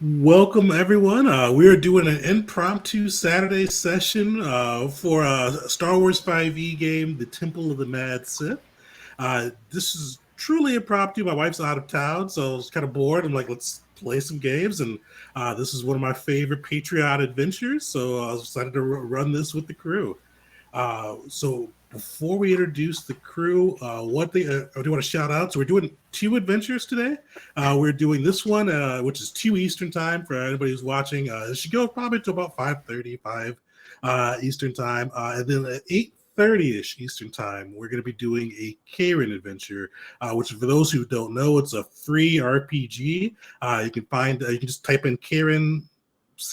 Welcome, everyone. We are doing an impromptu Saturday session for a Star Wars 5e game, The Temple of the Mad Sith. This is truly impromptu. My wife's out of town, so I was kind of bored. I'm like, let's play some games. And this is one of my favorite Patreon adventures, so I was excited to run this with the crew. So before we introduce the crew, I do want to shout out. So we're doing two adventures today. We're doing this one, which is 2 Eastern time for anybody who's watching. It should go probably to about 5:35 Eastern time, and then at 8:30ish Eastern time, we're going to be doing a Karen adventure, which for those who don't know, it's a free RPG. You can just type in Karen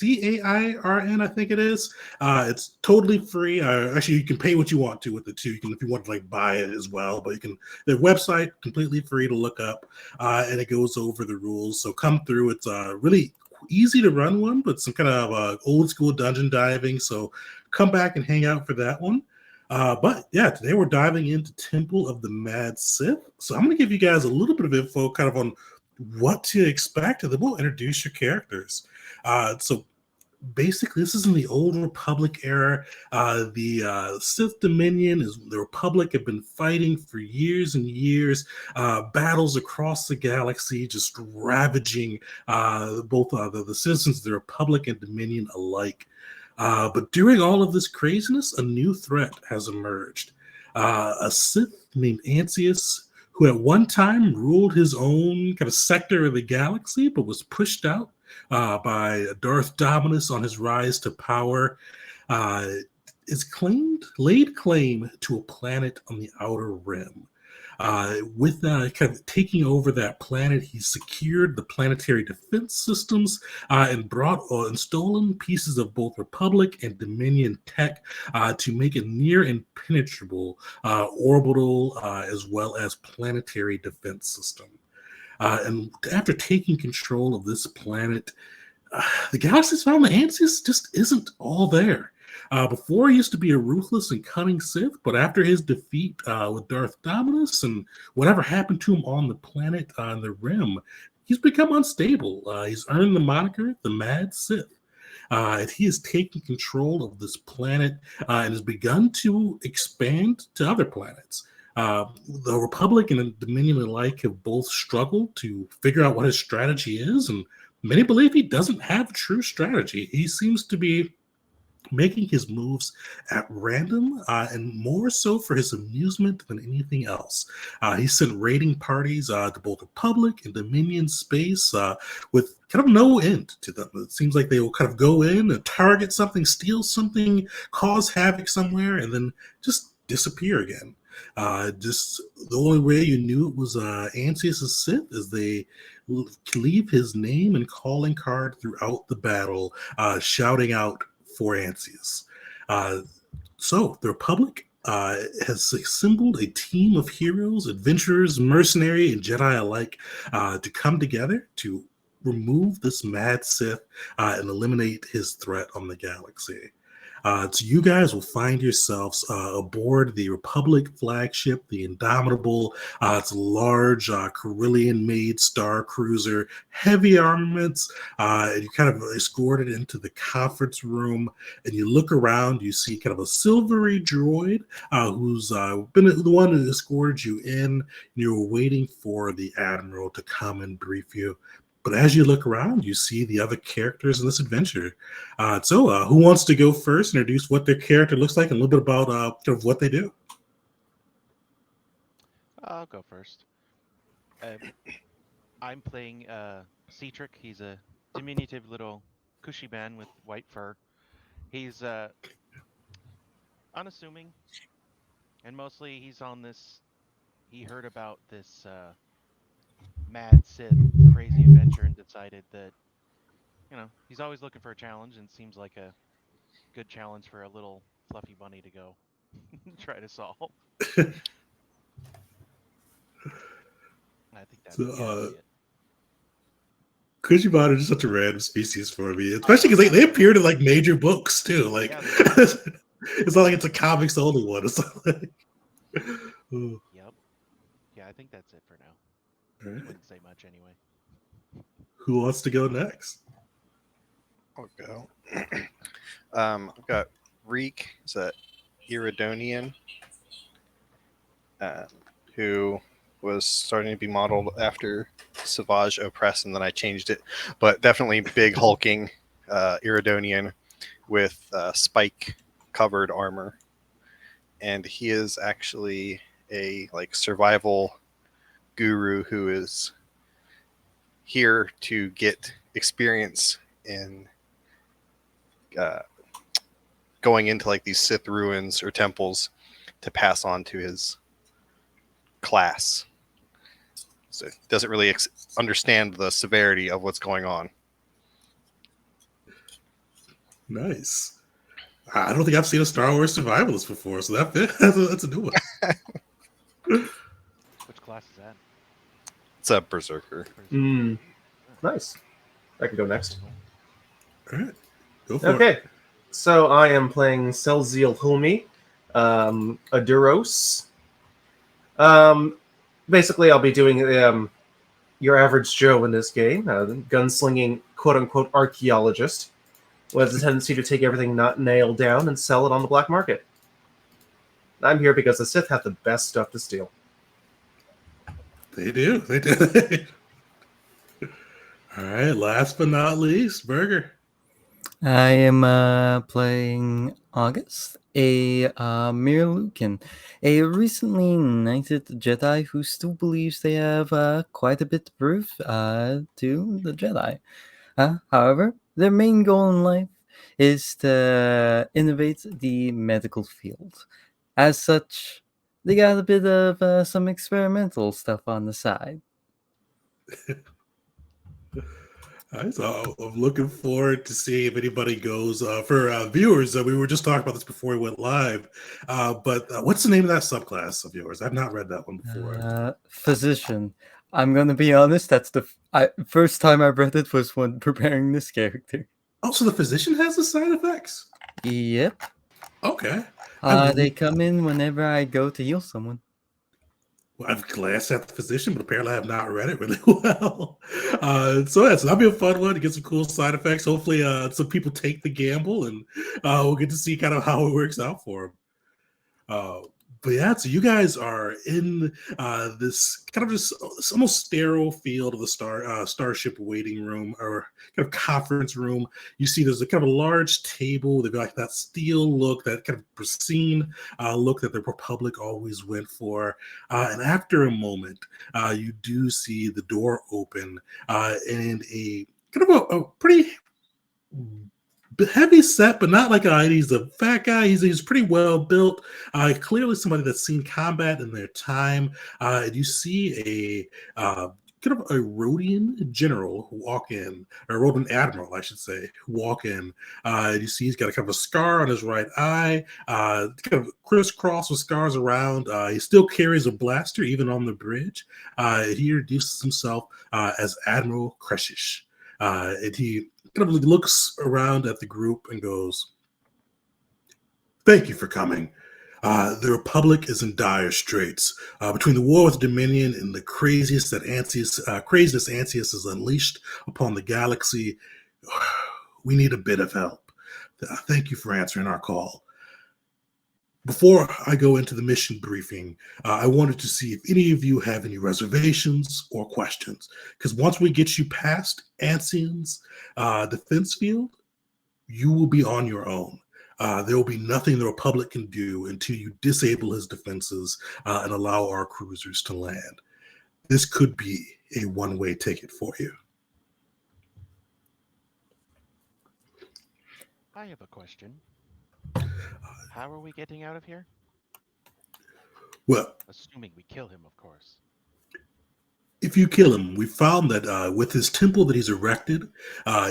Cairn, I think it is. It's totally free. Actually, you can pay what you want to with it too. You can, if you want to like buy it as well, but you can. Their website completely free to look up, and it goes over the rules. So come through. It's really easy to run one, but some kind of old school dungeon diving. So come back and hang out for that one. But yeah, today we're diving into Temple of the Mad Sith. So I'm going to give you guys a little bit of info, kind of on what to expect, and then we'll introduce your characters. So basically, this is in the old Republic era. The Sith Dominion is the Republic have been fighting for years and years, battles across the galaxy, just ravaging both the citizens of the Republic and Dominion alike. But during all of this craziness, a new threat has emerged. A Sith named Ansius, who at one time ruled his own kind of sector of the galaxy, but was pushed out by Darth Dominus on his rise to power, uh, laid claim to a planet on the outer rim. With kind of taking over that planet, he secured the planetary defense systems and brought and stolen pieces of both Republic and Dominion tech to make a near impenetrable orbital as well as planetary defense system. And after taking control of this planet, the galaxy's found that Ansius just isn't all there. Before he used to be a ruthless and cunning Sith, but after his defeat with Darth Dominus and whatever happened to him on the planet on the Rim, he's become unstable. He's earned the moniker the Mad Sith. He has taken control of this planet and has begun to expand to other planets. The Republic and the Dominion alike have both struggled to figure out what his strategy is, and many believe he doesn't have a true strategy. He seems to be making his moves at random and more so for his amusement than anything else. He sent raiding parties to both Republic and Dominion space with kind of no end to them. It seems like they will kind of go in and target something, steal something, cause havoc somewhere, and then just disappear again. Just the only way you knew it was Ansius' Sith is they leave his name and calling card throughout the battle, shouting out for Ansius. Uh, so the Republic has assembled a team of heroes, adventurers, mercenary, and Jedi alike to come together to remove this mad Sith and eliminate his threat on the galaxy. So you guys will find yourselves aboard the Republic flagship, the Indomitable. It's a large Carillion-made star cruiser, heavy armaments. And you kind of escorted into the conference room, and you look around. You see kind of a silvery droid who's been the one who escorted you in. And you're waiting for the Admiral to come and brief you. But as you look around, you see the other characters in this adventure. Who wants to go first, introduce what their character looks like, and a little bit about kind of what they do? I'll go first. Uh, I'm playing Cetric. He's a diminutive little cushy man with white fur. He's unassuming, and mostly he's on this. He heard about this mad Sith crazy adventure and decided that he's always looking for a challenge and seems like a good challenge for a little fluffy bunny to go try to solve. I think So, that'd be it. Kuchibana is just such a random species for me, I especially know, because yeah, they appeared in like major books too. Like, yeah, they do. it's not like it's a comics only one. It's not like, oh, Yep, yeah, I think that's it for now. all He right. wouldn't say much anyway. Who wants to go next? I'll go. I've got Reek, is that Iridonian, um, who was starting to be modeled after Savage Oppress, and then I changed it. But definitely big hulking Iridonian with spike covered armor, and he is actually a like survival guru who is here to get experience in uh, going into like these Sith ruins or temples to pass on to his class. So he doesn't really understand the severity of what's going on. Nice. I don't think I've seen a Star Wars survivalist before, so that's a new one. Which class is that? It's a berserker. Mm. Nice. I can go next. Cool. All right, go for Okay. it. So I am playing Selziel Hulmi, a Duros. Basically, I'll be doing your average Joe in this game, gunslinging quote-unquote archaeologist, who has a tendency to take everything not nailed down and sell it on the black market. I'm here because the Sith have the best stuff to steal. They do. They do. All right. Last but not least, Burger. I am playing August, a Mirlukin, a recently knighted Jedi who still believes they have quite a bit to prove to the Jedi. However, their main goal in life is to innovate the medical field. As such, they got a bit of some experimental stuff on the side. All right, so I'm looking forward to see if anybody goes. For viewers, we were just talking about this before we went live. But what's the name of that subclass of yours? I've not read that one before. Physician. I'm gonna be honest. That's the first time I read it was when preparing this character. Oh, so the physician has the side effects? Yep. Okay. They come in whenever I go to heal someone. Well, I've glanced at the physician, but apparently I have not read it really well. So that'll be a fun one to get some cool side effects. Hopefully, some people take the gamble, and we'll get to see kind of how it works out for them. But yeah, so you guys are in this kind of just almost sterile field of the starship waiting room or kind of conference room. You see there's a kind of a large table. They've got like that steel look, that kind of pristine look that the Republic always went for. And after a moment, you do see the door open and a kind of a pretty heavy set, but not like he's a fat guy. He's pretty well built. Clearly somebody that's seen combat in their time. You see a kind of a Rhodian general walk in, or Rhodian admiral, I should say, walk in. You see he's got a kind of a scar on his right eye, kind of crisscross with scars around. He still carries a blaster even on the bridge. He introduces himself as Admiral Kreshish. And he kind of looks around at the group and goes, "Thank you for coming. The Republic is in dire straits. Between the war with Dominion and the craziness that Ansius has unleashed upon the galaxy, we need a bit of help. Thank you for answering our call. Before I go into the mission briefing, I wanted to see if any of you have any reservations or questions. Because once we get you past Ansian's defense field, you will be on your own. There will be nothing the Republic can do until you disable his defenses and allow our cruisers to land. This could be a one-way ticket for you." I have a question. How are we getting out of here? Well, Assuming we kill him, of course. if you kill him, we found that with his temple that he's erected,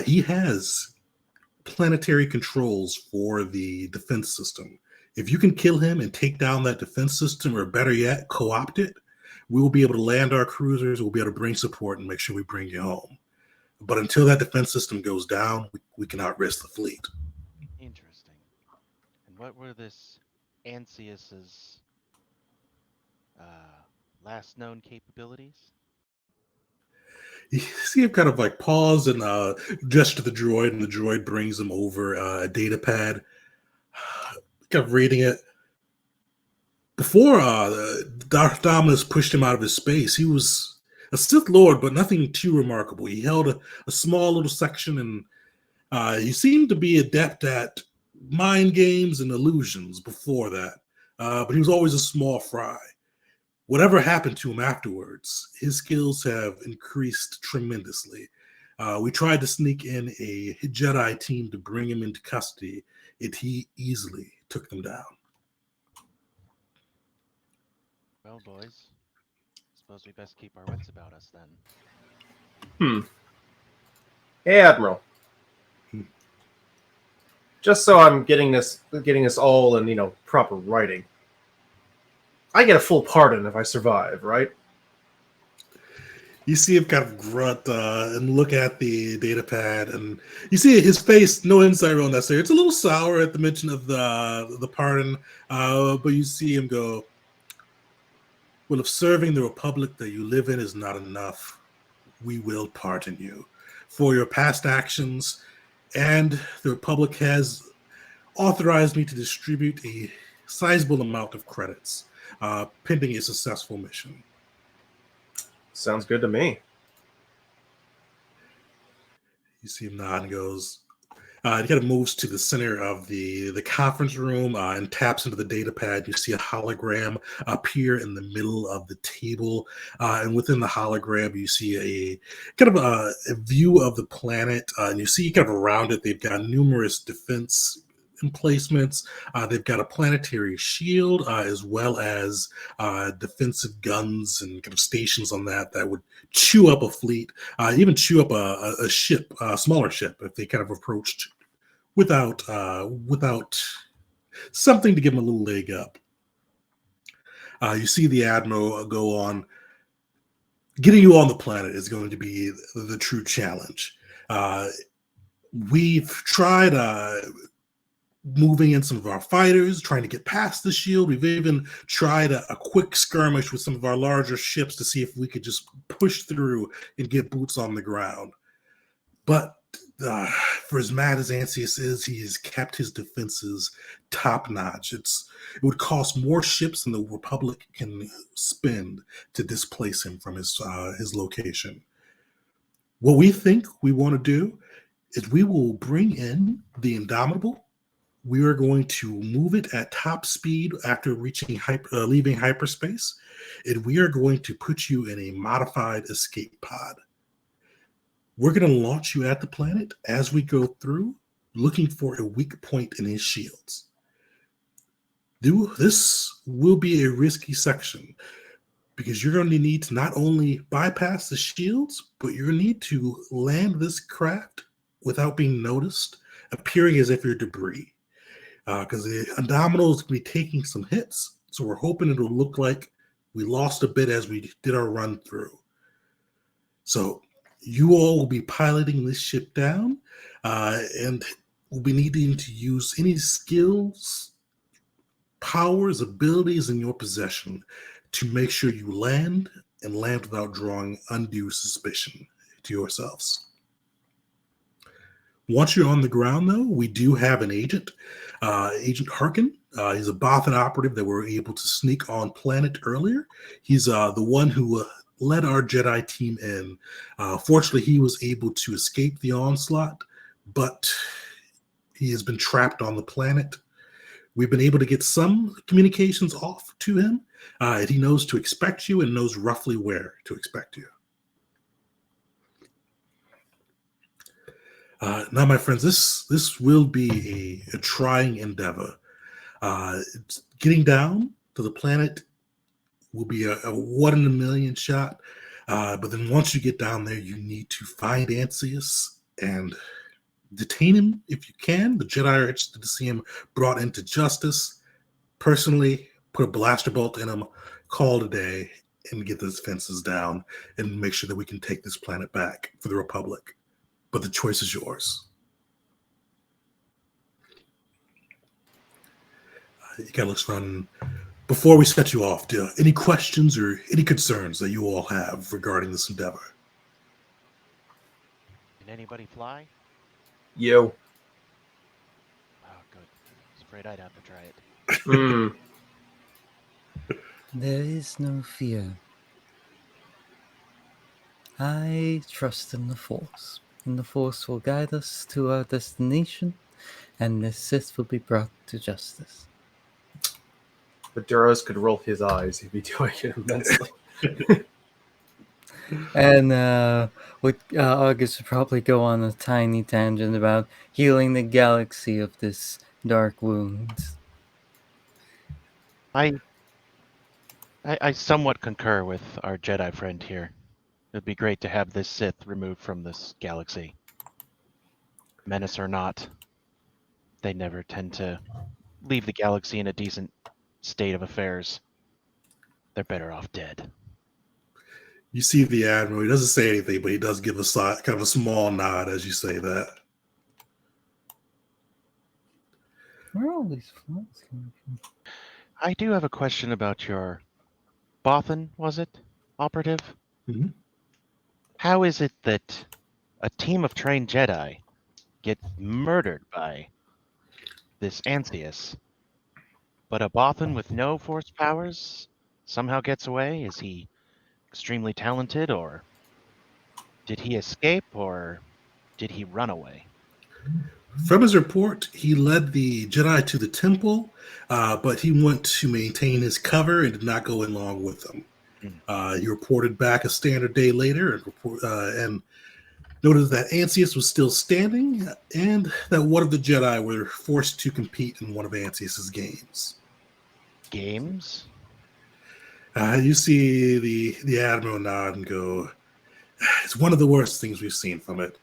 he has planetary controls for the defense system. If you can kill him and take down that defense system, or better yet, co-opt it, we will be able to land our cruisers, we'll be able to bring support and make sure we bring you home. But until that defense system goes down, we cannot risk the fleet. Interesting. And what were this Ansius's last known capabilities? You see him kind of like pause and gesture to the droid, and the droid brings him over a data pad. Kind of reading it. Before Darth Dominus pushed him out of his space, he was a Sith Lord, but nothing too remarkable. He held a small little section, and he seemed to be adept at mind games and illusions before that. But he was always a small fry. Whatever happened to him afterwards, his skills have increased tremendously. We tried to sneak in a Jedi team to bring him into custody, and he easily took them down. Well, boys, suppose we best keep our wits about us then. Hey, Admiral. Just so I'm getting this all in proper writing. I get a full pardon if I survive, right? You see him kind of grunt and look at the data pad, and you see his face, no insight on that. It's a little sour at the mention of the pardon, but you see him go, well, if serving the Republic that you live in is not enough, we will pardon you for your past actions, and the Republic has authorized me to distribute a sizable amount of credits, pending a successful mission. Sounds good to me. You see him nod and goes, he kind of moves to the center of the conference room and taps into the data pad. You see a hologram appear in the middle of the table. And within the hologram, you see a kind of a view of the planet. And you see kind of around it, they've got numerous defense emplacements. They've got a planetary shield as well as defensive guns and kind of stations on that would chew up a fleet, even chew up a ship, a smaller ship, if they kind of approached without something to give them a little leg up. You see the Admiral go on. Getting you on the planet is going to be the true challenge. We've tried moving in some of our fighters, trying to get past the shield. We've even tried a quick skirmish with some of our larger ships to see if we could just push through and get boots on the ground. But for as mad as Ansius is, he has kept his defenses top notch. It would cost more ships than the Republic can spend to displace him from his location. What we think we want to do is we will bring in the Indomitable. We are going to move it at top speed after reaching leaving hyperspace, and we are going to put you in a modified escape pod. We're going to launch you at the planet as we go through, looking for a weak point in his shields. This will be a risky section because you're going to need to not only bypass the shields, but you're going to need to land this craft without being noticed, appearing as if you're debris. Because the Indomitable is going to be taking some hits, so we're hoping it'll look like we lost a bit as we did our run through. So you all will be piloting this ship down, and we'll be needing to use any skills, powers, abilities in your possession to make sure you land and land without drawing undue suspicion to yourselves. Once you're on the ground, though, we do have an agent, Agent Harkin. He's a Bothan operative that we were able to sneak on planet earlier. He's the one who led our Jedi team in. Fortunately, he was able to escape the onslaught, but he has been trapped on the planet. We've been able to get some communications off to him. And he knows to expect you and knows roughly where to expect you. Now, my friends, this will be a trying endeavor. Getting down to the planet will be a 1 in a million shot. But then once you get down there, you need to find Ansius and detain him if you can. The Jedi are interested to see him brought into justice. Personally, put a blaster bolt in him, call it a day, and get the defenses down and make sure that we can take this planet back for the Republic. But the choice is yours. You kind of looks around. Before we set you off, any questions or any concerns that you all have regarding this endeavor? Can anybody fly? Yo. Oh, good. I was afraid I'd have to try it. Mm. There is no fear. I trust in the Force, and the Force will guide us to our destination, and the Sith will be brought to justice. But Duros could roll his eyes. He'd be doing it immensely. And August would probably go on a tiny tangent about healing the galaxy of this dark wound. I somewhat concur with our Jedi friend here. It'd be great to have this Sith removed from this galaxy. Menace or not, they never tend to leave the galaxy in a decent state of affairs. They're better off dead. You see the admiral. He doesn't say anything, but he does give a kind of a small nod as you say that. Where are all these flags coming from? I do have a question about your Bothan, was it? Operative? Mhm. How is it that a team of trained Jedi get murdered by this Ansius, but a Bothan with no force powers somehow gets away? Is he extremely talented, or did he escape, or did he run away? From his report, he led the Jedi to the temple, but he wanted to maintain his cover and did not go along with them. He reported back a standard day later and noted that Ansius was still standing and that one of the Jedi were forced to compete in one of Ansius's games. Games? You see the Admiral nod and go, it's one of the worst things we've seen from it.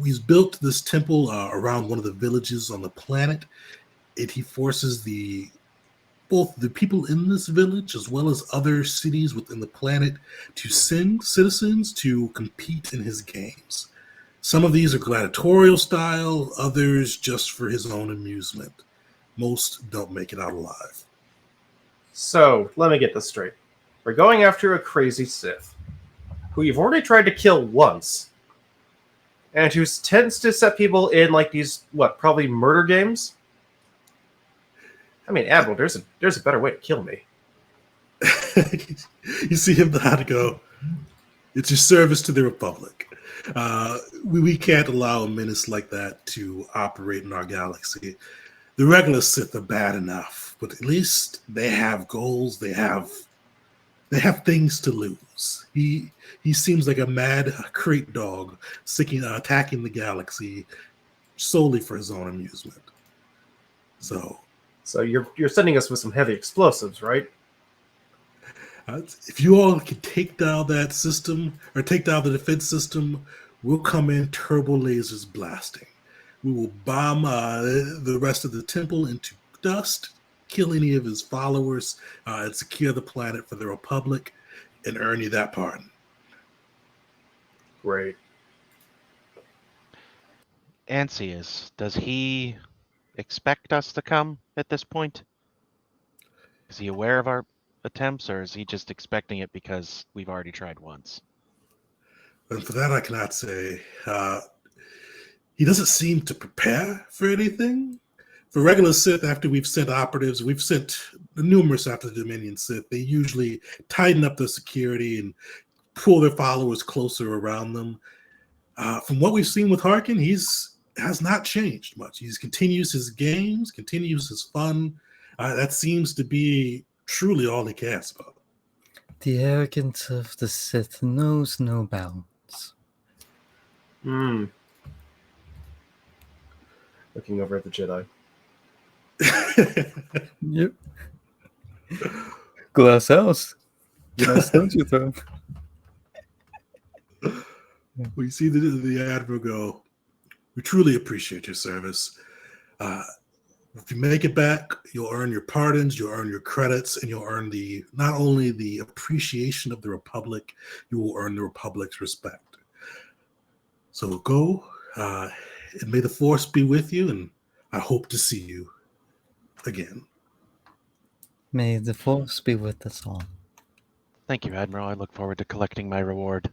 He's built this temple around one of the villages on the planet, and he forces both the people in this village as well as other cities within the planet to send citizens to compete in his games. Some of these are gladiatorial style, others just for his own amusement. Most don't make it out alive. So, let me get this straight. We're going after a crazy Sith, who you've already tried to kill once, and who tends to set people in like these, probably murder games? I mean, Admiral, there's a better way to kill me. You see him nod and go, it's your service to the Republic. We can't allow a menace like that to operate in our galaxy. The regular Sith are bad enough, but at least they have goals. They have things to lose. He seems like a mad crate dog attacking the galaxy solely for his own amusement. So you're sending us with some heavy explosives, right? if you all can take down that system or take down the defense system, we'll come in turbo lasers blasting. We will bomb the rest of the temple into dust, kill any of his followers, and secure the planet for the Republic, and earn you that pardon. Great. Ansius, does he expect us to come at this point? Is he aware of our attempts, or is he just expecting it because we've already tried once? And for that, I cannot say. He doesn't seem to prepare for anything. For regular Sith, after we've sent operatives, we've sent numerous after the Dominion Sith, they usually tighten up their security and pull their followers closer around them. From what we've seen with Harkin, has not changed much. He continues his games, continues his fun. That seems to be truly all he cares about. The arrogance of the Sith knows no bounds. Hmm. Looking over at the Jedi. Yep. Glass house. Glass don't you throw? We see the Admiral go, we truly appreciate your service. If you make it back, you'll earn your pardons, you'll earn your credits, and you'll earn not only the appreciation of the Republic, you will earn the Republic's respect. So go, and may the Force be with you, and I hope to see you again. May the Force be with us all. Thank you, Admiral. I look forward to collecting my reward.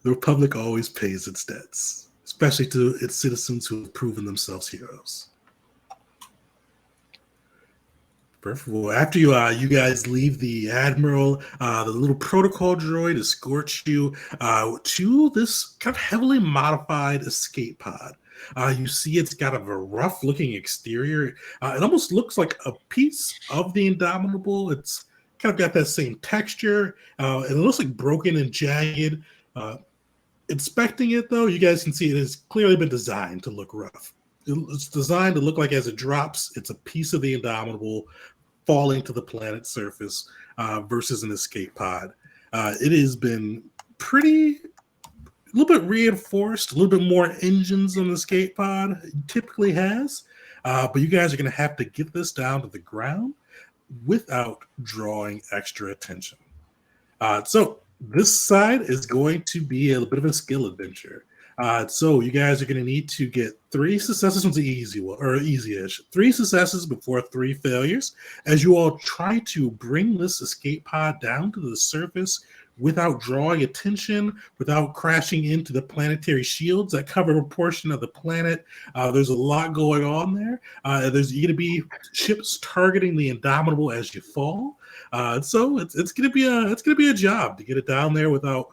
The Republic always pays its debts, especially to its citizens who have proven themselves heroes. Perfect. Well, after you guys leave the Admiral, the little protocol droid escorts you to this kind of heavily modified escape pod. You see it's got a rough-looking exterior. It almost looks like a piece of the Indomitable. It's kind of got that same texture. And it looks like broken and jagged. Inspecting it, though, you guys can see it has clearly been designed to look rough. It's designed to look like as it drops, it's a piece of the Indomitable falling to the planet's surface versus an escape pod. It has been a little bit reinforced, a little bit more engines on the escape pod it typically has. But you guys are going to have to get this down to the ground without drawing extra attention. So this side is going to be a bit of a skill adventure. So you guys are going to need to get 3 successes from the easy one, or easy-ish. 3 successes before 3 failures, as you all try to bring this escape pod down to the surface without drawing attention, without crashing into the planetary shields that cover a portion of the planet. There's a lot going on there. There's going to be ships targeting the Indomitable as you fall. So it's going to be a job to get it down there without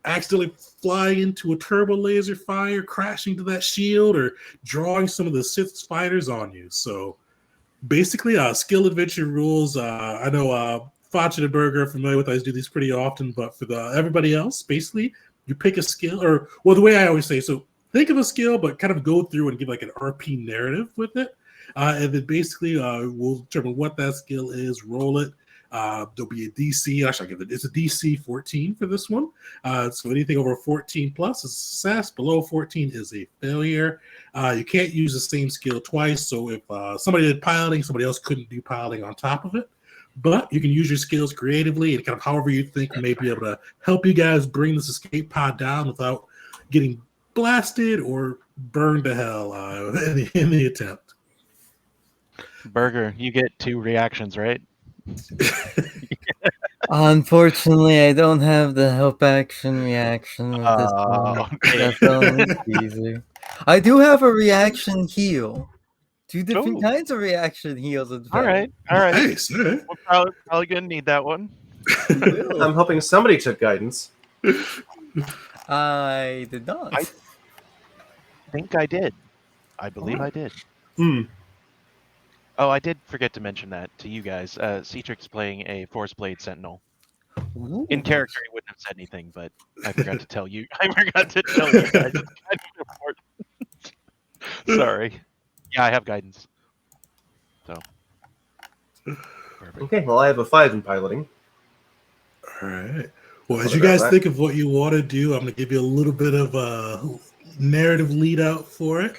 accidentally flying into a turbo laser fire, crashing to that shield, or drawing some of the Sith fighters on you. So basically, skill adventure rules. I know Fotch and Burger are familiar with. I do these pretty often, but for everybody else, basically, you pick a skill, or well, the way I always say, so think of a skill, but kind of go through and give like an RP narrative with it, and then basically we'll determine what that skill is, roll it. There'll be a DC. Actually, it's a DC 14 for this one. So anything over 14 plus is a success. Below 14 is a failure. You can't use the same skill twice. So if somebody did piloting, somebody else couldn't do piloting on top of it. But you can use your skills creatively and kind of however you think may be able to help you guys bring this escape pod down without getting blasted or burned to hell in the attempt. Burger, you get 2 reactions, right? Unfortunately, I don't have the help action reaction with this one. Okay. That's only easy. I do have a reaction heal. 2 different Ooh. kinds of reaction heals. In All fact. right. Nice. All right. We're probably gonna need that one. I'm hoping somebody took guidance. I did not. I think I did. I believe I did. Hmm. Oh, I did forget to mention that to you guys. Cetrix playing a Force Blade Sentinel. Ooh. In character, he wouldn't have said anything, but I forgot to tell you. I forgot to tell you guys. It's kind of important. Sorry. Yeah, I have guidance. So. Perfect. Okay, well, I have a 5 in piloting. All right. Well, as What you about guys that? think of what you want to do, I'm going to give you a little bit of a narrative lead out for it.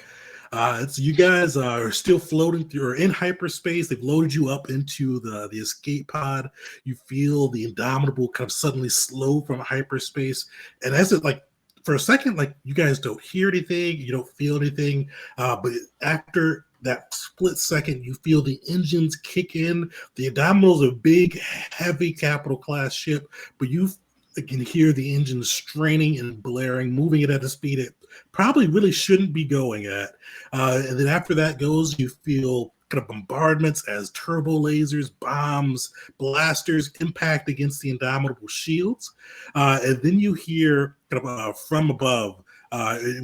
So you guys are still floating through or in hyperspace. They've loaded you up into the escape pod. You feel the Indomitable kind of suddenly slow from hyperspace. And as it like for a second, like you guys don't hear anything, you don't feel anything. But after that split second, you feel the engines kick in. The Indomitable is a big, heavy capital class ship, but you can hear the engines straining and blaring, moving it at a speed it probably really shouldn't be going at. And then after that goes, you feel kind of bombardments as turbo lasers, bombs, blasters impact against the Indomitable shields. And then you hear kind of from above,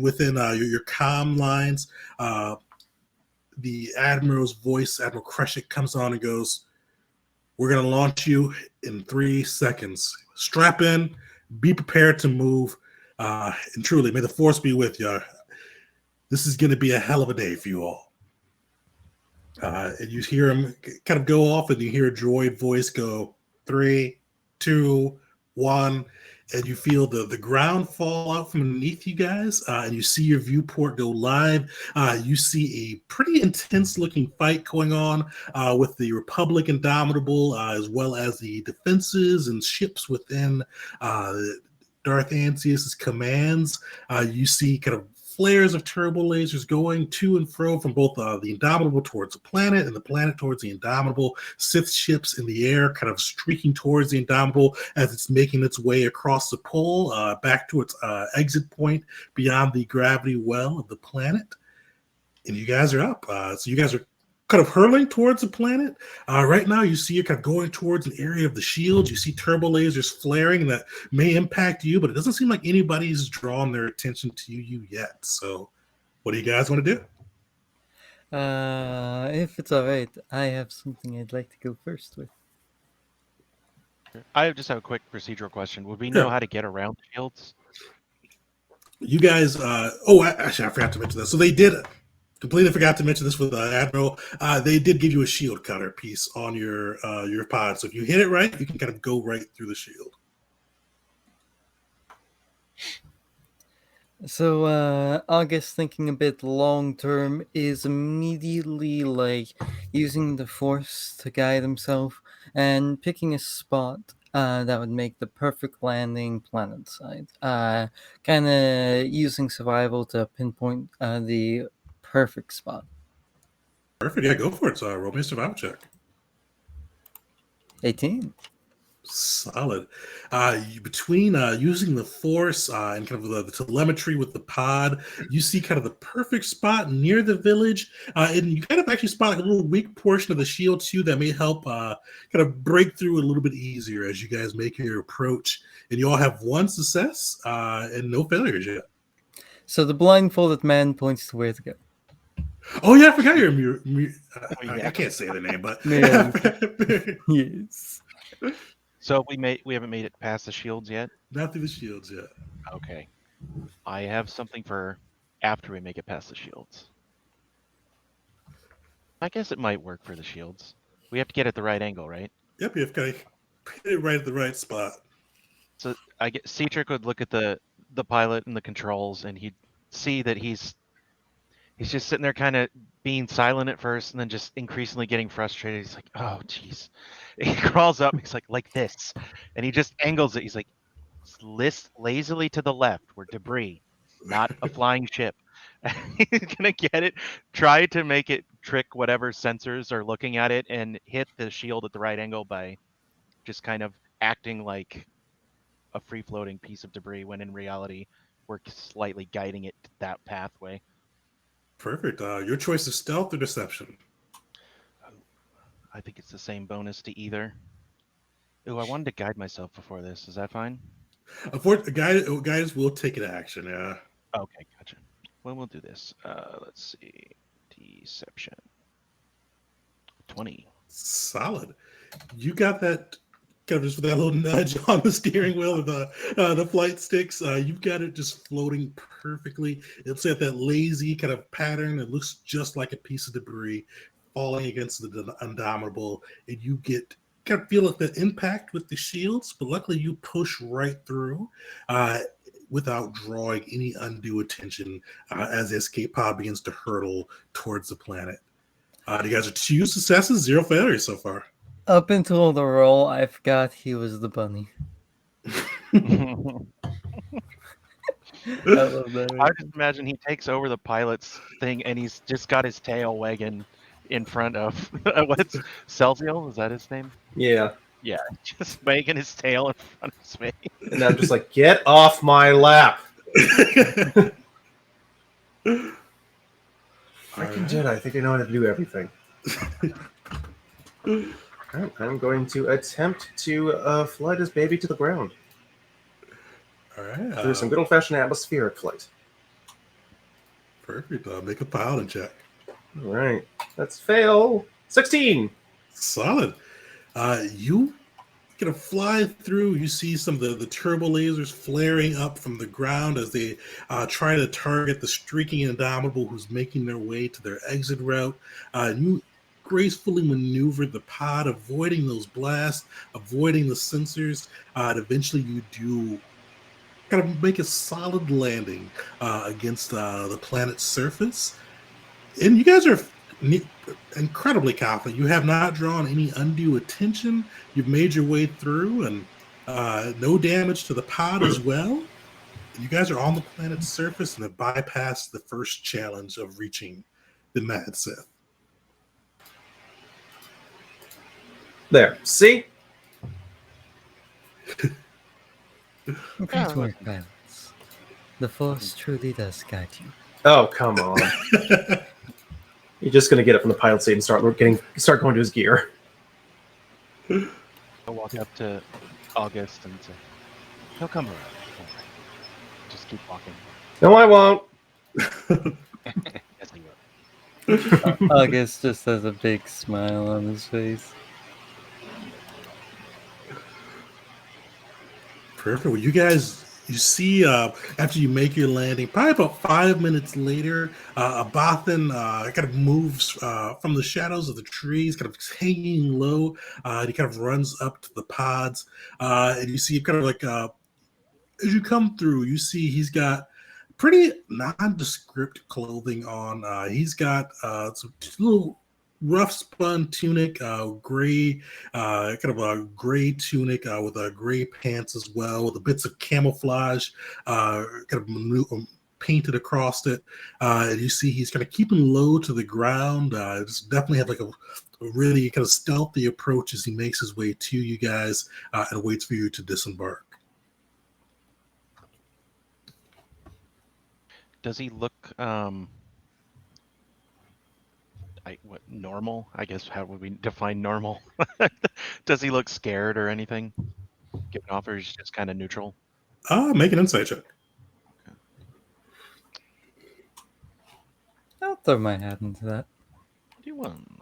within your comm lines, the Admiral's voice, Admiral Kreshik, comes on and goes, "We're going to launch you in 3 seconds. Strap in, be prepared to move, and truly, may the Force be with you. This is going to be a hell of a day for you all." And you hear him kind of go off, and you hear a droid voice go, 3, 2, 1, and you feel the ground fall out from underneath you guys, and you see your viewport go live. You see a pretty intense-looking fight going on with the Republic Indomitable, as well as the defenses and ships within Darth Ansius's commands. You see kind of flares of turbo lasers going to and fro from both the Indomitable towards the planet and the planet towards the Indomitable. Sith ships in the air kind of streaking towards the Indomitable as it's making its way across the pole back to its exit point beyond the gravity well of the planet. And you guys are up. So you guys are kind of hurling towards the planet. Right now, you see you're kind of going towards an area of the shield. You see turbo lasers flaring that may impact you, but it doesn't seem like anybody's drawn their attention to you yet. So what do you guys want to do? If it's all right, I have something I'd like to go first with. I just have a quick procedural question. Would we know Yeah. how to get around the shields? You guys, actually, I forgot to mention this. So they did, completely forgot to mention this with Admiral. They did give you a shield cutter piece on your pod. So if you hit it right, you can kind of go right through the shield. So, August, thinking a bit long term, is immediately like using the Force to guide himself and picking a spot that would make the perfect landing planet side. Kind of using survival to pinpoint the perfect spot. Perfect. Yeah, go for it. So roll me a survival check. 18. Solid. Between using the Force and kind of the telemetry with the pod, you see kind of the perfect spot near the village, and you kind of actually spot like a little weak portion of the shield too that may help kind of break through a little bit easier as you guys make your approach. And you all have one success and no failures yet. So the blindfolded man points to where to go. Oh yeah, I forgot your yeah. I can't say the name, but Yes. So we haven't made it past the shields yet? not through the shields yet. Okay. I have something for after we make it past the shields. I guess it might work for the shields. We have to get at the right angle, right? Yep, you've got to hit it right at the right spot. So I get Cedric would look at the pilot and the controls, and he'd see that he's just sitting there kind of being silent at first and then just increasingly getting frustrated. He's like, oh, jeez. He crawls up. He's like this. And he just angles it. He's like, lazily to the left where debris, not a flying ship. He's going to get it, try to make it trick whatever sensors are looking at it and hit the shield at the right angle by just kind of acting like a free-floating piece of debris when in reality we're slightly guiding it that pathway. Perfect. Your choice is stealth or deception. I think it's the same bonus to either. Ooh, I wanted to guide myself before this. Is that fine? Guys will take it to action. Yeah. Okay, gotcha. Well, we'll do this. Let's see. Deception. 20. Solid. You got that kind of just with that little nudge on the steering wheel of the flight sticks. You've got it just floating perfectly. It's at that lazy kind of pattern. It looks just like a piece of debris falling against the Indomitable, and you get kind of feel like the impact with the shields, but luckily you push right through without drawing any undue attention as the escape pod begins to hurtle towards the planet. You guys are 2 successes, 0 failures so far. Up until the roll, I forgot he was the bunny. I love that. I just imagine he takes over the pilot's thing and he's just got his tail wagging in front of what's Celsial? Is that his name? Yeah. Yeah, just wagging his tail in front of his face. And I'm just like, get off my lap. Freaking Jedi, I think I know how to do everything. Alright, I'm going to attempt to fly this baby to the ground. All right. Through some good old-fashioned atmospheric flight. Perfect. Make a piloting check. All right. Let's fail. 16. Solid. You gonna fly through. You see some of the turbo lasers flaring up from the ground as they try to target the streaking Indomitable who's making their way to their exit route. You gracefully maneuver the pod, avoiding those blasts, avoiding the sensors, and eventually you do kind of make a solid landing against the planet's surface. And you guys are incredibly confident. You have not drawn any undue attention. You've made your way through, and no damage to the pod as well. You guys are on the planet's surface and have bypassed the first challenge of reaching the Mad Sith. There. See? Great it work, wasn't- pilots. The Force truly does guide you. Oh, come on. You're just gonna get up from the pilot seat and start going to his gear. I'll walk up to August and say, he'll come around. Don't worry. Just keep walking. No, I won't. Yes, he will. August just has a big smile on his face. Perfect. Well, you see, after you make your landing, probably about 5 minutes later, a Bothan kind of moves from the shadows of the trees, kind of hanging low. And he kind of runs up to the pods, and you see kind of like as you come through, you see he's got pretty nondescript clothing on. He's got some little rough spun tunic, gray, kind of a gray tunic with gray pants as well, with the bits of camouflage kind of painted across it. And you see he's kind of keeping low to the ground. Just definitely have like a really kind of stealthy approach as he makes his way to you guys and waits for you to disembark. Does he look normal? I guess how would we define normal? Does he look scared or anything? Given off, or is he just kind of neutral? Make an insight check. I'll throw my hat into that. 21.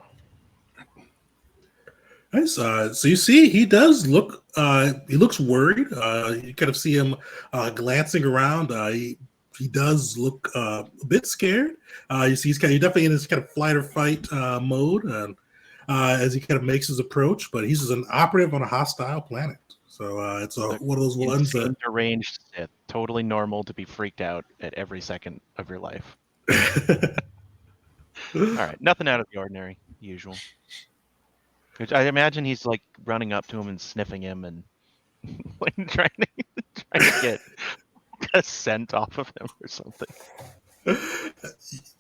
Nice. So you see, he does look. He looks worried. You kind of see him glancing around. He does look a bit scared. You see, he's definitely in his kind of flight or fight mode, and as he kind of makes his approach. But he's an operative on a hostile planet, so it's one of those ones that Insane deranged Sith, totally normal to be freaked out at every second of your life. All right, nothing out of the ordinary, usual. Which I imagine he's like running up to him and sniffing him and like trying to get a scent off of him or something.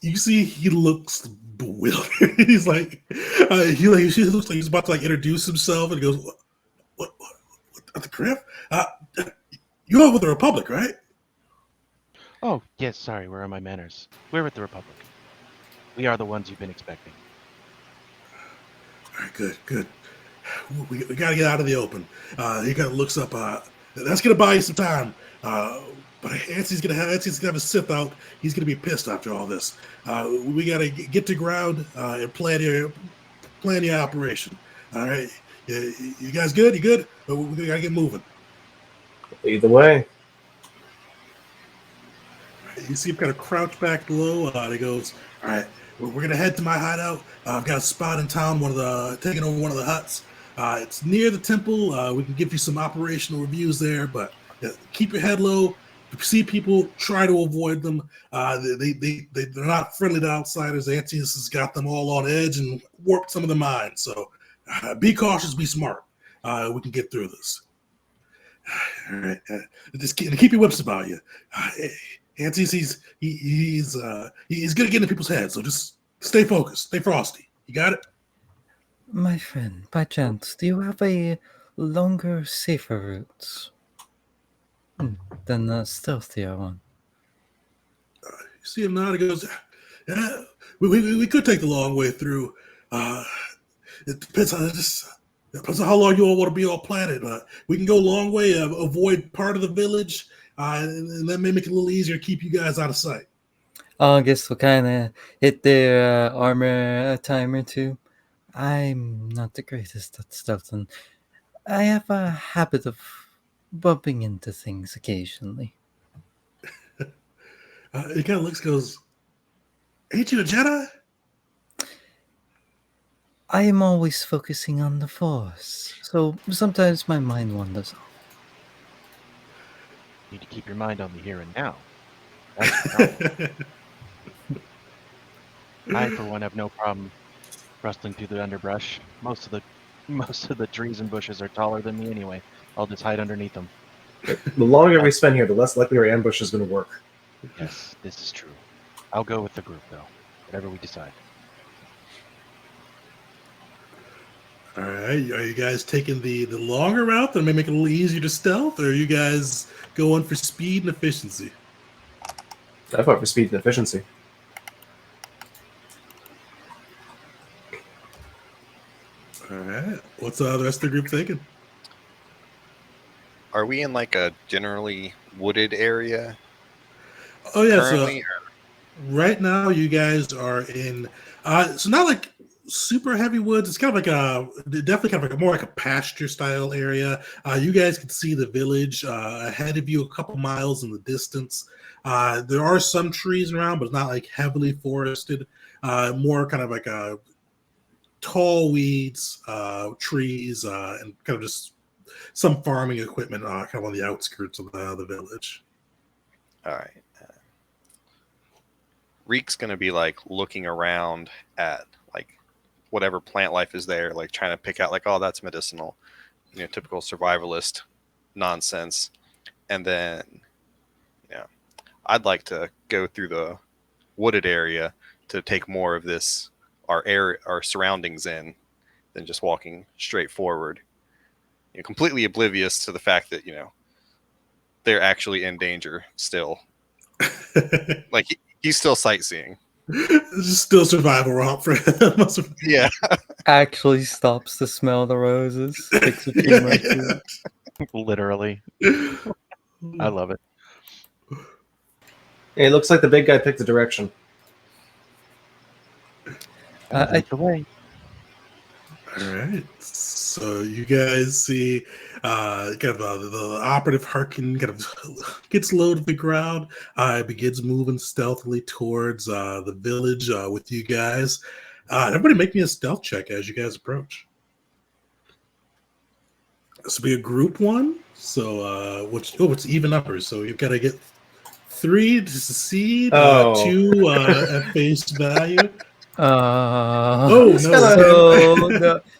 You see, he looks bewildered. He's like, he looks like he's about to like introduce himself, and he goes, "What the crap? You're with the Republic, right?" Oh, yes, sorry, where are my manners? We're with the Republic. We are the ones you've been expecting. All right, good. We got to get out of the open. He kind of looks up. That's gonna buy you some time. But Anthony's gonna have a Sith out. He's gonna be pissed after all this. We gotta get to ground and plan your operation. All right, you guys good? You good? We gotta get moving. Lead the way. You see him kind of crouch back low. He goes, "All right, we're gonna head to my hideout. I've got a spot in town. Taking over one of the huts. It's near the temple. We can give you some operational reviews there, but keep your head low. If you see people, try to avoid them. They're not friendly to outsiders. Antius has got them all on edge and warped some of their minds. So be cautious, be smart. We can get through this. All right, just keep your whips about you. Antius, he's good at getting in people's heads. So just stay focused, stay frosty. You got it." My friend, by chance, do you have a longer, safer route than the stealthier one? You see him nod. He goes, "Yeah, we could take the long way through. It depends on how long you all want to be on planet. We can go a long way, avoid part of the village, and that may make it a little easier to keep you guys out of sight." August will kind of hit their armor a time or two. I'm not the greatest at stealth, and I have a habit of bumping into things occasionally. He kind of looks, goes, "Ain't you a Jedi?" I am always focusing on the Force, so sometimes my mind wanders off. You need to keep your mind on the here and now. That's the problem. I, for one, have no problem rustling through the underbrush. Most of the trees and bushes are taller than me anyway. I'll just hide underneath them. The longer we spend here, the less likely our ambush is going to work. Yes, this is true. I'll go with the group, though. Whatever we decide. All right, are you guys taking the longer route that may make it a little easier to stealth, or are you guys going for speed and efficiency? I fought for speed and efficiency. All right, what's the rest of the group thinking? Are we in like a generally wooded area Oh yeah, currently? so right now you guys are in so not like super heavy woods. It's kind of like definitely kind of like more like a pasture style area. You guys can see the village ahead of you a couple miles in the distance. There are some trees around, but it's not like heavily forested. More kind of like tall weeds, trees, and kind of just some farming equipment kind of on the outskirts of the village. All right. Reek's gonna be like looking around at like whatever plant life is there, like trying to pick out like, oh, that's medicinal, typical survivalist nonsense. And then, I'd like to go through the wooded area to take more of this our surroundings in than just walking straight forward. Completely oblivious to the fact that they're actually in danger still. Like he's still sightseeing. This is still survival romp for him. Yeah. Actually stops to smell the roses. Picks a few more too. Literally. I love it. Hey, it looks like the big guy picked a direction. Lead the way. All right. So you guys see kind of the operative Harkin kind of gets low to the ground. Begins moving stealthily towards the village with you guys. Everybody make me a stealth check as you guys approach. This will be a group one. So it's even uppers. So you've got to get 3 to succeed, 2 at face value. No.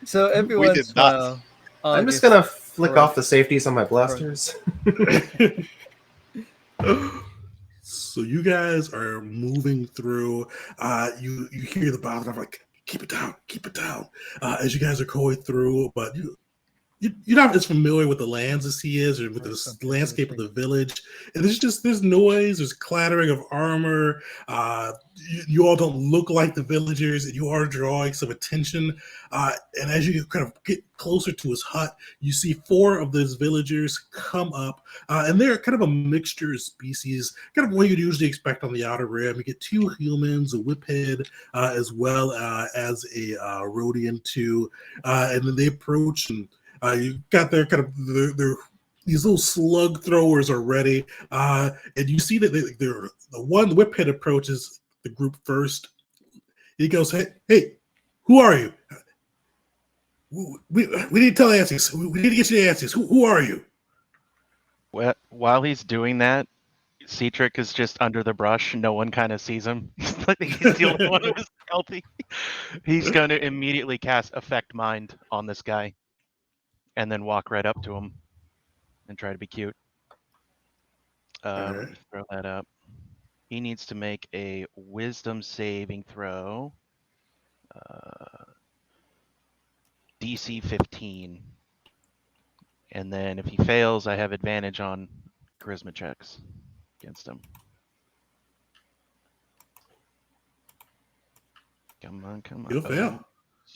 So every We once did in a not. while, I'm just August- going to flick off the safeties on my blasters. So you guys are moving through. You hear the bottom. I'm like, keep it down. As you guys are going through, but you're not as familiar with the lands as he is, or with the landscape of the village. And there's noise, there's clattering of armor. You all don't look like the villagers, and you are drawing some attention. And as you kind of get closer to his hut, you see 4 of those villagers come up, and they're kind of a mixture of species, kind of what you'd usually expect on the Outer Rim. You get 2 humans, a whiphead, as well as a Rhodian too, and then they approach and. You got their kind of these little slug throwers are ready, and you see that they're the one whiphead approaches the group first. He goes, "Hey, who are you? We need to tell answers. We need to get you the answers. Who are you?" Well, while he's doing that, Cetric is just under the brush. No one kind of sees him. He's the only one who's healthy. He's going to immediately cast Affect Mind on this guy. And then walk right up to him and try to be cute. Let me throw that up. He needs to make a wisdom saving throw. DC 15. And then if he fails, I have advantage on charisma checks against him. Come on. You'll fail.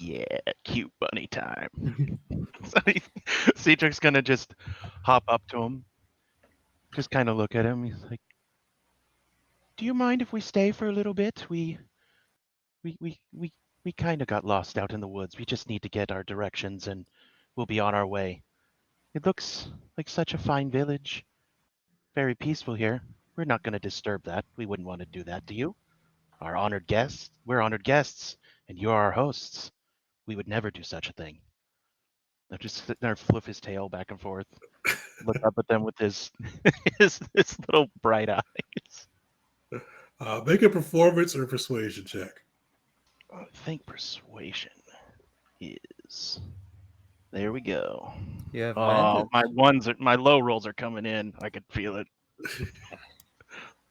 Yeah, cute bunny time. So Cetric's gonna just hop up to him, just kind of look at him. He's like, "Do you mind if we stay for a little bit? We kind of got lost out in the woods. We just need to get our directions, and we'll be on our way. It looks like such a fine village. Very peaceful here. We're not going to disturb that. We wouldn't want to do that, do you? We're honored guests, and you're our hosts. We would never do such a thing." I'll just sit there and flip his tail back and forth, look up at them with his his little bright eyes. Make a performance or persuasion check. I think persuasion is There we go. You have Oh, advantage. my low rolls are coming in. I could feel it.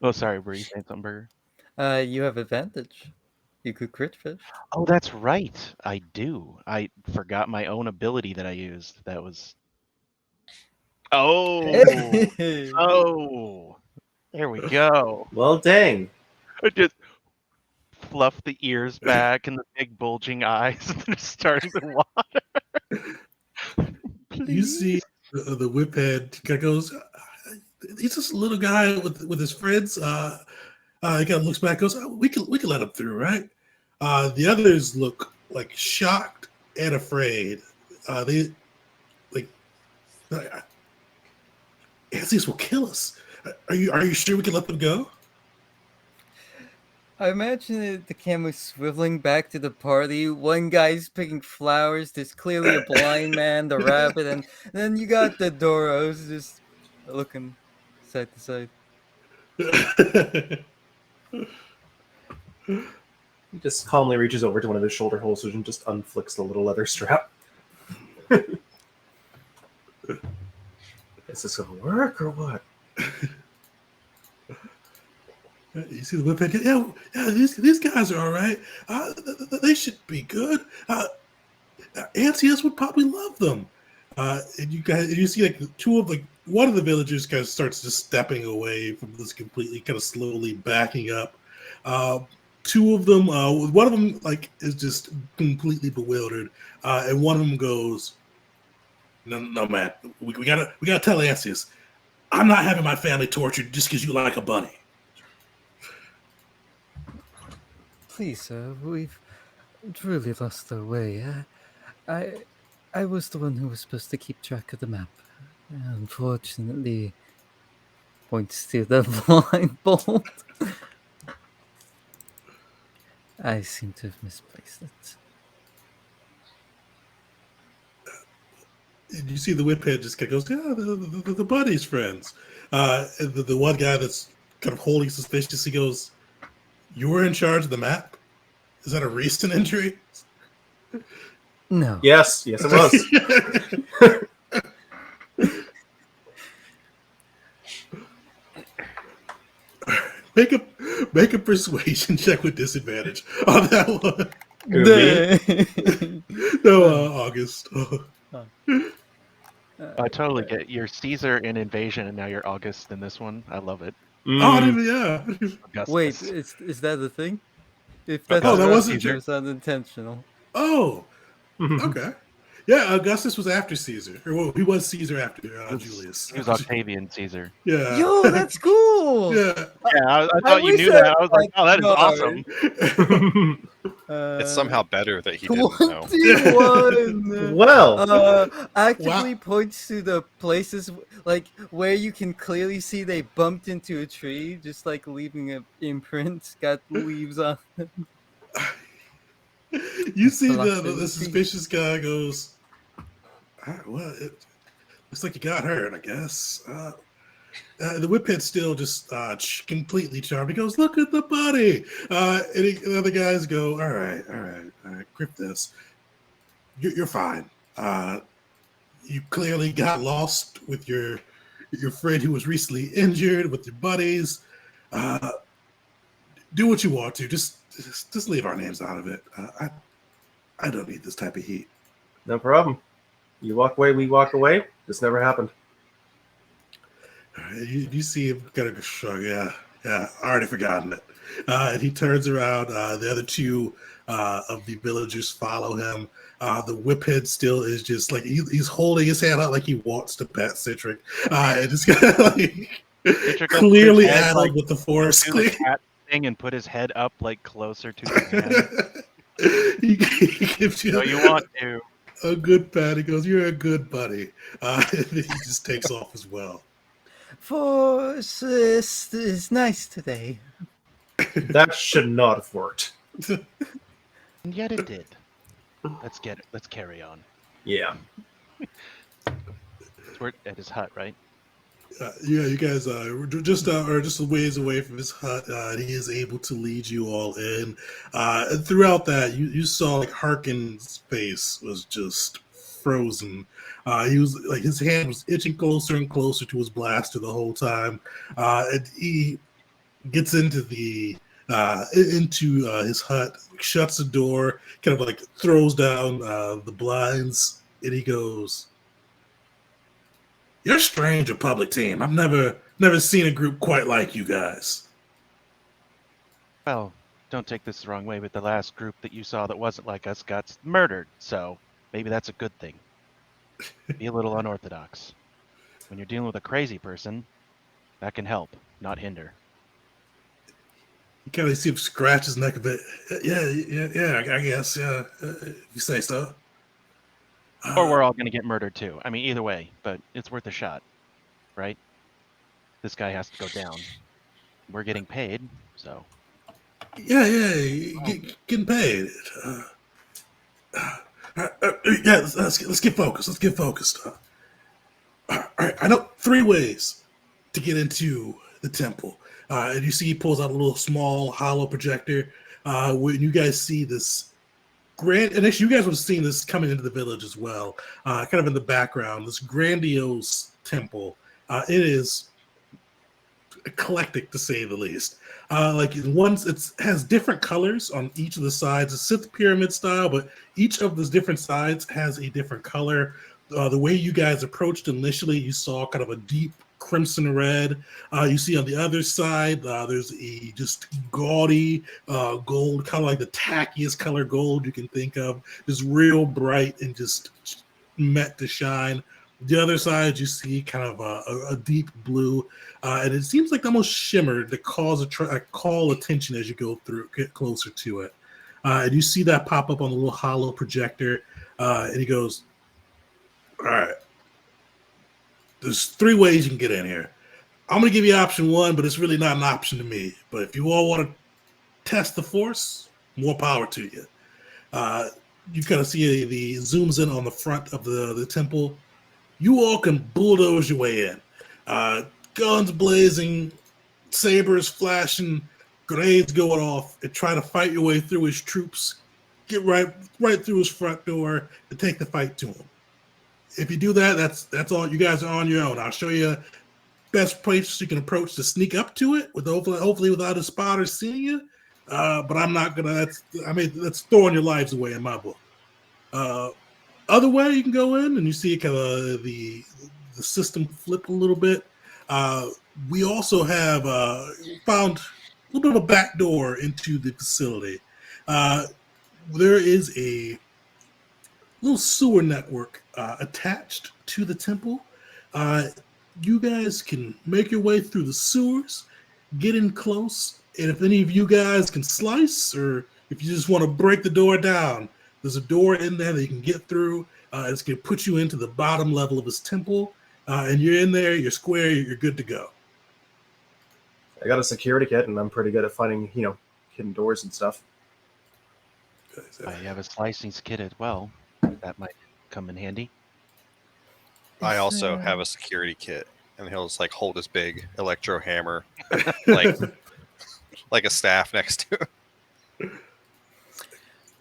Oh, sorry, were you saying something, Burger? You have advantage. You could crit fish. Oh, that's right. I do. I forgot my own ability that I used. That was. Oh, Hey! oh. There we go. Well, dang. I just fluff the ears back and the big bulging eyes, and they're starting to water. You see the whip head guy goes, he's just a little guy with his friends. He kind of looks back, goes, we can let him through, right? The others look like shocked and afraid. They like, Ansius will kill us. Are you sure we can let them go? I imagine the camera swiveling back to the party. One guy's picking flowers. There's clearly a blind man, the rabbit, and then you got the Doros just looking side to side. He just calmly reaches over to one of his shoulder holsters and just unflicks the little leather strap. Is this gonna work or what? You see the whip head? Yeah. These guys are all right. They should be good. Ansius would probably love them. And you see like one of the villagers kind of starts just stepping away from this completely, kind of slowly backing up. Two of them, one of them like is just completely bewildered, and one of them goes, "No, man, we gotta tell Ansius, I'm not having my family tortured just because you like a bunny." Please, sir, we've truly lost our way. I was the one who was supposed to keep track of the map. Unfortunately, points to the blindfold. I seem to have misplaced it. And you see the whip head just kind of goes, "Yeah, the buddy's friends." And the one guy that's kind of holding suspicious, he goes, "You were in charge of the map? Is that a recent injury?" No. Yes, it was. Make a persuasion check with disadvantage on that one. No, August. I totally get you're Caesar in Invasion, and now you're August in this one. I love it. Yeah. Wait, Augustus. is that a thing? If that's Oh, that not wasn't Caesar, your- it's unintentional. Oh, okay. Yeah, Augustus was after Caesar. Or well, he was Caesar after Julius. He was Octavian Caesar. Yeah. Yo, that's cool! Yeah. Yeah, I thought you wish knew I that. I was like, oh, that is had awesome. It's somehow better that he didn't know. 21! Well, Actively points to the places like where you can clearly see they bumped into a tree, just like leaving an imprint, got leaves on. You see the Velocity. suspicious guy goes, well, it looks like you got hurt, I guess. The whiphead's still just completely charmed. He goes, "Look at the buddy." And the other guys go, all right, grip this. You're fine. You clearly got lost with your friend who was recently injured, with your buddies. Do what you want to. Just leave our names out of it. I don't need this type of heat. no problem. You walk away, we walk away. This never happened. You see him kind of shrug. Yeah, I already forgotten it. And he turns around. The other two of the villagers follow him. The whiphead still is just like he's holding his hand out like he wants to pet Citric. And just kind of like Citric will clearly put his head, addled like, with the force. do the cat thing and put his head up like closer to the hand. he gives you So you want to. a good pat. He goes, "You're a good buddy." And then he just takes off as well. Force is nice today. That should not have worked. And yet it did. Let's get it. Let's carry on. Yeah. We're at his hut, right? Yeah, you guys are just a ways away from his hut. And he is able to lead you all in. And throughout that, you saw like Harkin's face was just frozen. He was like his hand was itching closer and closer to his blaster the whole time. And he gets into his hut, shuts the door, kind of like throws down the blinds, and he goes, "You're a strange Republic team. I've never seen a group quite like you guys." Well, don't take this the wrong way, but the last group that you saw that wasn't like us got murdered, so maybe that's a good thing. Be a little unorthodox. When you're dealing with a crazy person, that can help, not hinder. You kind of see him scratch his neck a bit. Yeah, I guess. Yeah, if you say so. Or we're all going to get murdered too. I mean, either way, but it's worth a shot, right? This guy has to go down. We're getting paid, so. Yeah, getting paid. Yeah, let's get focused. Let's get focused. All right, I know 3 ways to get into the temple. And you see he pulls out a little small hollow projector. When you guys see this and actually you guys would have seen this coming into the village as well, kind of in the background, this grandiose temple. It is eclectic to say the least. Like it has different colors on each of the sides, a Sith pyramid style, but each of those different sides has a different color. The way you guys approached initially, you saw kind of a deep crimson red. You see on the other side, there's a just gaudy gold, kind of like the tackiest color gold you can think of, just real bright and just meant to shine. The other side, you see kind of a deep blue, and it seems like almost shimmered to call attention as you get closer to it. And you see that pop up on the little hollow projector, and he goes, "All right, there's 3 ways you can get in here. I'm going to give you option 1, but it's really not an option to me. But if you all want to test the Force, more power to you." You kind of see the zooms in on the front of the temple. You all can bulldoze your way in. Guns blazing, sabers flashing, grenades going off, and try to fight your way through his troops. Get right through his front door and take the fight to him. If you do that, that's all. You guys are on your own. I'll show you best place you can approach to sneak up to it, with hopefully without a spotter seeing you. But I'm not gonna. That's throwing your lives away in my book. Other way, you can go in and you see kind of the system flip a little bit. We also have found a little bit of a back door into the facility. There is a little sewer network attached to the temple. You guys can make your way through the sewers, get in close, and if any of you guys can slice, or if you just want to break the door down, there's a door in there that you can get through. It's going to put you into the bottom level of his temple, and you're in there, you're square, you're good to go. I got a security kit, and I'm pretty good at finding, hidden doors and stuff. I have a slicing kit as well. That might come in handy. I also have a security kit, and he'll just like hold his big electro hammer, like a staff next to him.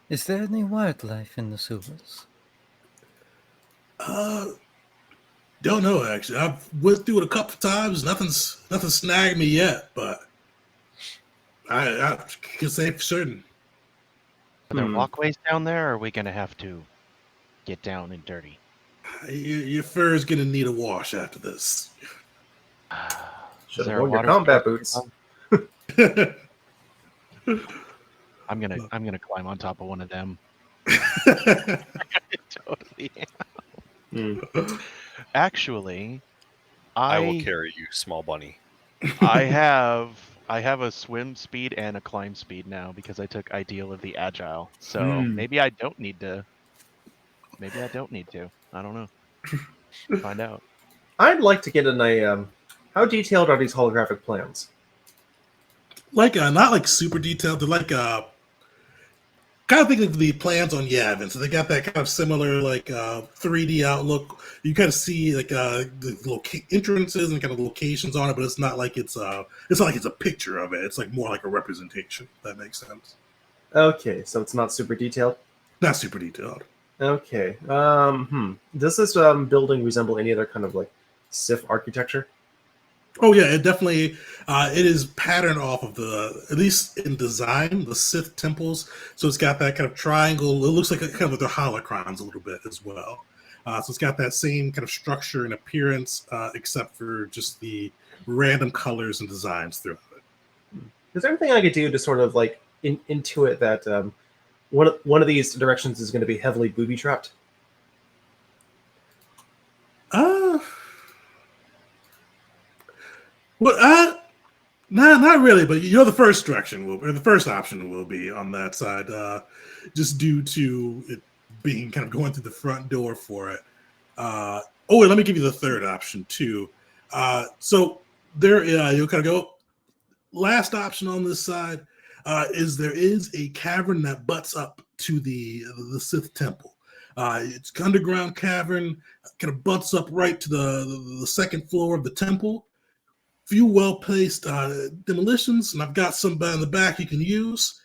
Is there any wildlife in the sewers? Don't know actually. I've went through it a couple times. Nothing snagged me yet, but I can say for certain. Are there walkways down there, or are we going to have to get down and dirty? Your fur is going to need a wash after this. Should there have a worn your water combat source? boots. I'm gonna climb on top of one of them. Totally. Actually, I will carry you, small bunny. I have a swim speed and a climb speed now because I took ideal of the agile. So maybe I don't need to. I don't know. Find out. I'd like to get in how detailed are these holographic plans? Like not like super detailed. They're like kind of think of the plans on Yavin. So they got that kind of similar 3D outlook. You kind of see like the entrances and kind of locations on it, but it's not like it's not like it's a picture of it. It's like more like a representation. If that makes sense. Okay, so it's not super detailed. Not super detailed. Okay. Does this building resemble any other kind of like Sith architecture? Oh yeah, it definitely it is patterned off of the, at least in design, the Sith temples. So it's got that kind of triangle. It looks like a, kind of like their holocrons a little bit as well. So it's got that same kind of structure and appearance, except for just the random colors and designs throughout it. Is there anything I could do to sort of like intuit that one of these directions is going to be heavily booby trapped? Uh, well, nah, not really. But you know, the first direction will, or the first option will be on that side, just due to it being kind of going through the front door for it. Oh, and let me give you the third option too. So there, you'll kind of go. Last option on this side is there is a cavern that butts up to the Sith temple. It's an underground cavern, kind of butts up right to the second floor of the temple. Few well placed demolitions, and I've got some in the back you can use.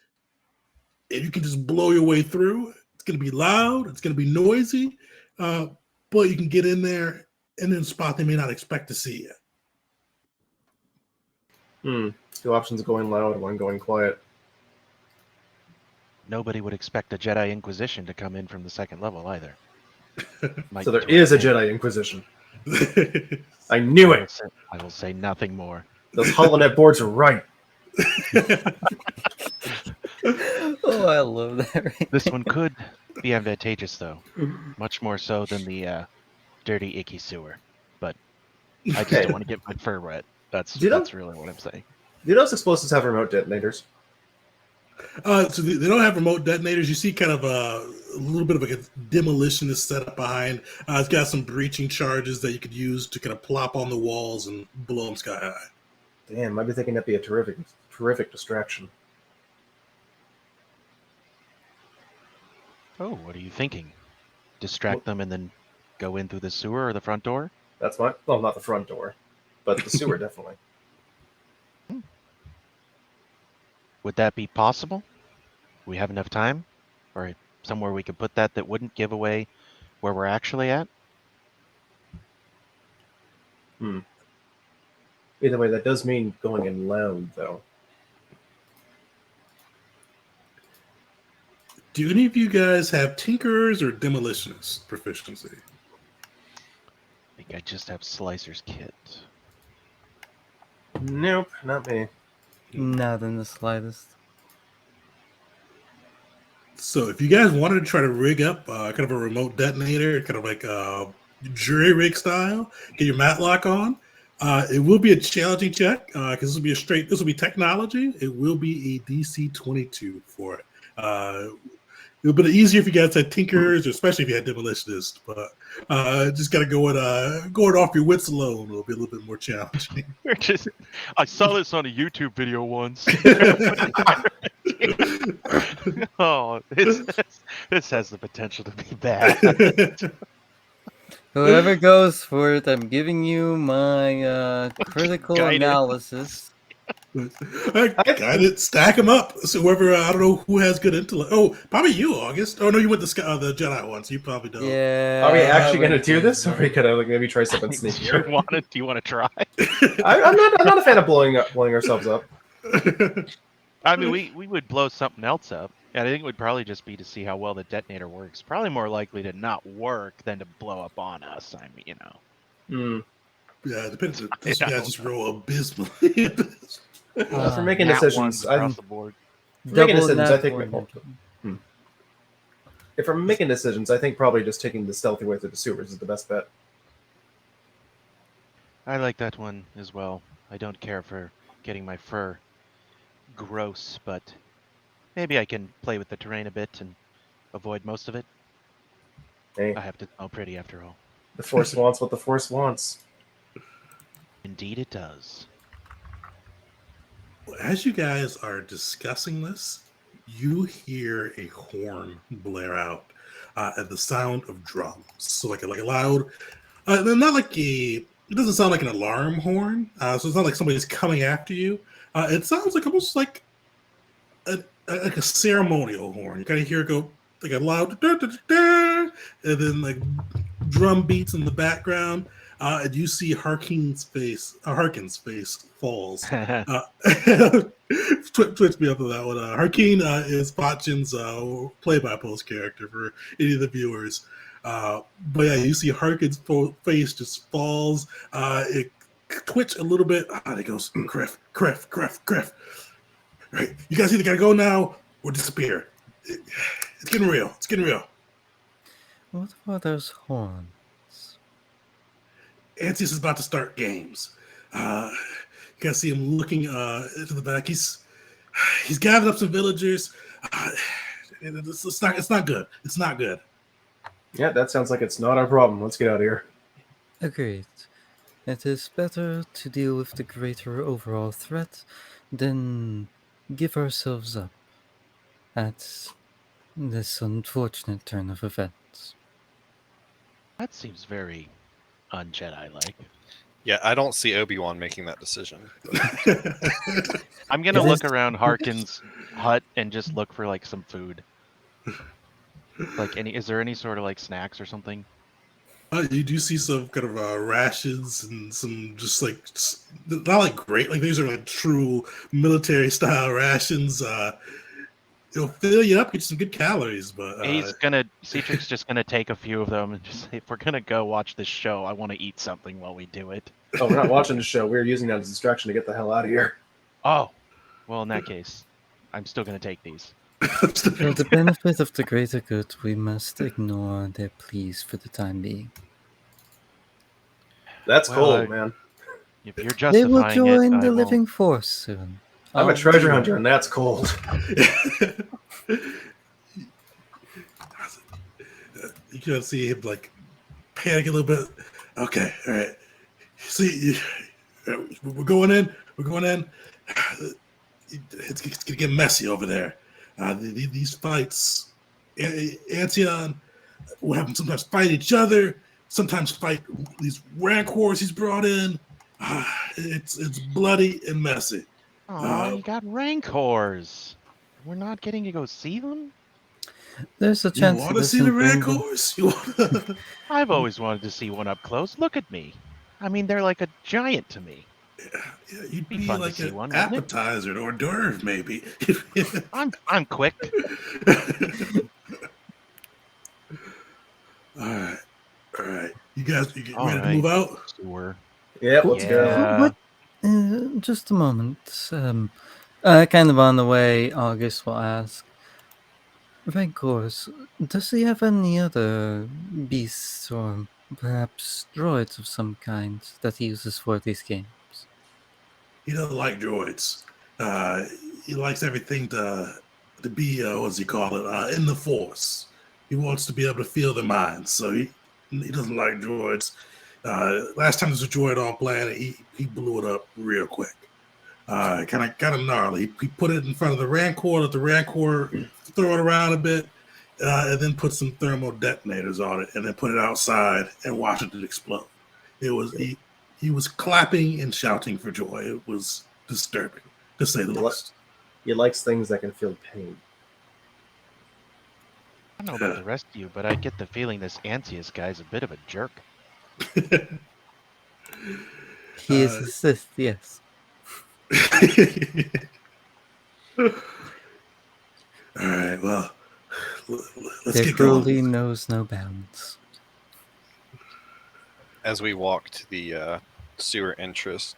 And you can just blow your way through. It's going to be loud. It's going to be noisy, but you can get in there and then spot they may not expect to see you. Two options: going loud, one going quiet. Nobody would expect a Jedi Inquisition to come in from the second level either. So there is a Jedi Inquisition. I knew it. I will say nothing more. Those HoloNet boards are right. Oh, I love that. Right This there. one could be advantageous, though. Much more so than the dirty, icky sewer. But I just don't want to get my fur wet. That's really what I'm saying. Do those explosives have remote detonators? So they don't have remote detonators. You see kind of a little bit of a demolitionist setup behind. It's got some breaching charges that you could use to kind of plop on the walls and blow them sky high. Damn, I'd be thinking that'd be a terrific distraction. Oh, what are you thinking? Distract them and then go in through the sewer or the front door? That's not the front door, but the sewer definitely. Would that be possible? We have enough time? Or somewhere we could put that wouldn't give away where we're actually at? Either way, that does mean going in loud, though. Do any of you guys have tinkerers or demolitionists proficiency? I think I just have Slicer's kit. Nope, not me. Not in the slightest. So if you guys wanted to try to rig up kind of a remote detonator, kind of like jury rig style, get your matlock on, it will be a challenging check because this will be technology. It will be a DC 22 for it. It would be easier if you guys had tinkerers, especially if you had demolitionists. But just got to go going off your wits alone. It'll be a little bit more challenging. I saw this on a YouTube video once. Oh, this has the potential to be bad. Whoever goes for it, I'm giving you my critical Guidance. analysis. I got it. Stack them up. So whoever, I don't know who has good intellect. Oh, probably you, August. Oh no, you went the Jedi one, so you probably don't. Yeah. Are we I actually going to would do think this, so. or are we going to like maybe try something Do sneakier? you want to try? I'm not a fan of blowing ourselves up. I mean, we would blow something else up. And I think it would probably just be to see how well the detonator works. Probably more likely to not work than to blow up on us. I mean, Yeah, it depends. This I guy don't just know. roll abysmally. For making Nat decisions, ones across the board. making Double decisions, nat I think. one. If I'm making decisions, I think probably just taking the stealthy way through the sewers is the best bet. I like that one as well. I don't care for getting my fur gross, but maybe I can play with the terrain a bit and avoid most of it. Hey, I have to smell pretty after all. the Force wants what the Force wants. Indeed it does. As you guys are discussing this, you hear a horn blare out at the sound of drums. So like a loud, not like it doesn't sound like an alarm horn. So it's not like somebody's coming after you. It sounds like almost like a ceremonial horn. You kind of hear it go like a loud da, da, da, da. and then like drum beats in the background. And you see Harkin's face falls. Twitch me up on that one. Harkin is Botchin's play-by-post character for any of the viewers. But yeah, you see Harkin's face just falls. It twitch a little bit. And it goes, Griff. Right, you guys either gotta go now or disappear. It's getting real. What are those horns? Antius is about to start games. You can see him looking into the back. He's gathered up some villagers. It's not good. It's not good. Yeah, that sounds like it's not our problem. Let's get out of here. Agreed. It is better to deal with the greater overall threat than give ourselves up at this unfortunate turn of events. That seems very un-Jedi-like. Yeah, I don't see Obi-Wan making that decision. I'm gonna It look is- around Harkin's hut and just look for like some food. Like is there any sort of like snacks or something? You do see some kind of rations and some just like not like great, like these are like true military style rations. It'll fill you up, get you some good calories, but Cetric's just gonna take a few of them and just say, if we're gonna go watch this show, I want to eat something while we do it. Oh, we're not watching the show. We're using that as a distraction to get the hell out of here. Oh, well in that case, I'm still gonna take these. For the benefit of the greater good, we must ignore their pleas for the time being. That's Well, cold, man. If you're They will justifying join it, I the won't. living force soon. I'm a I'll treasure be- hunter, and that's cold. You can see him like panic a little bit. Okay, all right. See, we're going in. It's gonna get messy over there. These fights, Antion will have them sometimes fight each other, sometimes fight these rancors he's brought in. It's bloody and messy. Oh, you got rancors. We're not getting to go see them? There's a You chance want that to see the isn't proven. rancors? You wanna... I've always wanted to see one up close. Look at me. I mean, they're like a giant to me. Yeah, you'd Be be fun to like see an one, wouldn't it? appetizer, or hors d'oeuvre, maybe. I'm quick. All right. You guys, you All ready to right. move out? Sewer. Yep, let's go. Yeah. What? Just a moment. Kind of on the way, August will ask. Rancors, does he have any other beasts or perhaps droids of some kind that he uses for these games? He doesn't like droids. He likes everything to be what's he call it? In the Force. He wants to be able to feel their minds, so he doesn't like droids. Last time there was a droid on planet, he blew it up real quick. Kind of gnarly. He put it in front of the Rancor, let the Rancor throw it around a bit, and then put some thermal detonators on it, and then put it outside and watch it explode. It was he was clapping and shouting for joy. It was disturbing, to say the least. He likes things that can feel pain. I don't know about the rest of you, but I get the feeling this Antius guy's a bit of a jerk. He is a Sith, yes. All right, well, let's Their get cruelty going. knows no bounds. As we walk to the sewer entrance,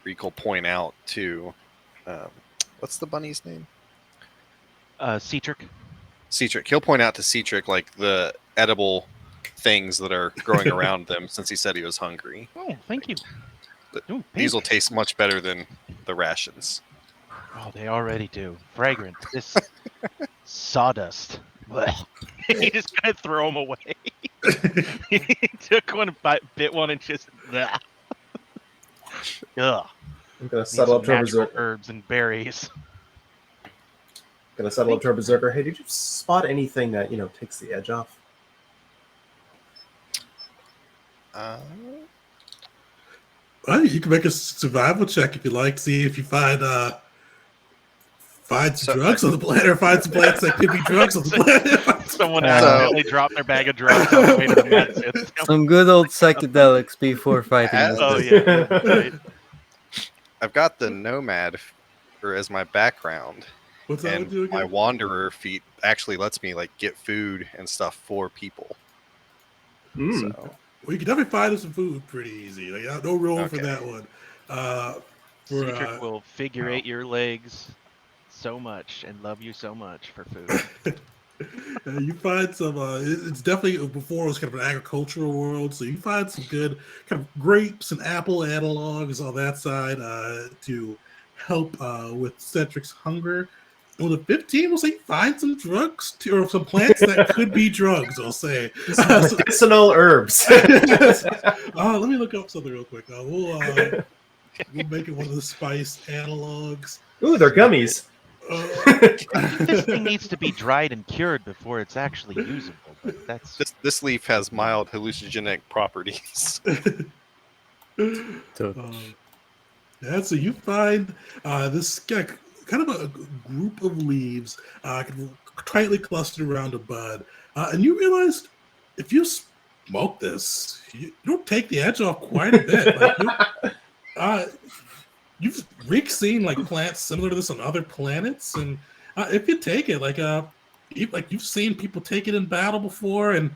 Reek will point out to what's the bunny's name? Cetric. Cetric. He'll point out to Cetric like the edible things that are growing around them, since he said he was hungry. Oh, thank you. Ooh, These will pink. taste much better than the rations. Oh, they already do. Fragrant. This sawdust. Blech. You just kind of throw them away. He took one, bit one, and just. Bleh. Ugh. I'm gonna Need settle up some to a natural berserker. herbs and berries. Gonna settle up to a berserker. Hey, did you spot anything that takes the edge off? Well, you can make a survival check if you like. See if you find some So- drugs on the planet, or find some plants that could be drugs on the planet. Someone So- accidentally dropped their bag of drugs on the way to the Mad Sith. Some good old psychedelics before fighting. As- the Oh Sith. yeah, that's right. I've got the nomad or as my background, What's that and with you my again? wanderer feat actually lets me like get food and stuff for people. Mm. So Well, you can definitely find us some food pretty easy. Like, no roll for Okay. that one. Cedric will figure eight your legs so much and love you so much for food. You find some. It's definitely before it was kind of an agricultural world, so you find some good kind of grapes and apple analogs on that side to help with Cedric's hunger. On the 15, we'll say find some drugs or some plants that could be drugs. I'll say. Medicinal herbs. Let me look up something real quick. We'll make it one of the spice analogs. Ooh, they're gummies. I think this thing needs to be dried and cured before it's actually usable. But that's this leaf has mild hallucinogenic properties. Yeah, so you find this kind of a group of leaves kind of tightly clustered around a bud, and you realize if you smoke this, you don't take the edge off quite a bit. Like you've seen like plants similar to this on other planets, and if you take it, you've seen people take it in battle before, and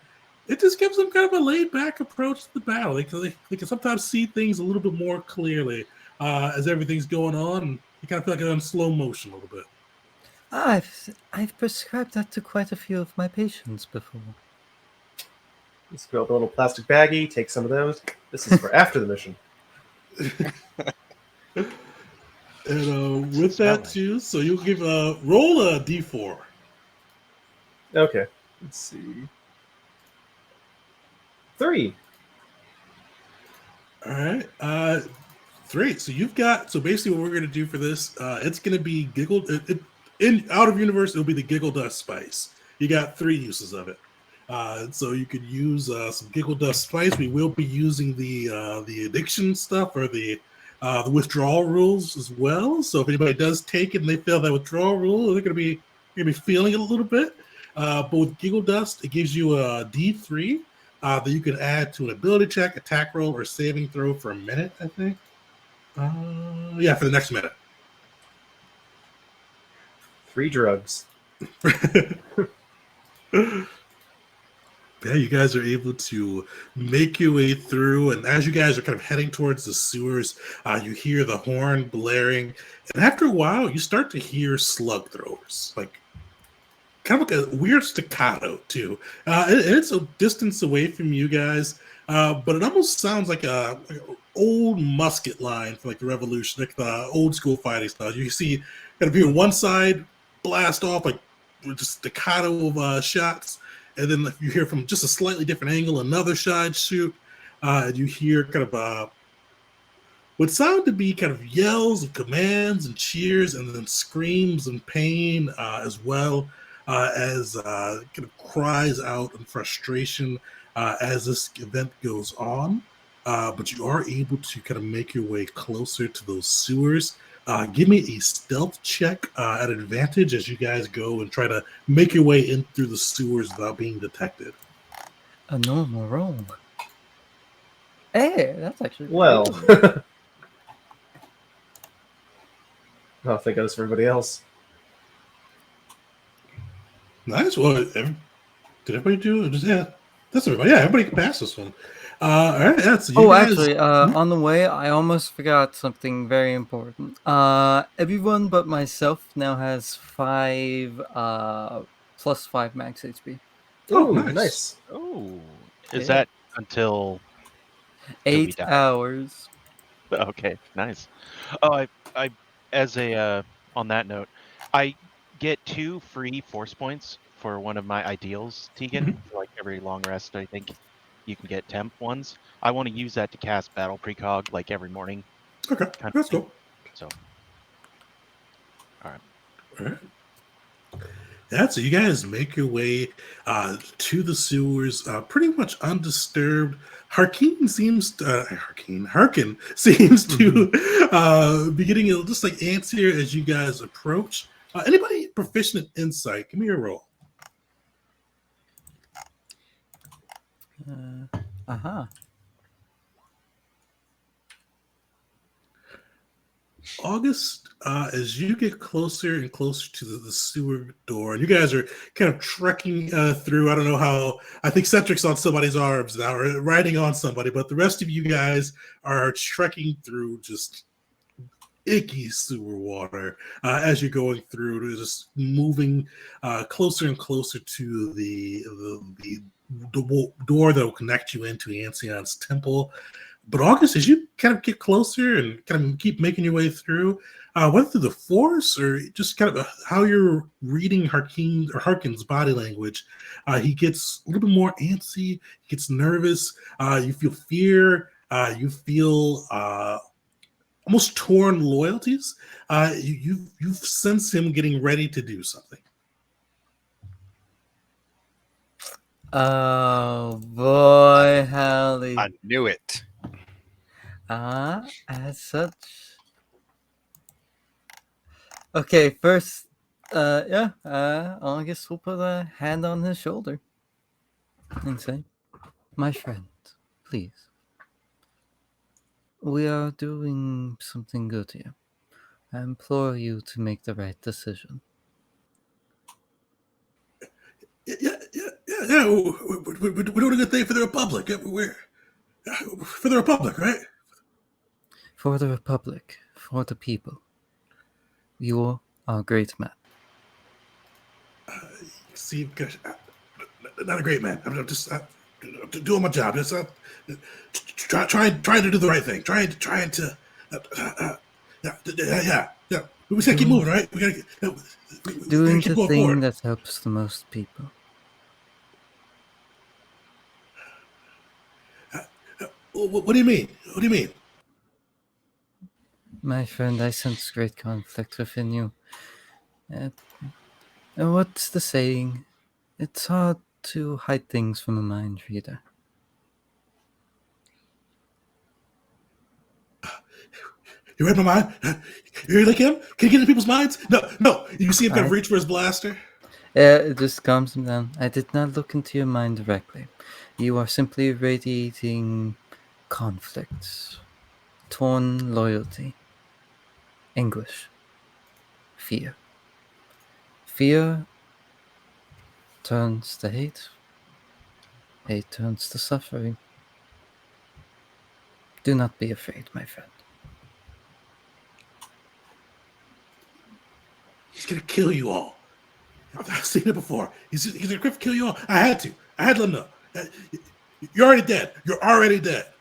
it just gives them kind of a laid back approach to the battle. They can sometimes see things a little bit more clearly as everything's going on, and you kind of feel like it's in slow motion a little bit. I've prescribed that to quite a few of my patients before. Just fill up a little plastic baggie, take some of those. This is for after the mission. And with that too, so you'll give roll a d4. Okay. Let's see. 3. All right. 3. So basically what we're going to do for this, it's going to be in out of universe, it'll be the giggle dust spice. You got 3 uses of it. So you could use some giggle dust spice. We will be using the addiction stuff or the withdrawal rules as well. So if anybody does take it and they fail that withdrawal rule, they're going to be feeling it a little bit. But with giggle dust, it gives you a D3 that you can add to an ability check, attack roll, or saving throw for a minute. I think. Yeah, for the next minute. 3 drugs. Yeah, you guys are able to make your way through, and as you guys are kind of heading towards the sewers, you hear the horn blaring, and after a while, you start to hear slug throwers, like kind of like a weird staccato too. And it's a distance away from you guys, but it almost sounds like an old musket line from like the Revolution, like the old school fighting style. You see kind of here one side blast off like just staccato of shots. And then you hear from just a slightly different angle, another side shoot. And you hear kind of what sound to be kind of yells and commands and cheers, and then screams and pain as well as kind of cries out in frustration as this event goes on. But you are able to kind of make your way closer to those sewers. Give me a stealth check at advantage as you guys go and try to make your way in through the sewers without being detected. A normal roll. Hey, that's actually Well. good. Oh, thank goodness for everybody else. Nice. Well, did everybody do it? Yeah, that's everybody. Yeah, everybody can pass this one. All right. Yeah, so you guys, Actually, on the way, I almost forgot something very important. Everyone but myself now has 5 plus 5 max HP. Oh, Ooh, nice. nice. Oh, is Yeah. that until? we 8 die. hours. Okay, nice. Oh, I as a on that note, I get 2 free force points for one of my ideals, Tegan. For like every long rest, I think you can get temp ones. I want to use that to cast battle precog like every morning. Okay, kind of that's thing. cool. So, All right. Yeah, so you guys make your way to the sewers pretty much undisturbed. Harkin seems to be getting just like antsier as you guys approach. Anybody proficient in insight? Give me a roll. Aha. August, as you get closer and closer to the sewer door, and you guys are kind of trekking through. I don't know how. I think Centric's on somebody's arms now, or riding on somebody, but the rest of you guys are trekking through just icky sewer water as you're going through, just moving closer and closer to the door that will connect you into Ancion's temple. But August, as you kind of get closer and kind of keep making your way through, whether through the force or just kind of how you're reading Harkin's body language, he gets a little bit more antsy. He gets nervous. You feel fear. You feel almost torn loyalties. You sense him getting ready to do something. Oh boy, Hallie. I knew it. As such. Okay, first, August will put a hand on his shoulder and say, "My friend, please. We are doing something good here. I implore you to make the right decision." Yeah. We're doing a good thing for the Republic. We're for the Republic, right? For the Republic, for the people. You are a great man. See, gosh, not a great man. I'm just doing my job. Just trying to do the right thing. Trying to. Yeah. We gotta keep moving, right? We gotta Doing keep the going thing forward. that helps the most people. What do you mean? What do you mean? My friend, I sense great conflict within you. And what's the saying? It's hard to hide things from a mind reader. You read my mind? You're like him? Can you get into people's minds? No. You see him kind of reach for his blaster? It just calms him down. I did not look into your mind directly. You are simply radiating conflicts, torn loyalty, anguish, fear. Fear turns to hate. Hate turns to suffering. Do not be afraid, my friend. He's gonna kill you all. I've seen it before. He's gonna kill you all. I had to let him know. You're already dead. You're already dead.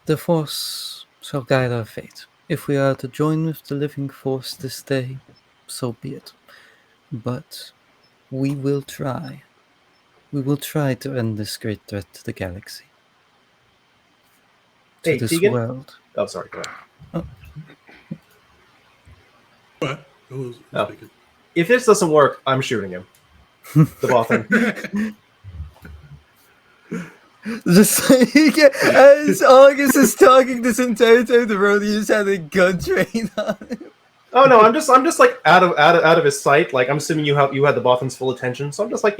The Force shall guide our fate. If we are to join with the living Force this day, so be it. But we will try. We will try to end this great threat to the galaxy. To Hey, this Tegan? world. Oh, sorry. Go ahead. What? Who's Oh. speaking? If this doesn't work, I'm shooting him. The Bothan. Just like, as August is talking this entire time, the Rodians had a gun trained on him. Oh no, I'm just like out of his sight. Like I'm assuming you had the Bothan's full attention, so I'm just like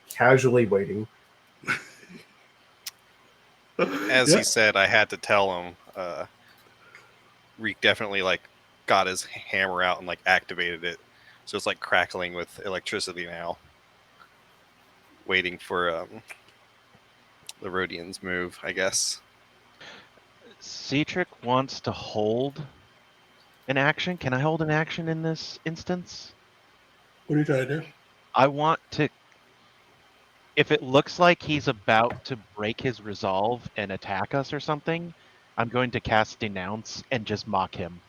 casually waiting. As he said, I had to tell him. Reek definitely got his hammer out and activated it, so it's crackling with electricity now, waiting for the Rhodians' move, I guess. Cetric wants to hold an action. Can I hold an action in this instance? What are you trying to do? I want to. If it looks like he's about to break his resolve and attack us or something, I'm going to cast Denounce and just mock him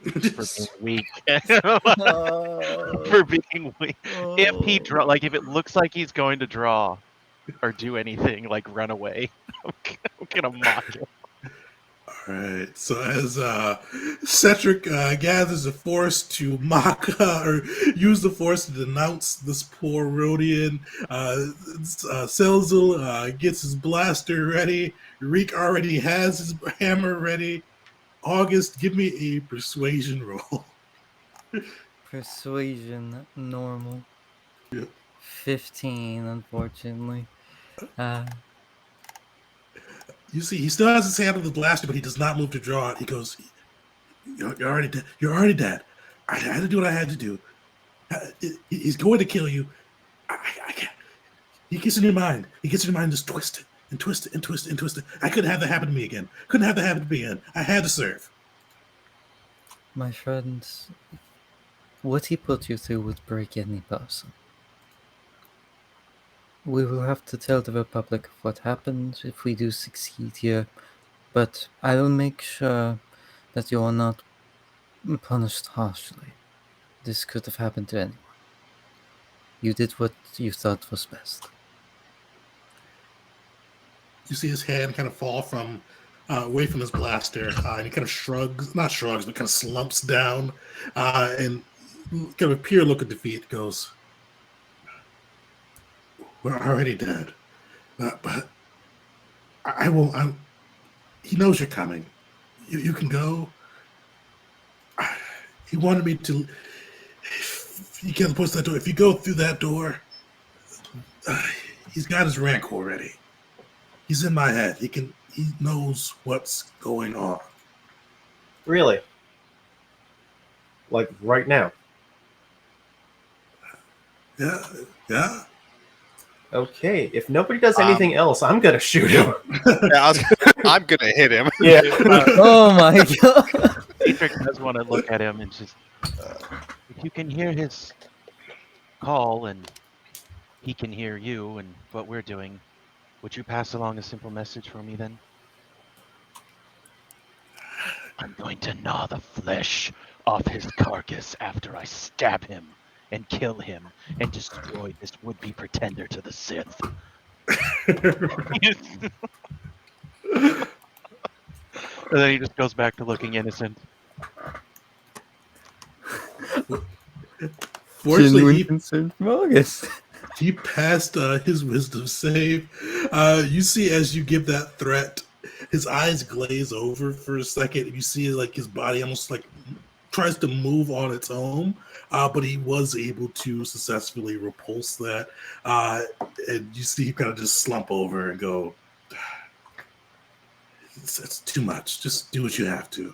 for being weak. For being weak. If he if it looks like he's going to draw or do anything, run away, I'm gonna mock him. All right. So as Cedric gathers the force to mock or use the force to denounce this poor Rhodian, Selzil gets his blaster ready. Reek already has his hammer ready. August, give me a persuasion roll. Persuasion, normal. Yeah. 15, unfortunately. You see, he still has his hand on the blaster, but he does not move to draw it. He goes, "You're already dead. You're already dead. I had to do what I had to do. He's going to kill you. I can't." He gets in your mind. He gets in your mind, just twist it and twist it and twist it and twist it. I couldn't have that happen to me again. Couldn't have that happen to me again. I had to serve. My friends, what he put you through would break any person. We will have to tell the Republic of what happened if we do succeed here, but I will make sure that you are not punished harshly. This could have happened to anyone. You did what you thought was best. You see his hand kind of fall from away from his blaster, and he kind of shrugs, not shrugs, but kind of slumps down, and kind of a pure look of defeat goes, "We're already dead, but I won't. He knows you're coming. You can go." He wanted me to. If you can't push that door. If you go through that door, he's got his rank already. He's in my head. He knows what's going on. Really? Like right now? Yeah. Okay, if nobody does anything else, I'm gonna shoot him. Yeah, I'm gonna hit him. Yeah. Oh my god! Dietrich does want to look at him and just, if you can hear his call and he can hear you and what we're doing, would you pass along a simple message for me then? I'm going to gnaw the flesh off his carcass after I stab him and kill him and destroy this would-be pretender to the Sith. And then he just goes back to looking innocent. Fortunately, Genuine concern from August. he passed his wisdom save. You see, as you give that threat, his eyes glaze over for a second. You see, like his body almost like tries to move on its own, but he was able to successfully repulse that. And you see, him kind of just slump over and go, "It's too much. Just do what you have to."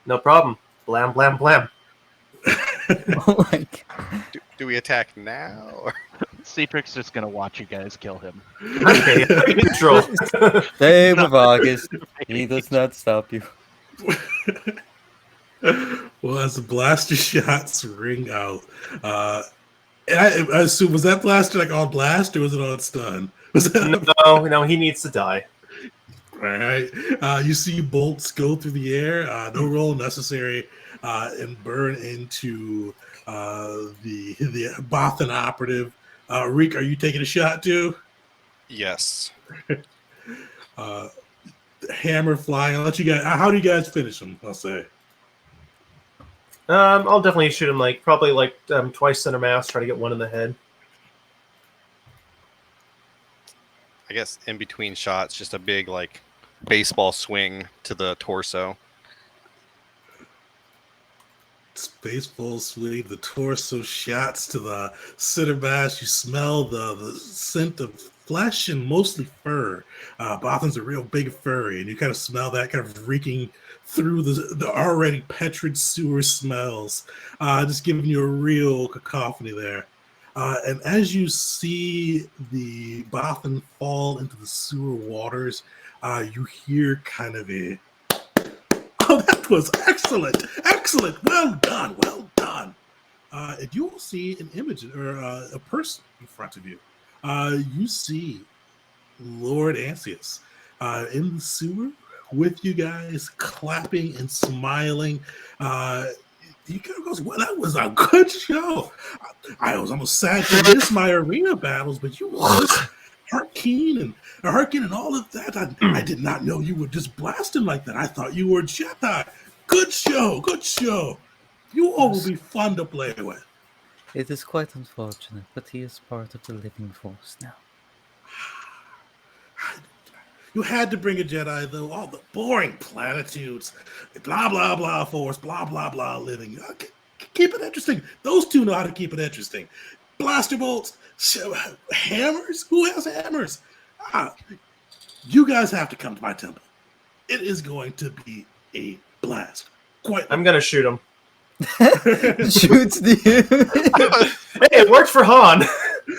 No problem. Blam, blam, blam. Oh my god. Do we attack now? Or... Cedric's just gonna watch you guys kill him. Okay, control. Stay with August. He does not stop you. Well, as the blaster shots ring out, and I assume, was that blaster like on blast or was it on stun? Was that No, he needs to die. right? You see bolts go through the air, no roll necessary, and burn into the Bothan operative. Reek, are you taking a shot too? Yes. Hammer flying. I'll let you guys. How do you guys finish him? I'll say. I'll definitely shoot him probably twice center mass, try to get one in the head. I guess in between shots, just a big baseball swing to the torso. Baseball swing, the torso shots to the center mass. You smell the scent of flesh and mostly fur. Botham's a real big furry, and you kind of smell that kind of reeking through the already putrid sewer smells, just giving you a real cacophony there. And as you see the Botham fall into the sewer waters, you hear kind of a, "Oh, that was excellent! Excellent! Well done! Well done!" And you will see an image or a person in front of you. You see Lord Ansius in the sewer with you guys, clapping and smiling. He kind of goes, "Well, that was a good show. I was almost sad to miss my arena battles, but you were just Harkin and all of that. I did not know you would just blast him like that. I thought you were Jedi. Good show, good show. You all will be fun to play with." It is quite unfortunate, but he is part of the living force now. You had to bring a Jedi, though. All the boring platitudes. Blah, blah, blah, force. Blah, blah, blah, living. Keep it interesting. Those two know how to keep it interesting. Blaster bolts. Hammers? Who has hammers? You guys have to come to my temple. It is going to be a blast. I'm gonna shoot him. Shoots the Hey, it worked for Han.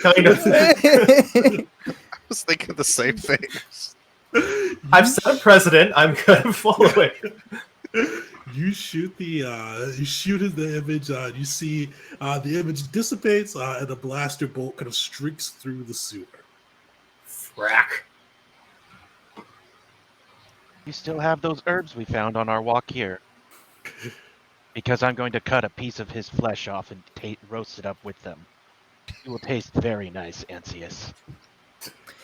Kind of. I was thinking the same thing. I've set a precedent. I'm gonna follow it. You shoot the image. You see the image dissipates, and a blaster bolt kind of streaks through the sewer. Frack. You still have those herbs we found on our walk here. Because I'm going to cut a piece of his flesh off and roast it up with them. It will taste very nice, Ansius.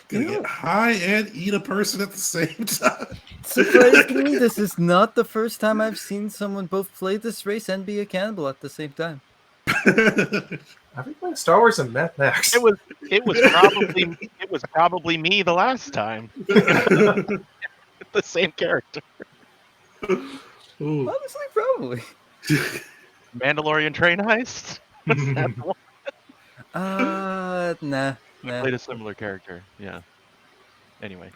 Gonna get high and eat a person at the same time. Surprisingly, this is not the first time I've seen someone both play this race and be a cannibal at the same time. Are we playing Star Wars and Mad Max? It was probably me the last time. The same character. Ooh. Honestly, probably. Mandalorian train heist. Nah. Played a similar character. Yeah. Anyway.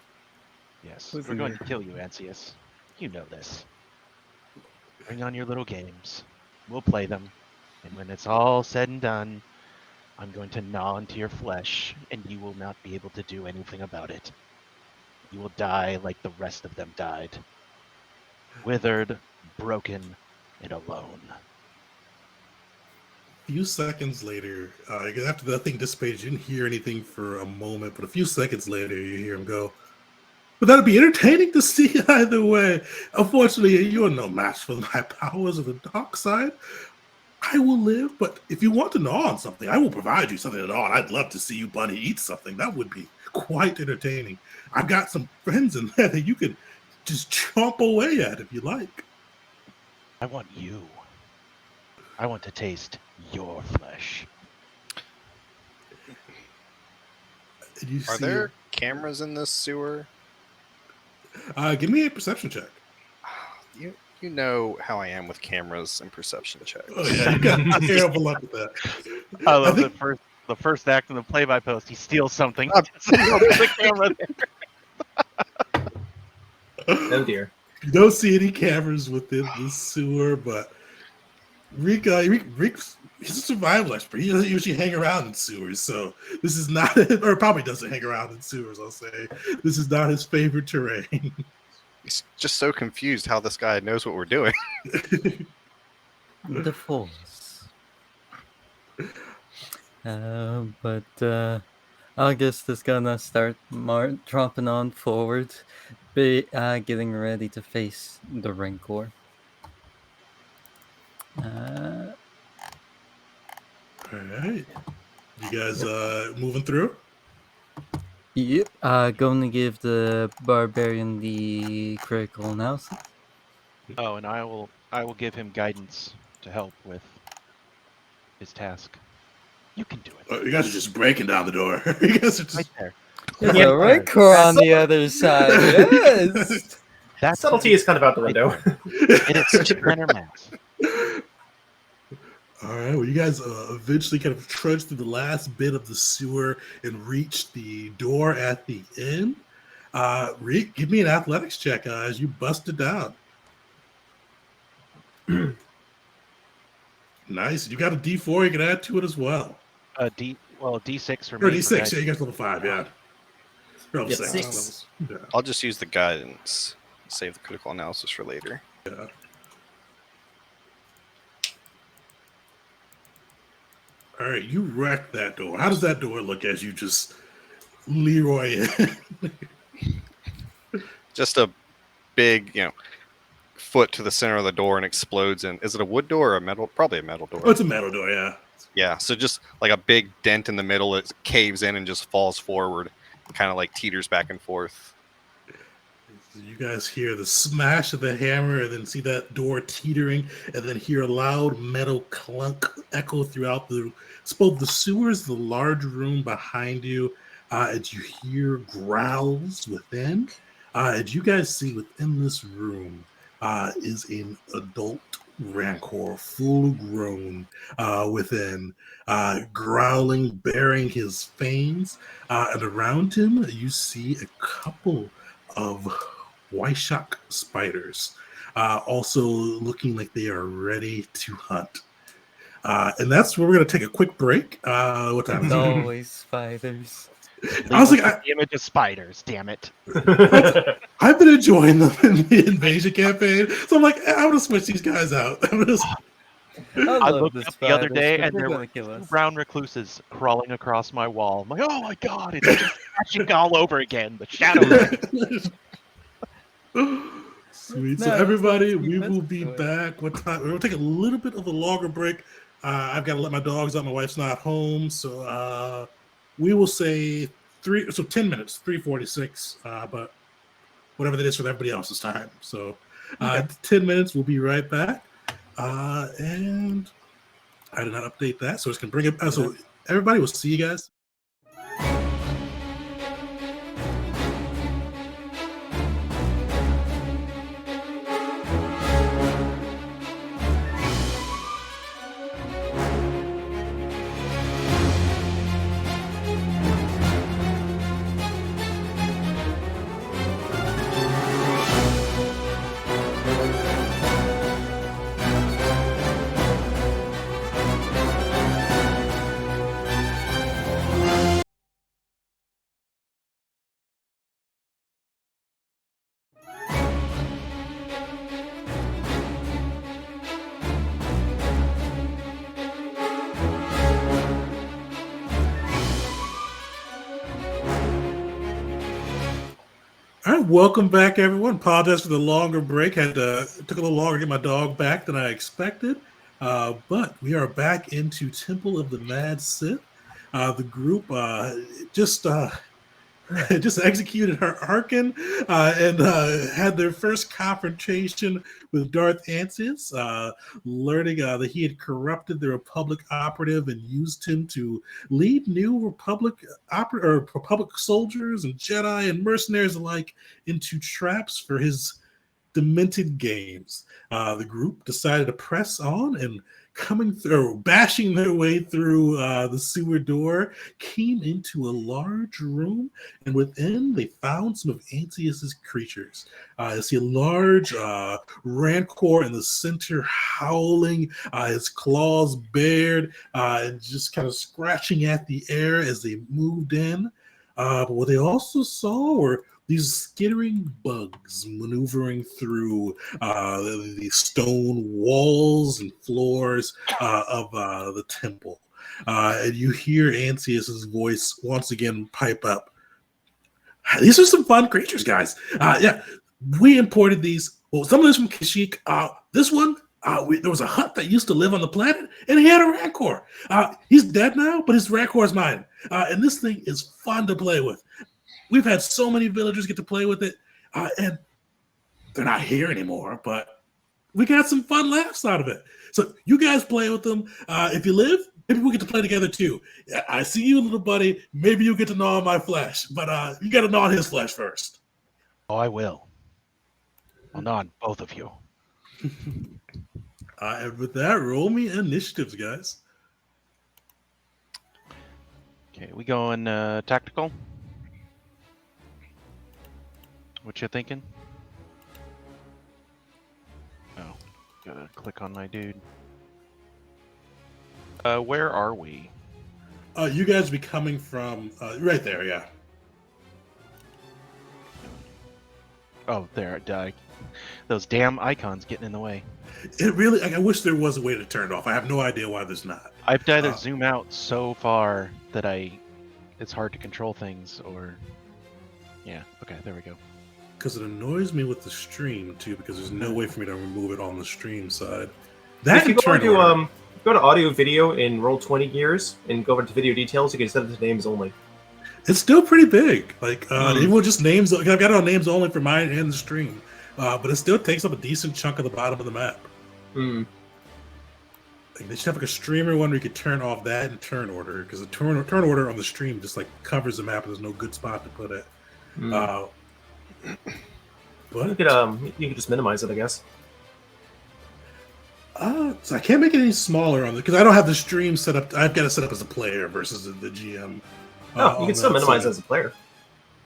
Yes. Who's We're in going there? to kill you, Ansius. You know this. Bring on your little games. We'll play them. And when it's all said and done, I'm going to gnaw into your flesh, and you will not be able to do anything about it. You will die like the rest of them died. Withered, broken, and alone. A few seconds later, after that thing dissipated, you didn't hear anything for a moment, but a few seconds later, you hear him go, "But that'd be entertaining to see either way. Unfortunately, you are no match for my powers of the dark side. I will live, but if you want to gnaw on something, I will provide you something to gnaw on. I'd love to see you, Bunny, eat something. That would be quite entertaining. I've got some friends in there that you could just chomp away at if you like." I want you. I want to taste your flesh. And you Are see there cameras in this sewer? Give me a perception check. You know how I am with cameras and perception checks. Oh yeah, you got terrible luck with that. I love think- the first act in the play-by post. He steals something. There's a camera there. Oh dear. You don't see any cameras within the sewer, but Rick, he's a survival expert. He doesn't usually hang around in sewers, so this is not, or probably doesn't hang around in sewers, I'll say. This is not his favorite terrain. He's just so confused how this guy knows what we're doing. The Force. But August is gonna start tromping on forward, getting ready to face the Rancor. All right. You guys moving through? Yep. Going to give the barbarian the critical analysis. Oh, and I will give him guidance to help with his task. You can do it. You guys are just breaking down the door. You guys are just. Right there. There's Yeah. a Rancor on the other side. Yes. That's Subtlety is kind of out the window. And it's such a planner math. All right. Well, you guys eventually kind of trudge through the last bit of the sewer and reach the door at the end. Rick, give me an athletics check as you bust it down. Nice. You got a D4. You can add to it as well. D6 for Or me. for D6. guidance. Yeah, you got level 5. Yeah. Or level Yeah, 6. 6. Yeah. I'll just use the guidance. Save the critical analysis for later. Yeah. All right, you wrecked that door. How does that door look as you just Leroy in? Just a big, foot to the center of the door and explodes in. Is it a wood door or a metal? Probably a metal door. Oh, it's a metal door, yeah. Yeah, so just like a big dent in the middle, it caves in and just falls forward, kind of like teeters back and forth. You guys hear the smash of the hammer and then see that door teetering and then hear a loud metal clunk echo throughout it's both the sewers, the large room behind you, as you hear growls within. And you guys see within this room is an adult Rancor, full grown within, growling, bearing his fangs. And around him, you see a couple of Wyshak spiders, also looking like they are ready to hunt. And that's where we're going to take a quick break. What time is It's it? always spiders. I was like, the image of spiders. Damn it! I've been enjoying them in the invasion campaign, so I'm like, I'm going to switch these guys out. I I love looked the up the other spiders, day, but and they're there gonna were kill two us. brown recluses crawling across my wall. I'm like, oh my god, it's just crashing all over again. The shadow. Sweet. No, So as long everybody, as we we will listen be to it. back. What time? We'll take a little bit of a longer break. I've got to let my dogs out. My wife's not home, so we will say 10 minutes, 3:46. But whatever that is for everybody else's time. So 10 minutes. We'll be right back. And I did not update that, so it's gonna bring it. So everybody, will see you guys. All right, welcome back, everyone. Apologize for the longer break. Took a little longer to get my dog back than I expected, but we are back into Temple of the Mad Sith. The group just executed her Arkin and had their first confrontation with Darth Ansius, learning that he had corrupted the Republic operative and used him to lead new Republic soldiers and Jedi and mercenaries alike into traps for his demented games. The group decided to press on and bashing their way through the sewer door, came into a large room, and within they found some of Antius's creatures. You see a large Rancor in the center, howling, his claws bared, and just kind of scratching at the air as they moved in. But what they also saw were these skittering bugs maneuvering through the stone walls and floors of the temple. And you hear Ansius's voice once again pipe up. These are some fun creatures, guys. Yeah, we imported these. Well, some of this from Kashyyyk. This one, there was a hut that used to live on the planet, and he had a Rancor. He's dead now, but his Rancor is mine. And this thing is fun to play with. We've had so many villagers get to play with it, and they're not here anymore, but we got some fun laughs out of it. So you guys play with them. If you live, maybe we'll get to play together too. I see you, little buddy. Maybe you'll get to gnaw on my flesh, but you got to gnaw on his flesh first. Oh, I will. I'll gnaw on both of you. And with that, roll me initiatives, guys. Okay, we going tactical? What you thinking? Oh, gotta click on my dude. Where are we? You guys be coming from right there, yeah. Oh, there. Those damn icons getting in the way. It really, I wish there was a way to turn it off. I have no idea why there's not. I have to either zoom out so far that it's hard to control things, or yeah. Okay, there we go. Because it annoys me with the stream too, because there's no way for me to remove it on the stream side. That If you go to audio video in roll 20 gears and go over to video details, you can set it to names only. It's still pretty big. Like even with just names, I've got it on names only for mine and the stream, but it still takes up a decent chunk of the bottom of the map. Mm. Like, they should have like a streamer one where you could turn off that and turn order, because the turn order on the stream just like covers the map and there's no good spot to put it. Mm. But You could just minimize it, I guess. So I can't make it any smaller on the because I don't have the stream set up. I've got it set up as a player versus the GM. Oh, you on can still that minimize side. as a player.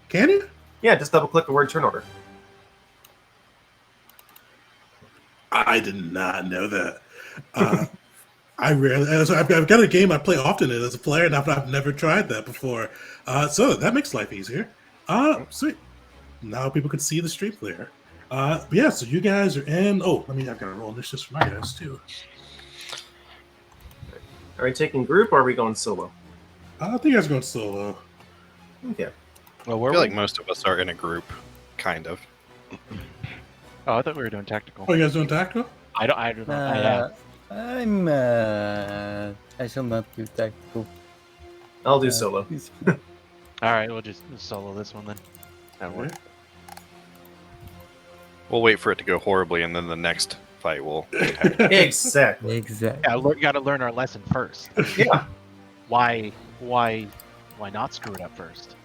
Can you? Yeah, just double click the word turn order. I did not know that. I rarely. I've got a game I play often as a player, and I've never tried that before. So that makes life easier. Sweet. Now people can see the stream player. But yeah, so you guys are in. Oh, I've got to roll initiatives for my guys too. Are we taking group or are we going solo? I think you guys are going solo. Okay. Well, I where feel we? like most of us are in a group, kind of. Oh, I thought we were doing tactical. Oh, you guys doing tactical? I don't know. I shall not do tactical. I'll do solo. Please. All right, we'll just solo this one then. That'll work. We'll wait for it to go horribly, and then the next fight will. Exactly. Exactly. Yeah, got to learn our lesson first. Yeah. Why not screw it up first?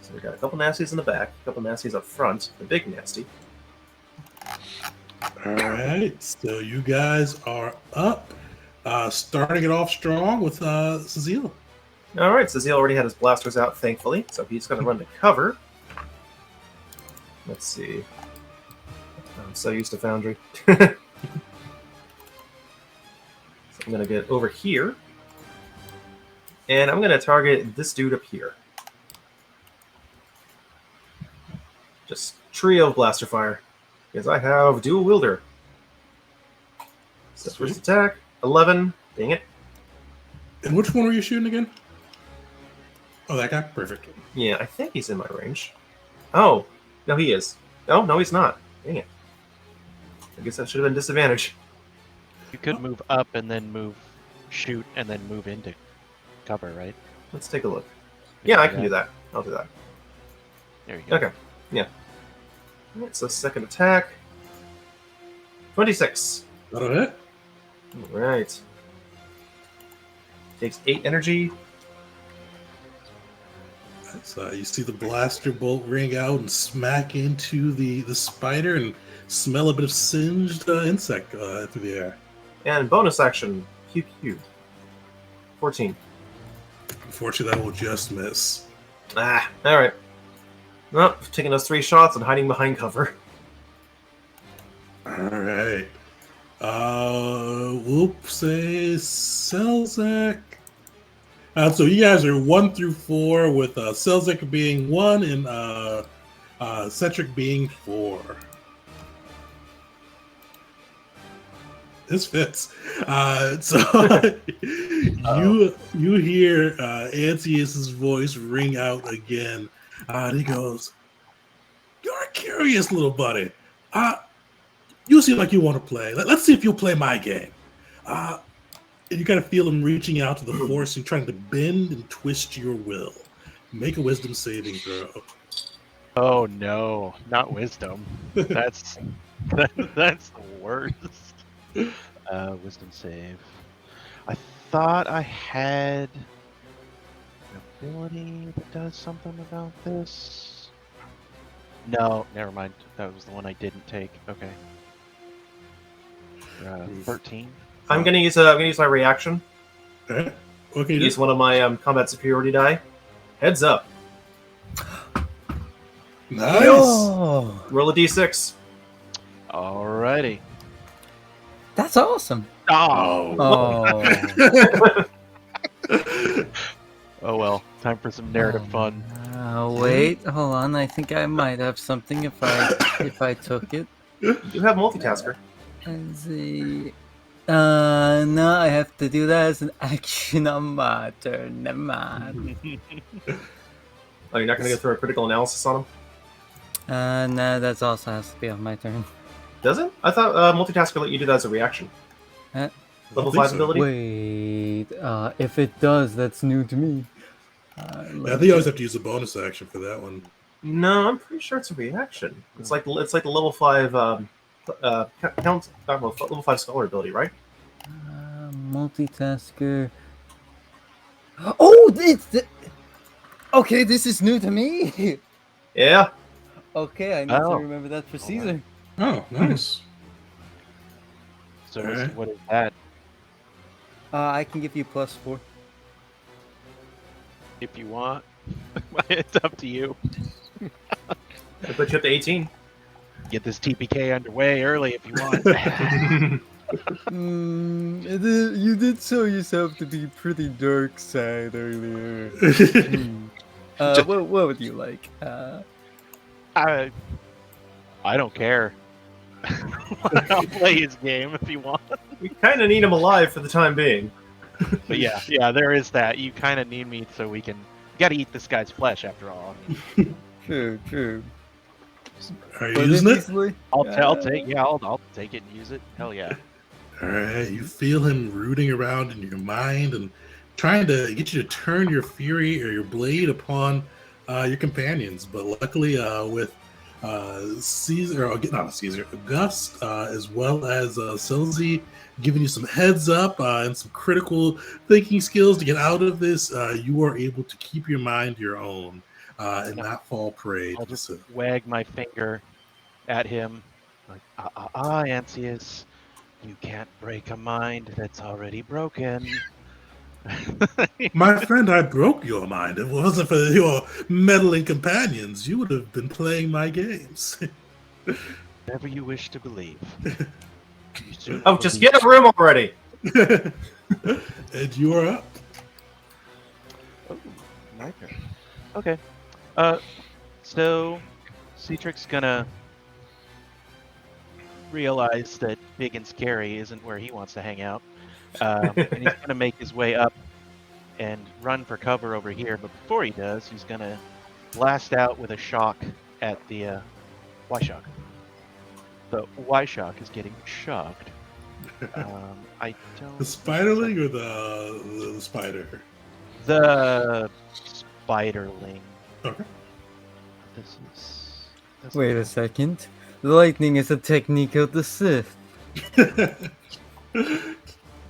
So we got a couple nasties in the back, a couple nasties up front, the big nasty. All right, so you guys are up, starting it off strong with Cecile. All right, so Zeel already had his blasters out, thankfully, so he's going to run to cover. Let's see. I'm so used to Foundry. So I'm going to get over here, and I'm going to target this dude up here. Just trio of blaster fire, because I have dual wielder. So first attack, 11. Dang it. And which one were you shooting again? Oh, that guy? Perfect. Yeah, I think he's in my range. Oh, no, he is. Oh, no, he's not. Dang it. I guess that should have been disadvantage. You could move up and then shoot, and then move into cover, right? Let's take a look. Yeah, I can do that. I'll do that. There you go. Okay, yeah. All right, so second attack. 26. That'll hit. All right. Takes 8 energy. So you see the blaster bolt ring out and smack into the spider and smell a bit of singed insect through the air. And bonus action, QQ. 14. Unfortunately, that will just miss. Ah, all right. Well, taking those 3 shots and hiding behind cover. All right. We'll say Selzak. So you guys are 1 through 4, with Selzak being 1 and Cetric being 4. This fits. So you hear Antius's voice ring out again. And he goes, "You're a curious little buddy. You seem like you want to play. Let's see if you'll play my game." And you kind of feel him reaching out to the force and trying to bend and twist your will. Make a wisdom saving throw. Oh no, not wisdom. That's the worst. Wisdom save. I thought I had an ability that does something about this. No, never mind. That was the one I didn't take. Okay. 13. I'm gonna use my reaction. All right. What can you Use do? one of my combat superiority die. Heads up. Nice. Oh, Roll a d6. Alrighty. that's awesome. Oh. Oh. Oh well. Time for some narrative fun. Wait, hold on. I think I might have something if I took it. You have multitasker. As a no, I have to do that as an action on my turn. Never mind. Oh, you're not gonna go through a critical analysis on him? No, that's also has to be on my turn. Does it? I thought multitasker let you do that as a reaction. Huh? Level think 5 so. ability. Wait, if it does, that's new to me. I think you always have to use a bonus action for that one. No, I'm pretty sure it's a reaction. It's like the level 5 count. Level 5 scholar ability, right? Multitasker. Oh, okay. This is new to me. Yeah. Okay, I need to Oh. remember that for All Caesar. Oh, nice. So Alright. what is that? I can give you +4. If you want, it's up to you. I put you up to 18. Get this TPK underway early if you want. You did show yourself to be pretty dark side earlier. What would you like? I don't care. I'll play his game if you want. We kind of need him alive for the time being. But yeah, there is that. You kind of need me so we can. You got to eat this guy's flesh after all. I mean, True. Are you But using it? easily, I'll take it and use it. Hell yeah. Alright, you feel him rooting around in your mind and trying to get you to turn your fury or your blade upon your companions. But luckily, with Caesar, or not Caesar, Gus, as well as Selzy giving you some heads up and some critical thinking skills to get out of this, you are able to keep your mind your own and Yeah. not fall prey I'll to the just Sith. wag my finger at him, like, Ansius, you can't break a mind that's already broken. My friend, I broke your mind. If it wasn't for your meddling companions, you would have been playing my games. Whatever you wish to believe. You soon Oh, just believe- get a room already. And you are up. Oh, my turn. Okay. So Cetric's gonna realize that big and scary isn't where he wants to hang out, and he's gonna make his way up and run for cover over here. But before he does, he's gonna blast out with a shock at the Y-Shock. The Y-Shock is getting shocked. I don't. The spiderling or the spider? The spiderling. Okay. This is. wait a second. Lightning is a technique of the Sith. Indeed,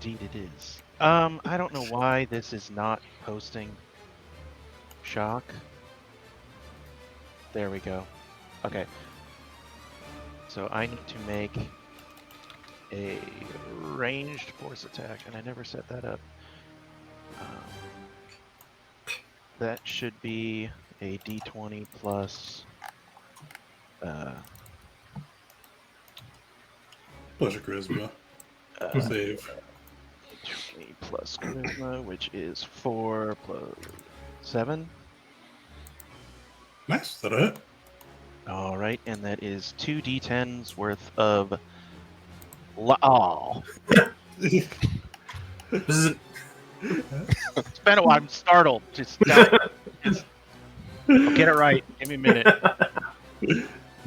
it is. I don't know why this is not posting shock. There we go. Okay. So I need to make a ranged force attack, and I never set that up. That should be a d20 plus. Plus your charisma. Save. 20 plus charisma, which is 4 plus 7. Nice. Is that it? All right, and that is 2d10s worth of. Oh, This is it's been a while. I'm startled. Just I'll get it right. Give me a minute. You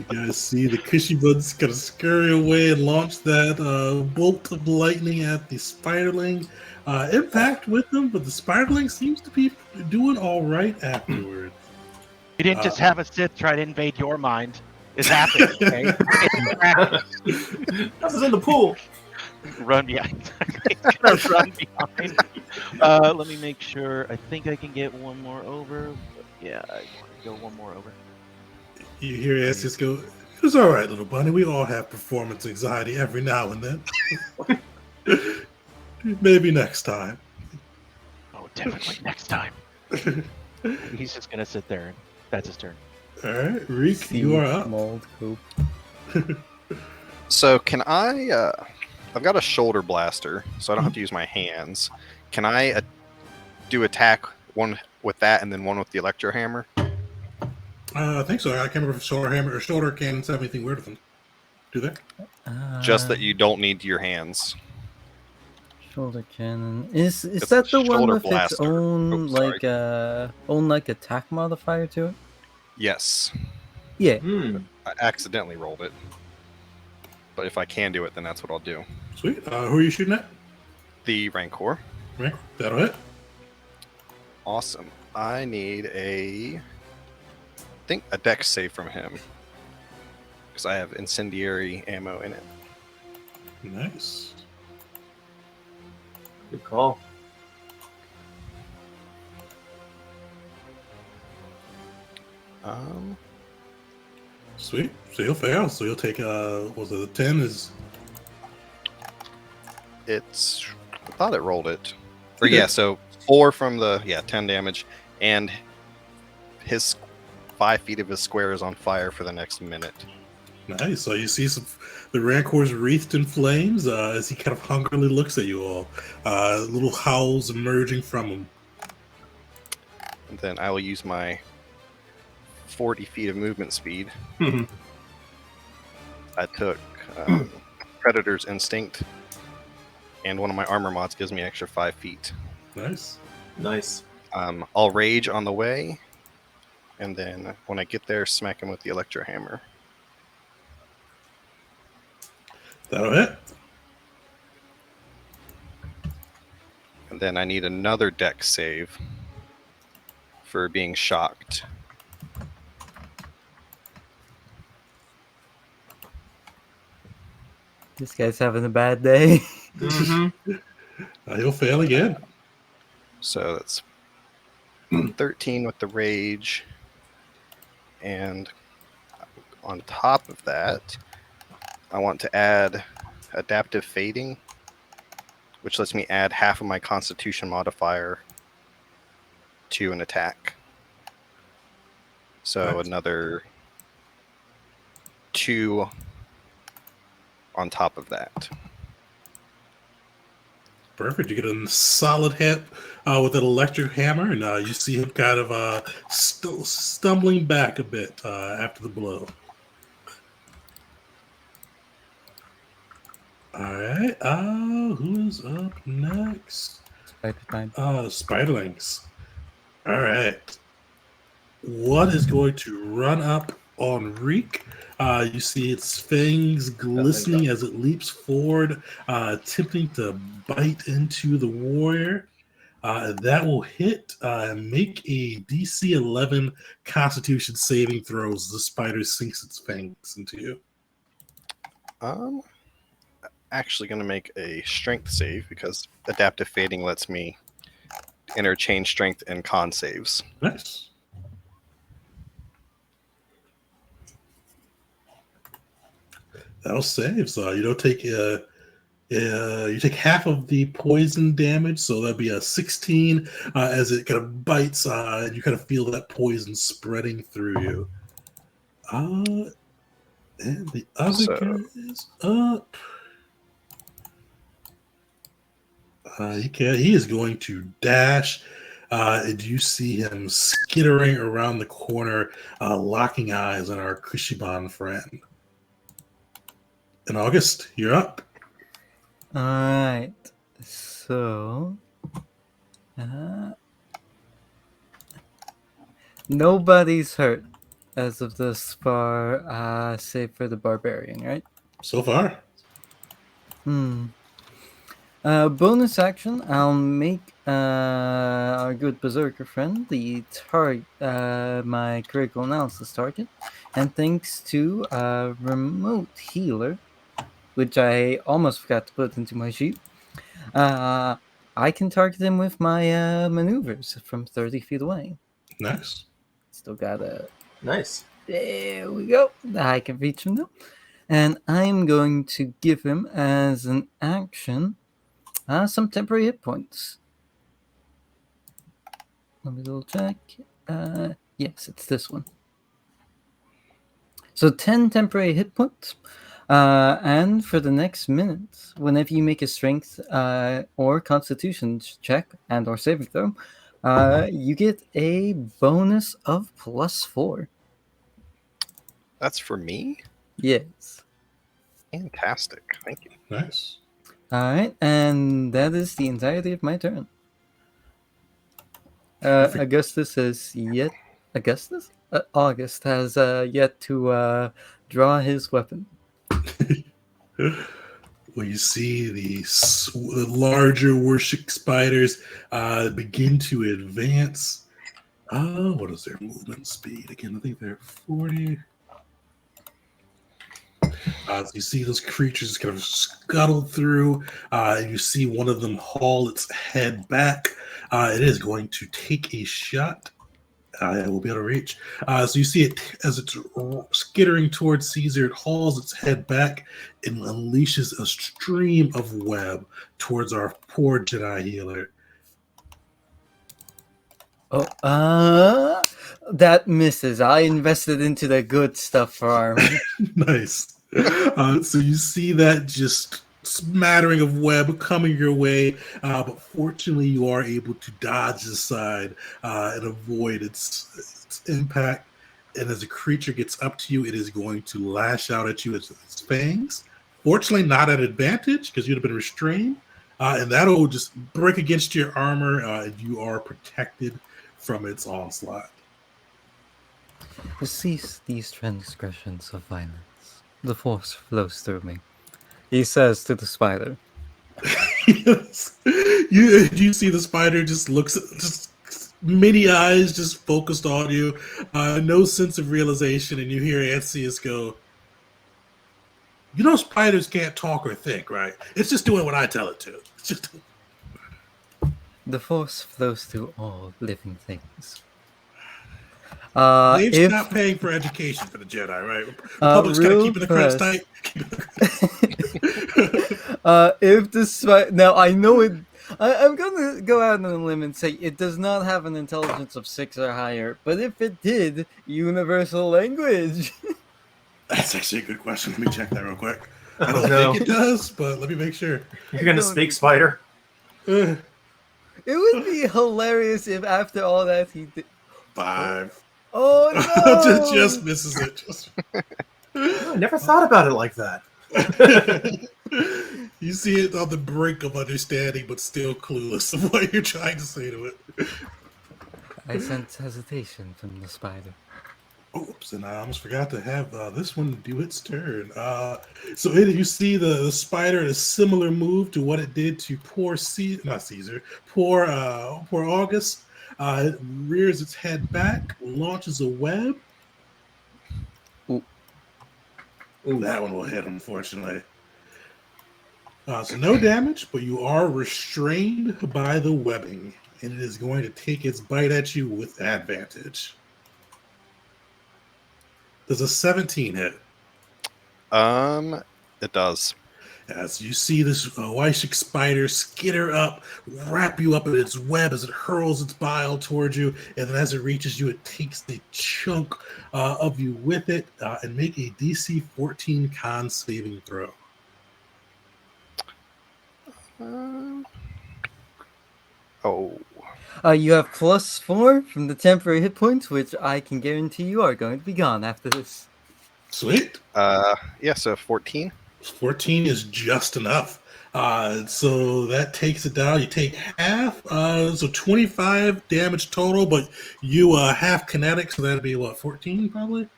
guys see the cushy buds kind of scurry away and launch that bolt of lightning at the spiderling. Impact with them, but the spiderling seems to be doing all right afterwards. You didn't just have a Sith try to invade your mind. It's happening. Okay? It's happening. this is in the pool. Run behind. It's gonna run behind. Let me make sure. I think I can get one more over. But yeah, I want to go one more over. You hear Asius go, "It's all right, little bunny. We all have performance anxiety every now and then. Maybe next time." Oh, definitely next time. He's just gonna sit there, and that's his turn. All right, Reek, you are up. Mold cope. So can I? I've got a shoulder blaster, so I don't have to use my hands. Can I do attack one with that and then one with the electro hammer? I think so. I can't remember if shoulder hammer or shoulder cannons have anything weird with them. Do they? Just that you don't need your hands. Shoulder cannon. Is It's that the one shoulder with its blaster. own Oh, like attack modifier to it? Yes, Yeah. I accidentally rolled it, but if I can do it, then that's what I'll do. Sweet. Who are you shooting at? The Rancor. Right. That'll hit. Awesome. I need I think a dex save from him because I have incendiary ammo in it. Nice. Good call. Sweet. So you'll fail. So you'll take was it a 10 is It's. I thought it rolled it. Or It did. yeah, so 4 from the 10 damage, and his 5 feet of his square is on fire for the next minute. nice. So you see the Rancor's wreathed in flames as he kind of hungrily looks at you all. Little howls emerging from him. And then I will use my 40 feet of movement speed. I took Predator's Instinct, and one of my armor mods gives me an extra 5 feet. Nice. Nice. I'll rage on the way, and then when I get there, smack him with the Electro Hammer. That'll hit. And then I need another dex save for being shocked. This guy's having a bad day. He'll fail again. So that's 13 with the rage. And on top of that, I want to add Adaptive Fading, which lets me add half of my Constitution modifier to an attack. So Nice. another 2 on top of that. Perfect. You get a solid hit with an electric hammer, and you see him kind of stumbling back a bit after the blow. All right. Who's up next? Spider time. Spiderlings. All right. What is going to run up on Reek? You see its fangs glistening as it leaps forward, attempting to bite into the warrior. That will hit. Make a DC 11 Constitution saving throws. The spider sinks its fangs into you. Actually going to make a strength save because Adaptive Fading lets me interchange strength and con saves. Nice. That'll save. So you don't take you take half of the poison damage, so that'd be a 16 as it kind of bites. And you kind of feel that poison spreading through you. And the other guy is up. He is going to dash. And you see him skittering around the corner, locking eyes on our Kushiban friend. In August, you're up. All right. So, nobody's hurt as of this far, save for the barbarian, right? So far. Bonus action, I'll make our good berserker friend the my critical analysis target, and thanks to remote healer, which I almost forgot to put into my sheet, I can target him with my maneuvers from 30 feet away. Nice. Still got a... Nice. There we go. I can reach him now. And I'm going to give him as an action some temporary hit points. Let me double check. Yes, it's this one. So 10 temporary hit points. And for the next minute, whenever you make a strength or constitution check and or saving throw, you get a bonus of +4. That's for me? Yes. Fantastic. Thank you. Nice. All right, and that is the entirety of my turn. August has yet to draw his weapon. When you see the larger worship spiders begin to advance. What is their movement speed? Again, I think they're 40. So you see those creatures kind of scuttle through, and you see one of them haul its head back. It is going to take a shot It will be able to reach. So you see it as it's skittering towards Caesar. It hauls its head back and unleashes a stream of web towards our poor Jedi healer. Oh, that misses. I invested into the good stuff for armor. Nice. So you see that just smattering of web coming your way, but fortunately you are able to dodge aside and avoid its impact. And as the creature gets up to you, it is going to lash out at you with its fangs. Fortunately, not at advantage because you'd have been restrained, and that'll just break against your armor, and you are protected from its onslaught. Cease these transgressions of violence. The force flows through me. He says to the spider. Yes. You see the spider just looks, just many eyes just focused on you, no sense of realization, and you hear Ansius go, "You know spiders can't talk or think, right? It's just doing what I tell it to. It's just." The force flows through all living things. They've If stopped paying for education for the Jedi, right? Republic's kind of real keeping the credits fast. tight. If the now I know it, I'm gonna go out on a limb and say it does not have an intelligence of 6 or higher. But if it did, universal language. That's actually a good question. Let me check that real quick. I Oh, don't no. think it does, but let me make sure. You're gonna speak, spider. Uh, It would be hilarious if after all that he did. 5. Oh no! just misses it. Just... I never thought about it like that. You see it on the brink of understanding, but still clueless of what you're trying to say to it. I sense hesitation from the spider. Oops, and I almost forgot to have this one do its turn. So you see the spider in a similar move to what it did to poor poor August. It rears its head back, launches a web. Ooh. Ooh, that one will hit, unfortunately. So no damage, but you are restrained by the webbing, and it is going to take its bite at you with advantage. Does a 17 hit? It does. As you see this Wyshik spider skitter up, wrap you up in its web as it hurls its bile towards you, and then as it reaches you, it takes a chunk of you with it, and make a DC 14 con saving throw. You have +4 from the temporary hit points, which I can guarantee you are going to be gone after this. Sweet. Yeah, so 14. 14 is just enough. So that takes it down. You take half, so 25 damage total, but you half kinetic, so that'd be what, 14 probably?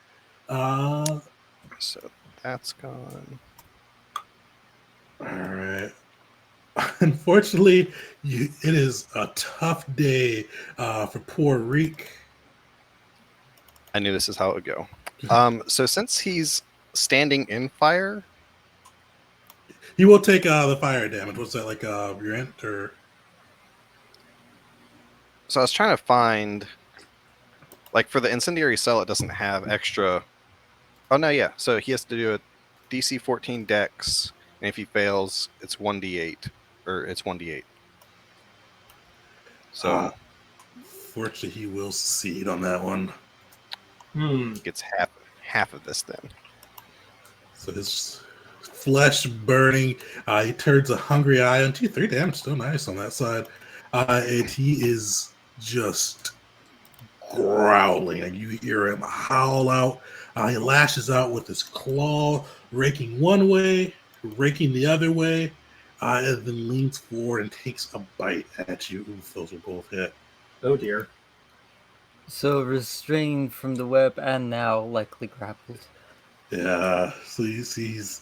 So that's gone. All right. Unfortunately, it is a tough day for poor Reek. I knew this is how it would go. So since he's standing in fire, He will take the fire damage. What's that, like your int or? so I was trying to find, like for the incendiary cell, it doesn't have extra. Oh no, yeah. So he has to do a DC 14 Dex, and if he fails, it's 1d8, or it's 1d8. So Fortunately, he will succeed on that one. he gets half of this then. So his flesh burning. He turns a hungry eye on you. 3 damage, still nice on that side. And he is just growling, and you hear him howl out. He lashes out with his claw, raking one way, raking the other way, and then leans forward and takes a bite at you. Oof, those will both hit. Oh dear. So restrained from the web and now likely grappled. Yeah, so you see he's.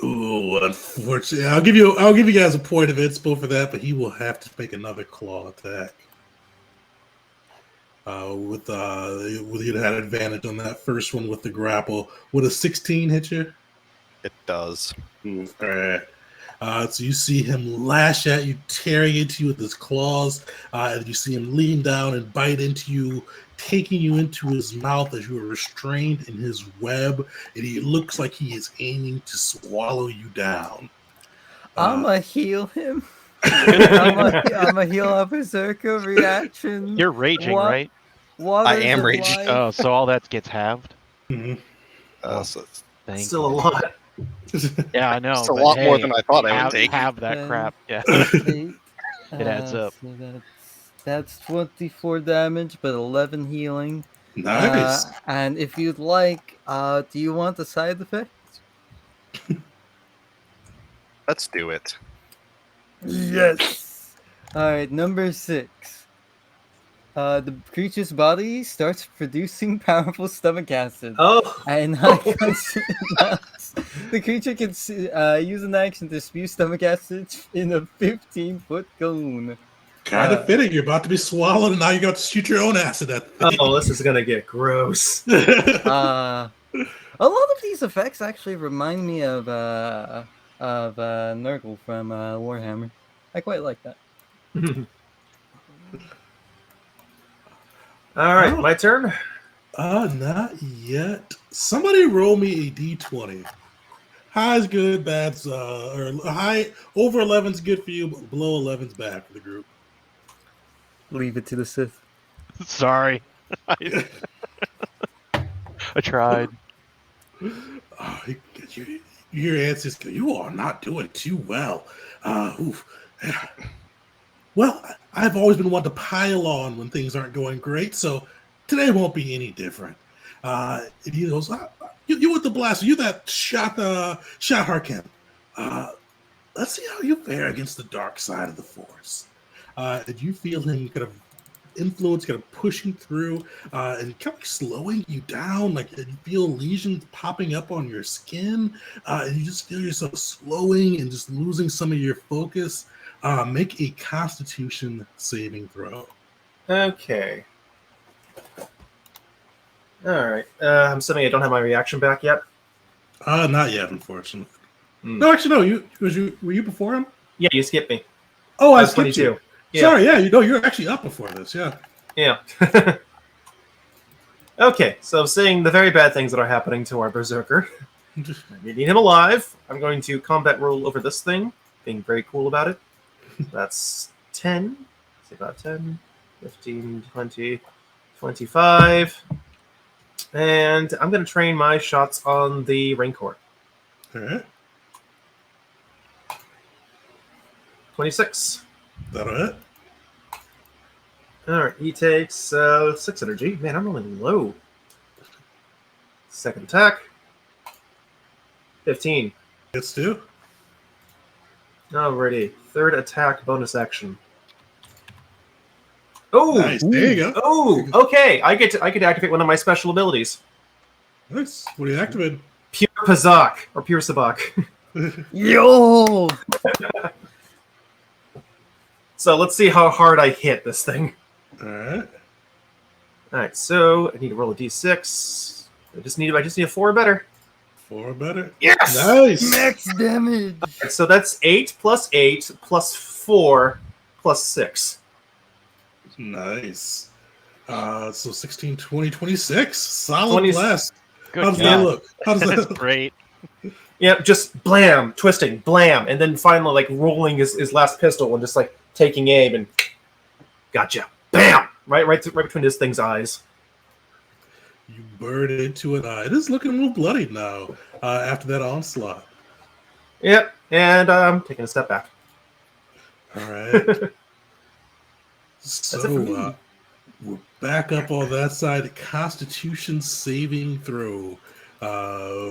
Ooh, unfortunately, I'll give you guys a point of inspo for that, but he will have to make another claw attack. With you'd had advantage on that first one with the grapple. Would a 16 hit you? It does. All right. So you see him lash at you, tearing into you with his claws, and you see him lean down and bite into you, taking you into his mouth as you are restrained in his web, and he looks like he is aiming to swallow you down. I'ma heal him. I'ma heal a berserker reaction. You're raging, right? Waters am of raging. life. Oh, so all that gets halved. Mhm. So it's Thank Still a you. lot. Yeah, I know. just a but lot more hey, than I thought I would have, take. have that Then- crap. Yeah. 8, It adds up. So that's 24 damage, but 11 healing. Nice. And if you'd like, do you want a side effect? Let's do it. Yes. All right, number 6. The creature's body starts producing powerful stomach acid. Oh, And the creature can use an action to spew stomach acid in a 15-foot cone. Kind of fitting. You're about to be swallowed, and now you got to shoot your own acid at the thing. oh, this is gonna get gross. A lot of these effects actually remind me of Nurgle from Warhammer. I quite like that. All right, Oh. my turn. Not yet. Somebody roll me a d20. High's good, bad's or high over 11's good for you, but below 11's bad for the group. Leave it to the Sith. Sorry. I tried. Oh, you hear Ansys go, you are not doing too well. Oof. Well, I've always been one to pile on when things aren't going great, so today won't be any different. And he goes, you with the blaster, you that shot Harkin. Let's see how you fare against the dark side of the Force. And you feel him kind of influence kind of pushing through and kind of slowing you down, like you feel lesions popping up on your skin, and you just feel yourself slowing and just losing some of your focus. Make a Constitution saving throw. Okay. All right. I'm assuming I don't have my reaction back yet. Not yet, unfortunately. Hmm. No, actually, no. Were you before him? Yeah, you skipped me. Oh, I was skipped 22. you. Yeah. Sorry, yeah, you're actually up before this. Yeah. Yeah. Okay, so seeing the very bad things that are happening to our berserker, we need him alive. I'm going to combat roll over this thing, being very cool about it. That's 10. Let's see, about 10, 15, 20, 25. And I'm going to train my shots on the Rancor. All right. 26. That'll hit. All right, he takes 6 energy. Man, I'm rolling low. Second attack. 15. Hits two. Alrighty. Third attack bonus action. Oh, Nice. There you go. oh, okay. I get to activate one of my special abilities. Nice. What do you activate? Pure Pazak or Pure Sabak. Yo! So let's see how hard I hit this thing. All right. All right, so I need to roll a d6. I just need a 4 or better. 4 better. Yes. Nice. Max damage! Alright, so that's 8 plus 8 plus 4 plus 6. Nice. So 16, 20, 26. Solid 20 blast. Good How does job. that look? How does That's that look? great. Yep, just blam, twisting, blam, and then finally like rolling his last pistol and just like taking aim and gotcha, bam, right between this thing's eyes. You burn into an eye. It is looking a little bloody now after that onslaught. Yep, and taking a step back. All right. it for me. So we're back up on that side. Constitution saving throw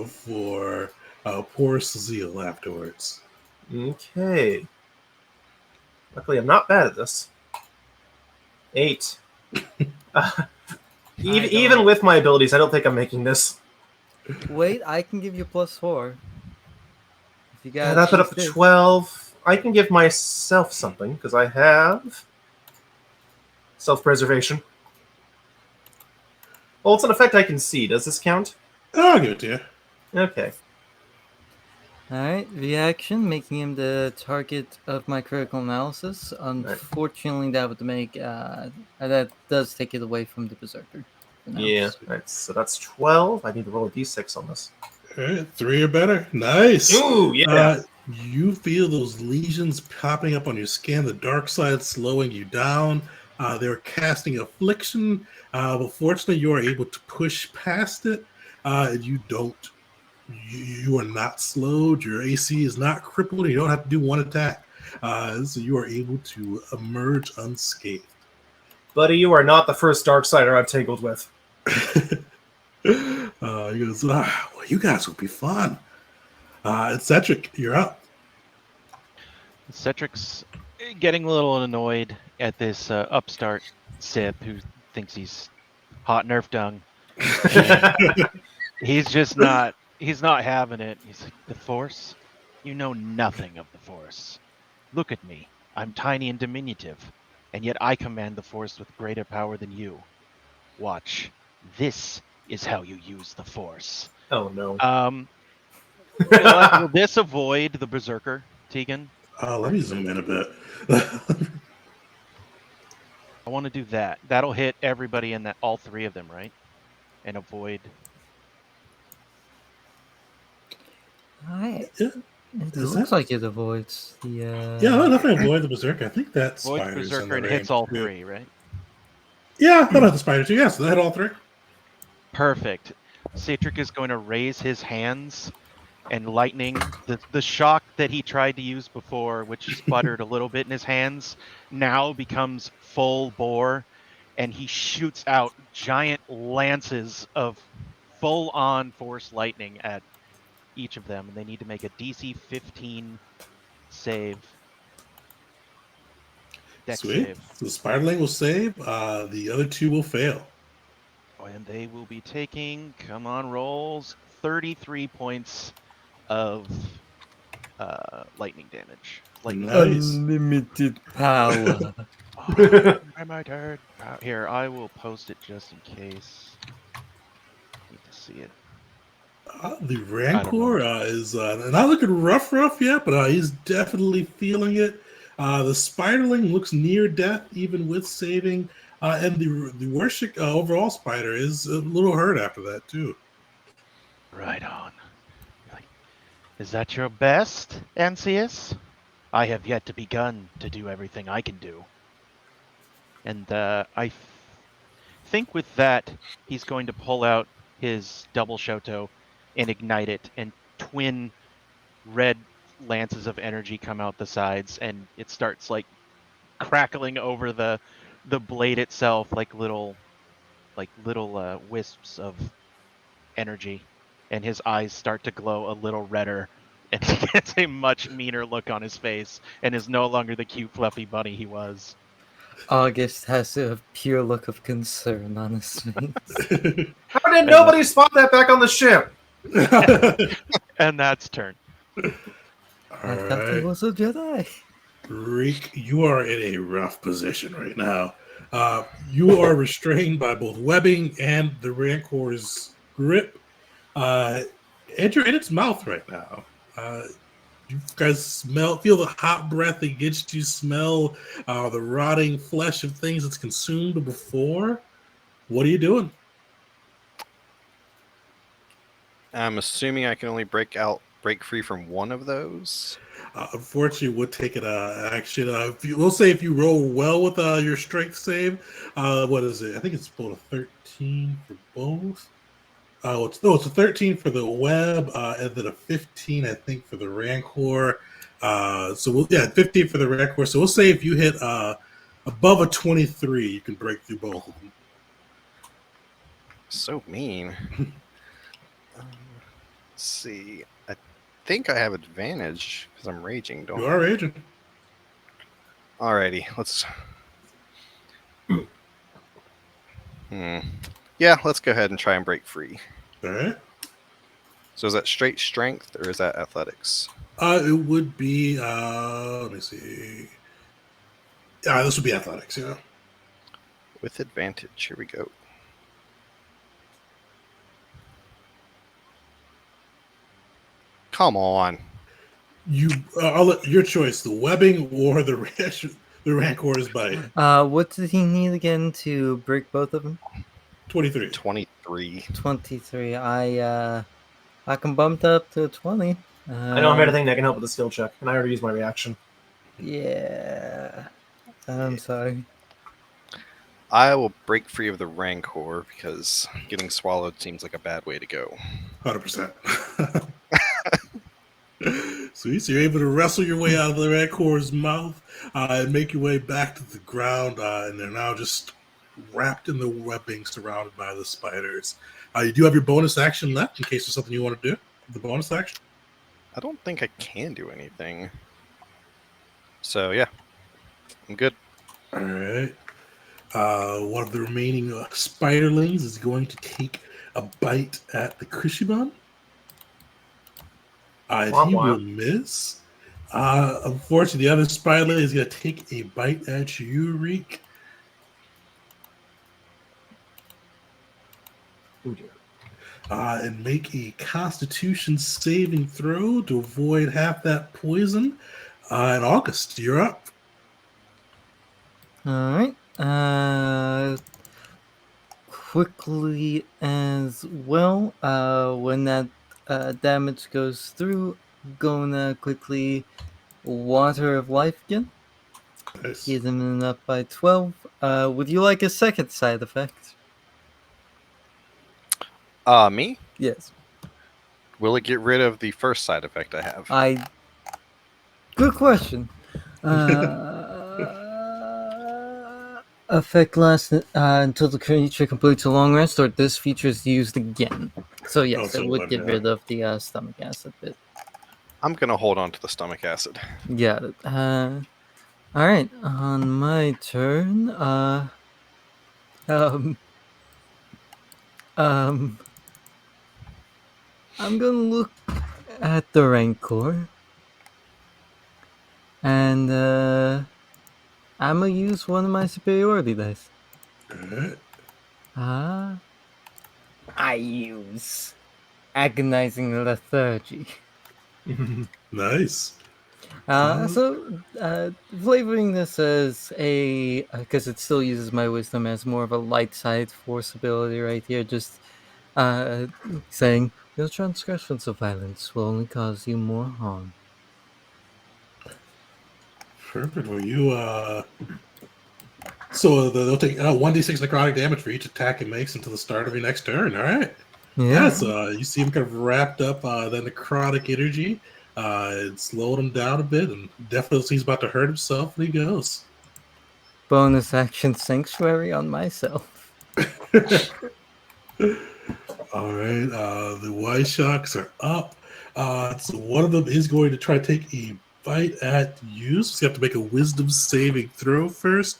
for poor Cecile afterwards. Okay. Luckily, I'm not bad at this. 8. Even with my abilities, I don't think I'm making this. Wait, I can give you +4. If you got And I put up to 12. I can give myself something because I have self-preservation. Well, it's an effect I can see. Does this count? I'll give it to you. Okay. Alright, reaction, making him the target of my critical analysis. Unfortunately, that would make that does take it away from the Berserker. For now. Yeah. Right, so that's 12. I need to roll a d6 on this. All right, 3 or better. Nice. Ooh, yeah. You feel those lesions popping up on your skin, the dark side slowing you down. They're casting affliction, but fortunately, you are able to push past it. You don't. You are not slowed. Your AC is not crippled. You don't have to do one attack, so you are able to emerge unscathed. Buddy, you are not the first Darksider I've tangled with. He goes, well, you guys will be fun. Cedric, you're up. Cedric's getting a little annoyed at this upstart Sith who thinks he's hot Nerf dung. He's just not. He's not having it. He's like, the Force? You know nothing of the Force. Look at me. I'm tiny and diminutive, and yet I command the Force with greater power than you. Watch. This is how you use the Force. Oh, no. Will this avoid the Berserker, Tegan? Let me zoom in a bit. I want to do that. That'll hit everybody in that, all three of them, right? And avoid. Alright. Yeah. It Does looks that- like it avoids the. Yeah, I'll definitely avoid the Berserker. I think that Avoid spider's in Berserker the and range, hits all too. three, right? Yeah, that'll hit the spider too. Yeah, so they hit all 3. Perfect. Cedric is going to raise his hands, and lightning, the shock that he tried to use before, which sputtered a little bit in his hands, now becomes full bore, and he shoots out giant lances of full-on force lightning at each of them, and they need to make a DC 15 save. Dex Sweet. save. So the spiderling will save. The other 2 will fail. And they will be taking, come on, rolls, 33 points of lightning damage. Lightning Nice. Unlimited power. Unlimited power. Here, I will post it just in case. Need to see it. The Rancor is not looking rough yet, but he's definitely feeling it. The Spiderling looks near death, even with saving. And the Worship overall Spider is a little hurt after that, too. Right on. Is that your best, Ansius? I have yet to begun to do everything I can do. And I think with that, he's going to pull out his double Shoto and ignite it, and twin red lances of energy come out the sides, and it starts like crackling over the blade itself like little wisps of energy, and his eyes start to glow a little redder, and he gets a much meaner look on his face and is no longer the cute fluffy bunny he was. August has a pure look of concern on his face. How did nobody spot that back on the ship? And that's turn. I thought he was a Jedi. Reek, you are in a rough position right now. You are restrained by both webbing and the Rancor's grip. And you're in its mouth right now. You guys feel the hot breath against you, smell the rotting flesh of things it's consumed before. What are you doing? I'm assuming I can only break free from one of those. Unfortunately, we'll take it action. We'll say if you roll well with your strength save, what is it? I think it's about a 13 for both. It's a 13 for the web, and then a 15, I think, for the Rancor. 15 for the Rancor. So we'll say if you hit above a 23, you can break through both of them. So mean. Let's see. I think I have advantage because I'm raging, don't You I? are raging. Alrighty, let's. Yeah, let's go ahead and try and break free. All right. So is that straight strength or is that athletics? It would be. Let me see. Yeah, this would be athletics. Yeah. With advantage. Here we go. Come on. I'll let your choice: the webbing or the Rancor's bite. What did he need again to break both of them? 23. 23. 23. I can bump that up to 20. I don't have anything that can help with the skill check, and I already used my reaction. Yeah. I'm sorry. I will break free of the Rancor because getting swallowed seems like a bad way to go. 100%. Sweet. So you're able to wrestle your way out of the Rancor's mouth and make your way back to the ground, and they're now just wrapped in the webbing, surrounded by the spiders. You do have your bonus action left in case there's something you want to do. The bonus action. I don't think I can do anything. So yeah, I'm good. All right. One of the remaining spiderlings is going to take a bite at the Kushiban. Womp He will womp. miss. Unfortunately, the other spiderling is going to take a bite at you, Reek. Oh, dear. And make a Constitution saving throw to avoid half that poison. And August, you're up. Alright. Quickly as well, when that damage goes through, gonna quickly Water of Life again. Nice. Heal him up by 12. Would you like a second side effect? Me? Yes. Will it get rid of the first side effect I have? Good question. Effect lasts until the creature completes a long rest, or this feature is used again. So yes, so it would then, get yeah. rid of the stomach acid bit. I'm gonna hold on to the stomach acid. Got it. All right. On my turn. I'm gonna look at the Rancor, and I'm gonna use one of my superiority dice. All right. I use agonizing lethargy. Nice. Flavoring this as a because it still uses my wisdom as more of a light side force ability right here. Just saying your transgressions of violence will only cause you more harm. Perfect. Well, so they'll take 1d6 necrotic damage for each attack it makes until the start of your next turn. All right. Yeah. So you see him kind of wrapped up the necrotic energy. It slowed him down a bit, and definitely looks he's about to hurt himself when he goes. Bonus action sanctuary on myself. All right. The White Shocks are up. So one of them is going to try to take a bite at you. So you have to make a wisdom saving throw first.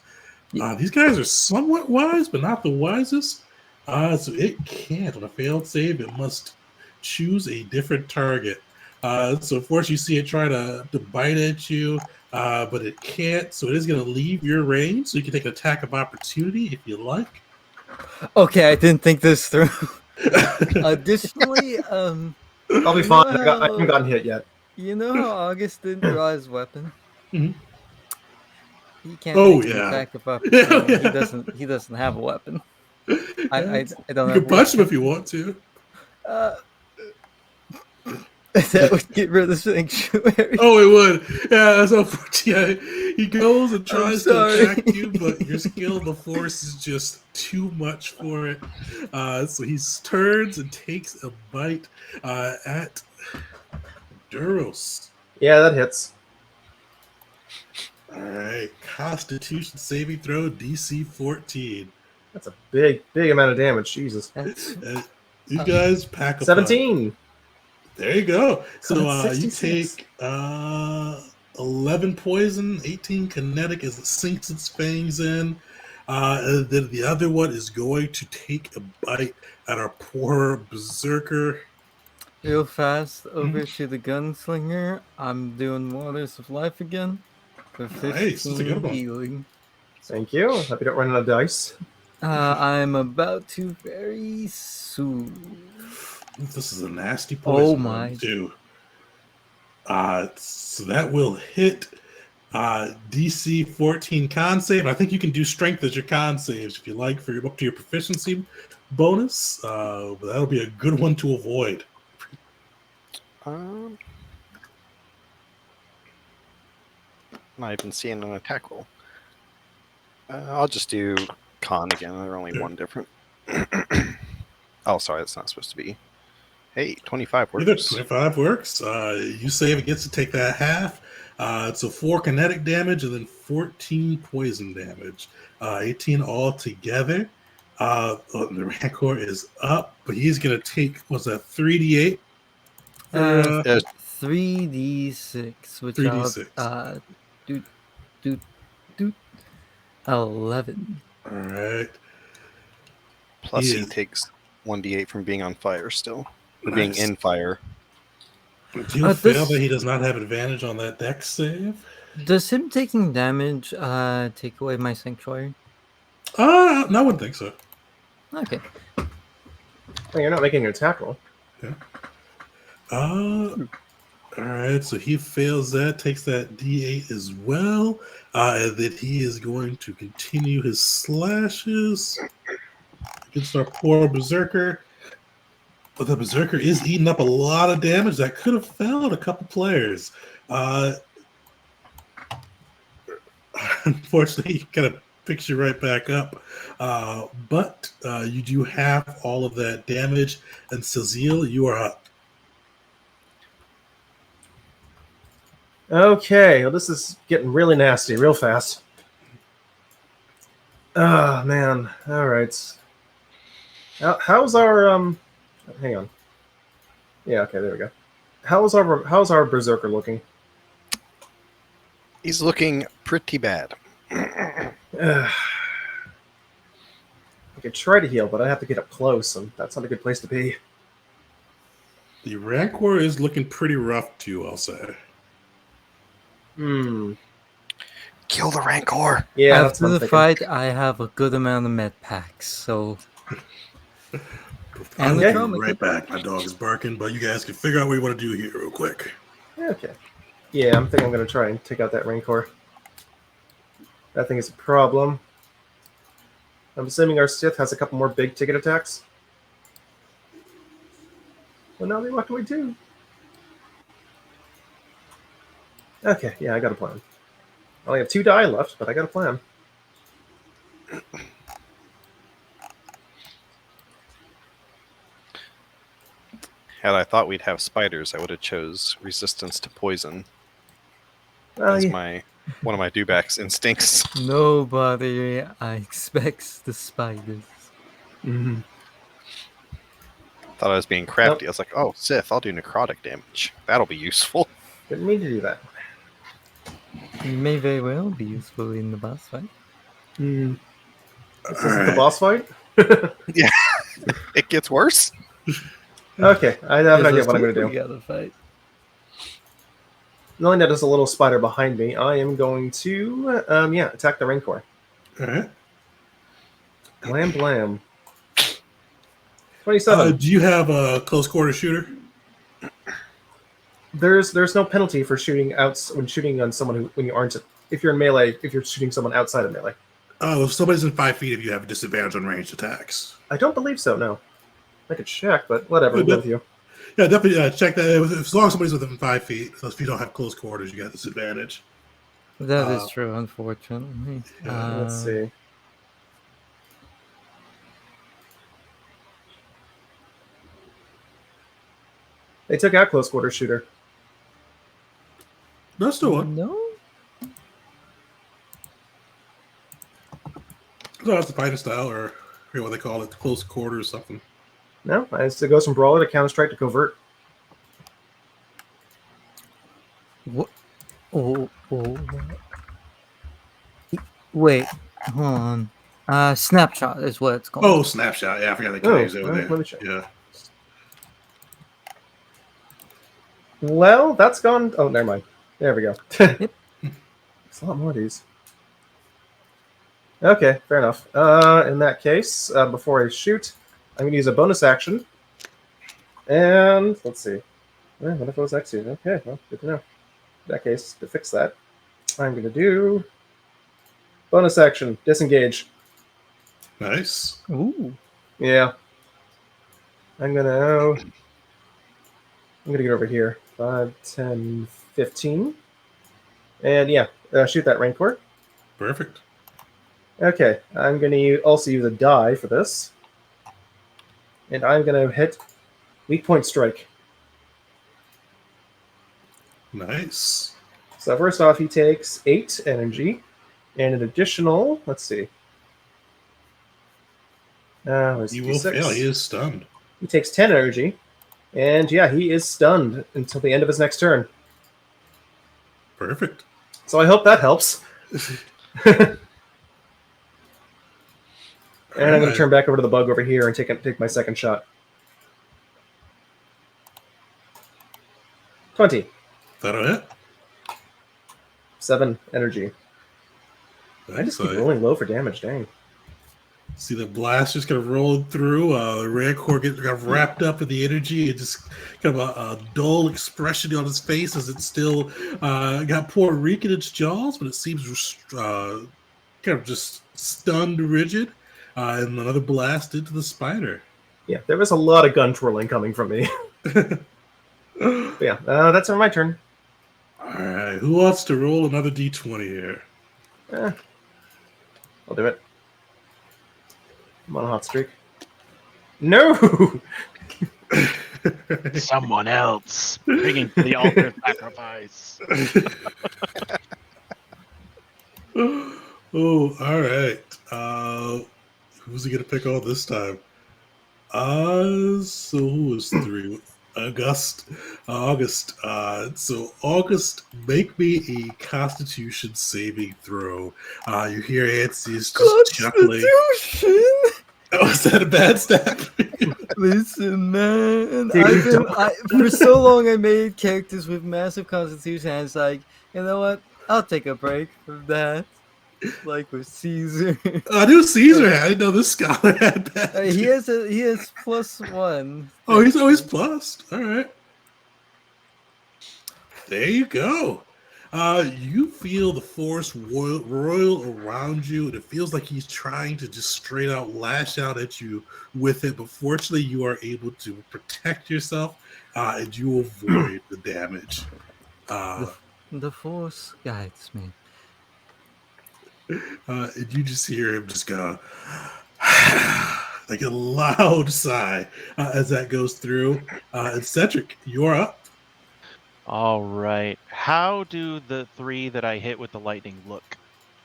These guys are somewhat wise, but not the wisest. So it can't. On a failed save, it must choose a different target. So unfortunately, you see it try to bite at you, but it can't. So it is going to leave your range. So you can take an attack of opportunity if you like. Okay, I didn't think this through. Additionally, I'll be fine. I haven't gotten hit yet. You know how August didn't draw his weapon? Mhm. He can't Oh, make an yeah. attack of opportunity. Yeah. He doesn't have a weapon. Yeah, I don't you have can punch him if you want to. That would get rid of sanctuary. Oh, it would. Yeah, that's unfortunate. Yeah, he goes and tries to attack you, but your skill of the force is just too much for it. So he turns and takes a bite at Duros. Yeah, that hits. All right, Constitution saving throw, DC 14. That's a big amount of damage. Jesus. These guys pack a 17. There you go. So That's you 66. take 11 poison, 18 kinetic as it sinks its fangs in. And then the other one is going to take a bite at our poor berserker. Real fast over to the gunslinger. I'm doing Waters of Life again for 15 Nice, that's a good one. healing. Thank you. Hope you don't run out of dice. I'm about to very soon. This is a nasty poison Oh my. too. So that will hit DC 14 con save. I think you can do strength as your con saves if you like for up to your proficiency bonus. But that'll be a good one to avoid. Not even seeing an attack roll. I'll just do con again. They're only one different. Oh, sorry, that's not supposed to be. Hey, 25 Either works. 25 works. You save it gets to take that half. It's a 4 kinetic damage and then 14 poison damage. 18 all together. The Rancor is up, but he's going to take, what's that, 3d8? For, 3d6, which 3d6. I'll do 11. All right. Plus he is- takes 1d8 from being on fire still. Or Nice. being in fire. Do you feel that he does not have advantage on that dex save? Does him taking damage take away my sanctuary? No, I wouldn't think so. Okay. Well, you're not making an attack roll. All right, so he fails that, takes that D8 as well, and then he is going to continue his slashes against our poor Berserker. But the Berserker is eating up a lot of damage that could have felled a couple players. Unfortunately, he kind of picks you right back up. But you do have all of that damage, and Cecile, you are up. Okay, well, this is getting really nasty real fast. Oh, man. All right. How's our hang on. Yeah, okay, there we go. How's our Berserker looking? He's looking pretty bad. I could try to heal, but I have to get up close, and that's not a good place to be. The Rancor is looking pretty rough too, I'll say. Hmm. Kill the Rancor. Yeah, that's After what I'm the thinking. fight, I have a good amount of med packs, so. I'll And be the trauma right kit. back. My dog is barking, but you guys can figure out what you want to do here real quick. Okay. Yeah, I'm thinking I'm going to try and take out that Rancor. That thing is a problem. I'm assuming our Sith has a couple more big ticket attacks. Well, now they walked away too. Okay, yeah, I got a plan. I only have 2 die left, but I got a plan. Had I thought we'd have spiders, I would have chose resistance to poison Oh, as yeah. one of my Dewback's instincts. Nobody expects the spiders. Mhm. Thought I was being crafty. I was like, oh, Sith, I'll do necrotic damage. That'll be useful. Didn't mean to do that. It may very well be useful in the boss fight. Is this the Alright. boss fight? It gets worse. Okay, I have an idea There's what I'm a going to do. we gotta fight. Knowing that there's a little spider behind me, I am going to, attack the Rancor. All right. Blam, blam. 27. Do you have a close quarter shooter? There's no penalty for shooting when shooting on someone when you aren't, if you're in melee, if you're shooting someone outside of melee. If somebody's in 5 feet, if you have a disadvantage on ranged attacks. I don't believe so, no. I could check, but whatever, I'm with you. Yeah, definitely check that. As long as somebody's within 5 feet, if you don't have close quarters, you got disadvantage. That is true, unfortunately. Let's see. They took out close quarter shooter. No, still one. No? So that's the fighting style, or what they call it, close quarter or something. No, it goes from brawler to counter strike to covert. What? Oh. Wait, hold on. Snapshot is what it's called. Oh, snapshot. Yeah, I forgot they can use over there. let me check. Yeah. Well, that's gone. Oh, never mind. There we go. Yep. There's a lot more of these. Okay, fair enough. In that case, before I shoot, I'm going to use a bonus action. And let's see. What if it was Exu? Okay, well, good to know. In that case, to fix that, I'm going to do bonus action, disengage. Nice. Ooh. Yeah. I'm gonna get over here. 5, 10, 15. And yeah, shoot that Rancor. Perfect. Okay, I'm gonna also use a die for this. And I'm gonna hit weak point strike. Nice. So first off, he takes 8 energy, and an additional, let's see. Where's He the will fail. He D6? is stunned. He takes 10 energy, and yeah, he is stunned until the end of his next turn. Perfect. So I hope that helps. And I'm going to Alright. turn back over to the bug over here and take my second shot. 20. That'll hit. 7 energy. I Nice. just keep rolling low for damage, dang. See the blast just kind of rolling through. The Rancor gets kind of wrapped up in the energy. It just kind of a dull expression on his face as it still got Puerto Rican in its jaws, but it seems kind of just stunned rigid. And another blast into the spider. Yeah, there was a lot of gun twirling coming from me. But yeah, that's my turn. All right, who wants to roll another d20 here? I'll do it. I'm on a hot streak. No! Someone else bringing to the altar of sacrifice. Oh, all right. Who's he gonna pick on this time? So who was 3? August. So August, make me a Constitution saving throw. You hear Ansius just chuckling. Constitution. Oh, is that a bad stat? Listen, man. Dude, For so long I made characters with massive constitution, and it's like, you know what? I'll take a break from that. Like with Caesar. I knew Caesar had. I didn't know this scholar had that. he has +1. Oh, he's always plus. All right. There you go. You feel the force royal around you, and it feels like he's trying to just straight out lash out at you with it. But fortunately, you are able to protect yourself, and you avoid the damage. The force guides me. And you just hear him just go like a loud sigh as that goes through. And Cedric, you're up. All right. How do the 3 that I hit with the lightning look?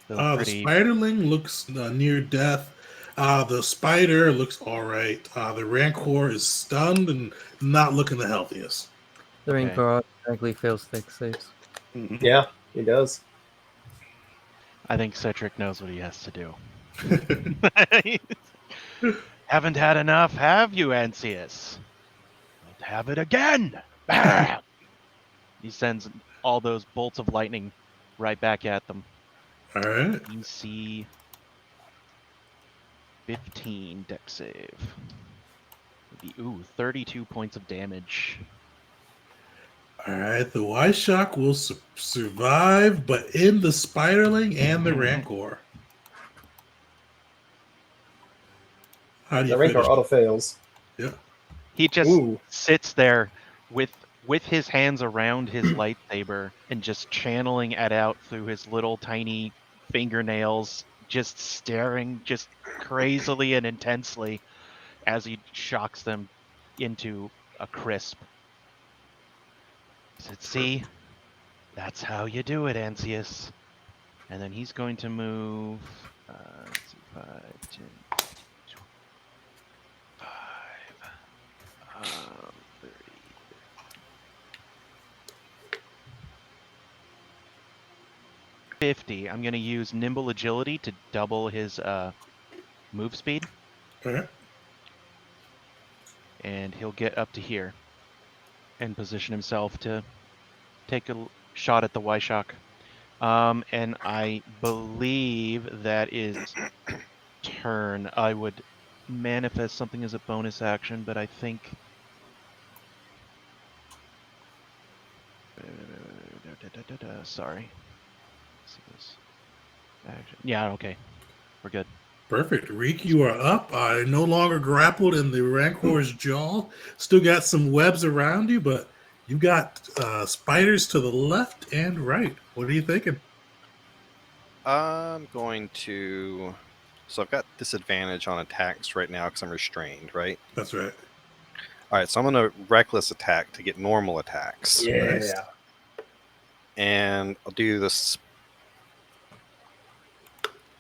They look The pretty. spiderling looks near death. The spider looks all right. The rancor is stunned and not looking the healthiest. The Okay. Rancor automatically fails dex saves. yeah, he does. I think Cedric knows what he has to do. Haven't had enough, have you, Ansius? Don't have it again. Bam! He sends all those bolts of lightning right back at them. All right. DC 15 dex save. Would be 32 points of damage. All right. The Y shock will survive, but in the spiderling and the rancor. How do you The Rancor finish? auto fails. Yeah. He just Ooh. sits there with his hands around his lightsaber and just channeling it out through his little tiny fingernails, just staring just crazily and intensely as he shocks them into a crisp. He said, "See, that's how you do it, Ansius." And then he's going to move 5, 10, 5, 30. 50. I'm going to use nimble agility to double his move speed, All right. and he'll get up to here and position himself to take a shot at the Y-Shock. And I believe that is turn. I would manifest something as a bonus action, but I think Sorry. Let's see this. Action. Yeah, okay. We're good. Perfect. Reek, you are up. No longer grappled in the Rancor's jaw. Still got some webs around you, but you got spiders to the left and right. What are you thinking? I'm going to. So I've got disadvantage on attacks right now because I'm restrained, right? That's right. All right, so I'm going to reckless attack to get normal attacks. Nice. And I'll do this.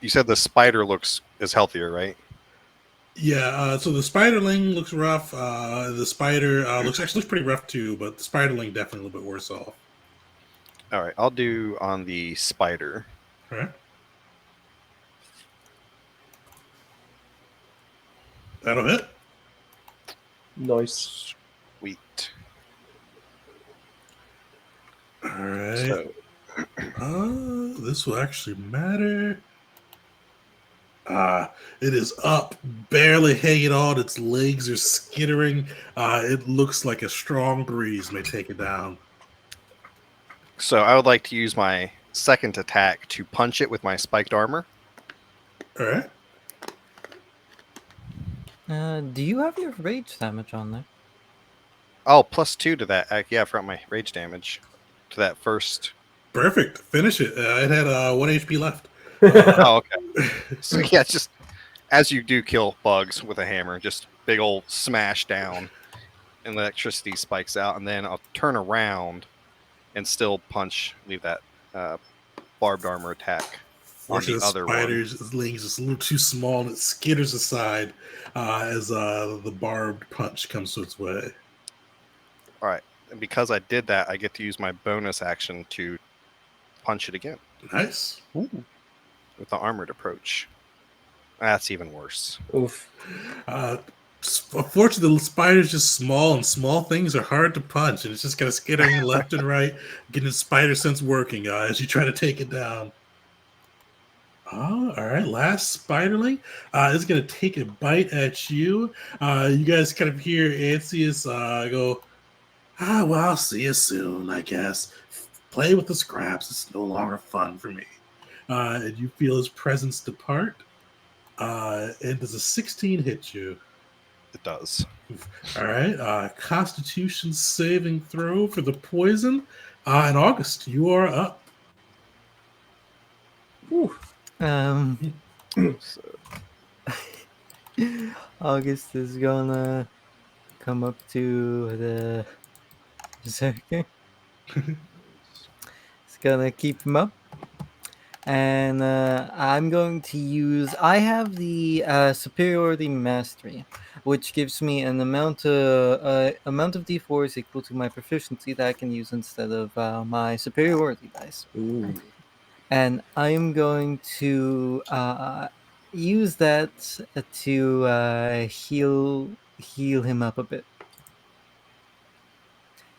You said the spider is healthier, right? Yeah, so the spiderling looks rough. The spider looks pretty rough too, but the spiderling definitely a little bit worse off. All right, I'll do on the spider. All right. That'll hit. Nice. Sweet. All right. So This will actually matter. It is up, barely hanging on. Its legs are skittering. It looks like a strong breeze may take it down. I would like to use my second attack to punch it with my spiked armor. All right. Do you have your rage damage on there? Oh, +2 to that. Yeah, I forgot my rage damage to that first. Perfect. Finish it. It had 1 HP left. Oh, okay. So yeah, just as you do kill bugs with a hammer, just big old smash down, and the electricity spikes out, and then I'll turn around and still punch, leave that barbed armor attack on the other one. Spider's leg is just a little too small, and it skitters aside as the barbed punch comes to its way. All right, and because I did that, I get to use my bonus action to punch it again. Nice. Ooh. With the armored approach. That's even worse. Oof. Unfortunately, the spider's just small, and small things are hard to punch, and it's just kind of skittering left and right, getting its spider sense working as you try to take it down. Oh, all right. Last spiderling is going to take a bite at you. You guys kind of hear Ansius go, well, I'll see you soon, I guess. Play with the scraps. It's no longer fun for me. And you feel his presence depart. And does a 16 hit you? It does. All right. Constitution saving throw for the poison. In August, you are up. Ooh. So, August is gonna come up to the berserker. It's gonna keep him up, and I'm going to use. I have the superiority mastery, which gives me an amount of d4s equal to my proficiency that I can use instead of my superiority dice. Ooh. And I'm going to use that to heal him up a bit.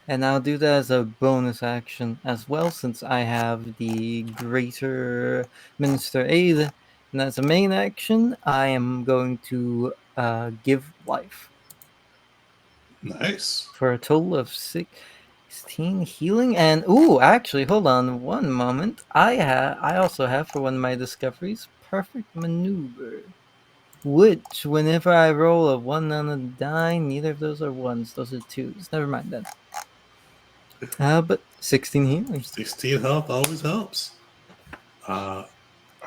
And I'll do that as a bonus action as well, since I have the Greater Minister Aid. And as a main action, I am going to give life. Nice. For a total of 16 healing. And actually, hold on one moment. I also have, for one of my discoveries, perfect maneuver, which whenever I roll a 1 on a die, neither of those are 1s, those are 2s. Never mind then. But 16 healing. 16 health always helps. All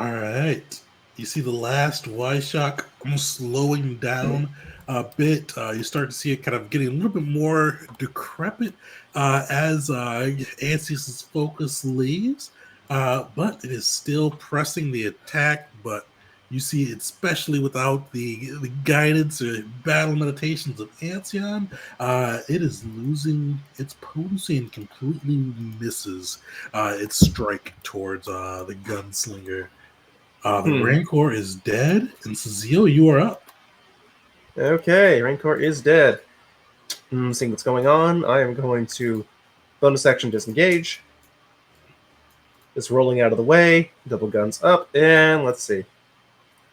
right. You see the last Y-Shock almost slowing down a bit. You start to see it kind of getting a little bit more decrepit as Ansius's focus leaves. But it is still pressing the attack. But you see, especially without the guidance or battle meditations of Ancion, it is losing its potency and completely misses its strike towards the gunslinger. The Rancor is dead, and Cecile, you are up. Okay, Rancor is dead. Seeing what's going on, I am going to bonus action disengage. Just rolling out of the way, double guns up, and let's see.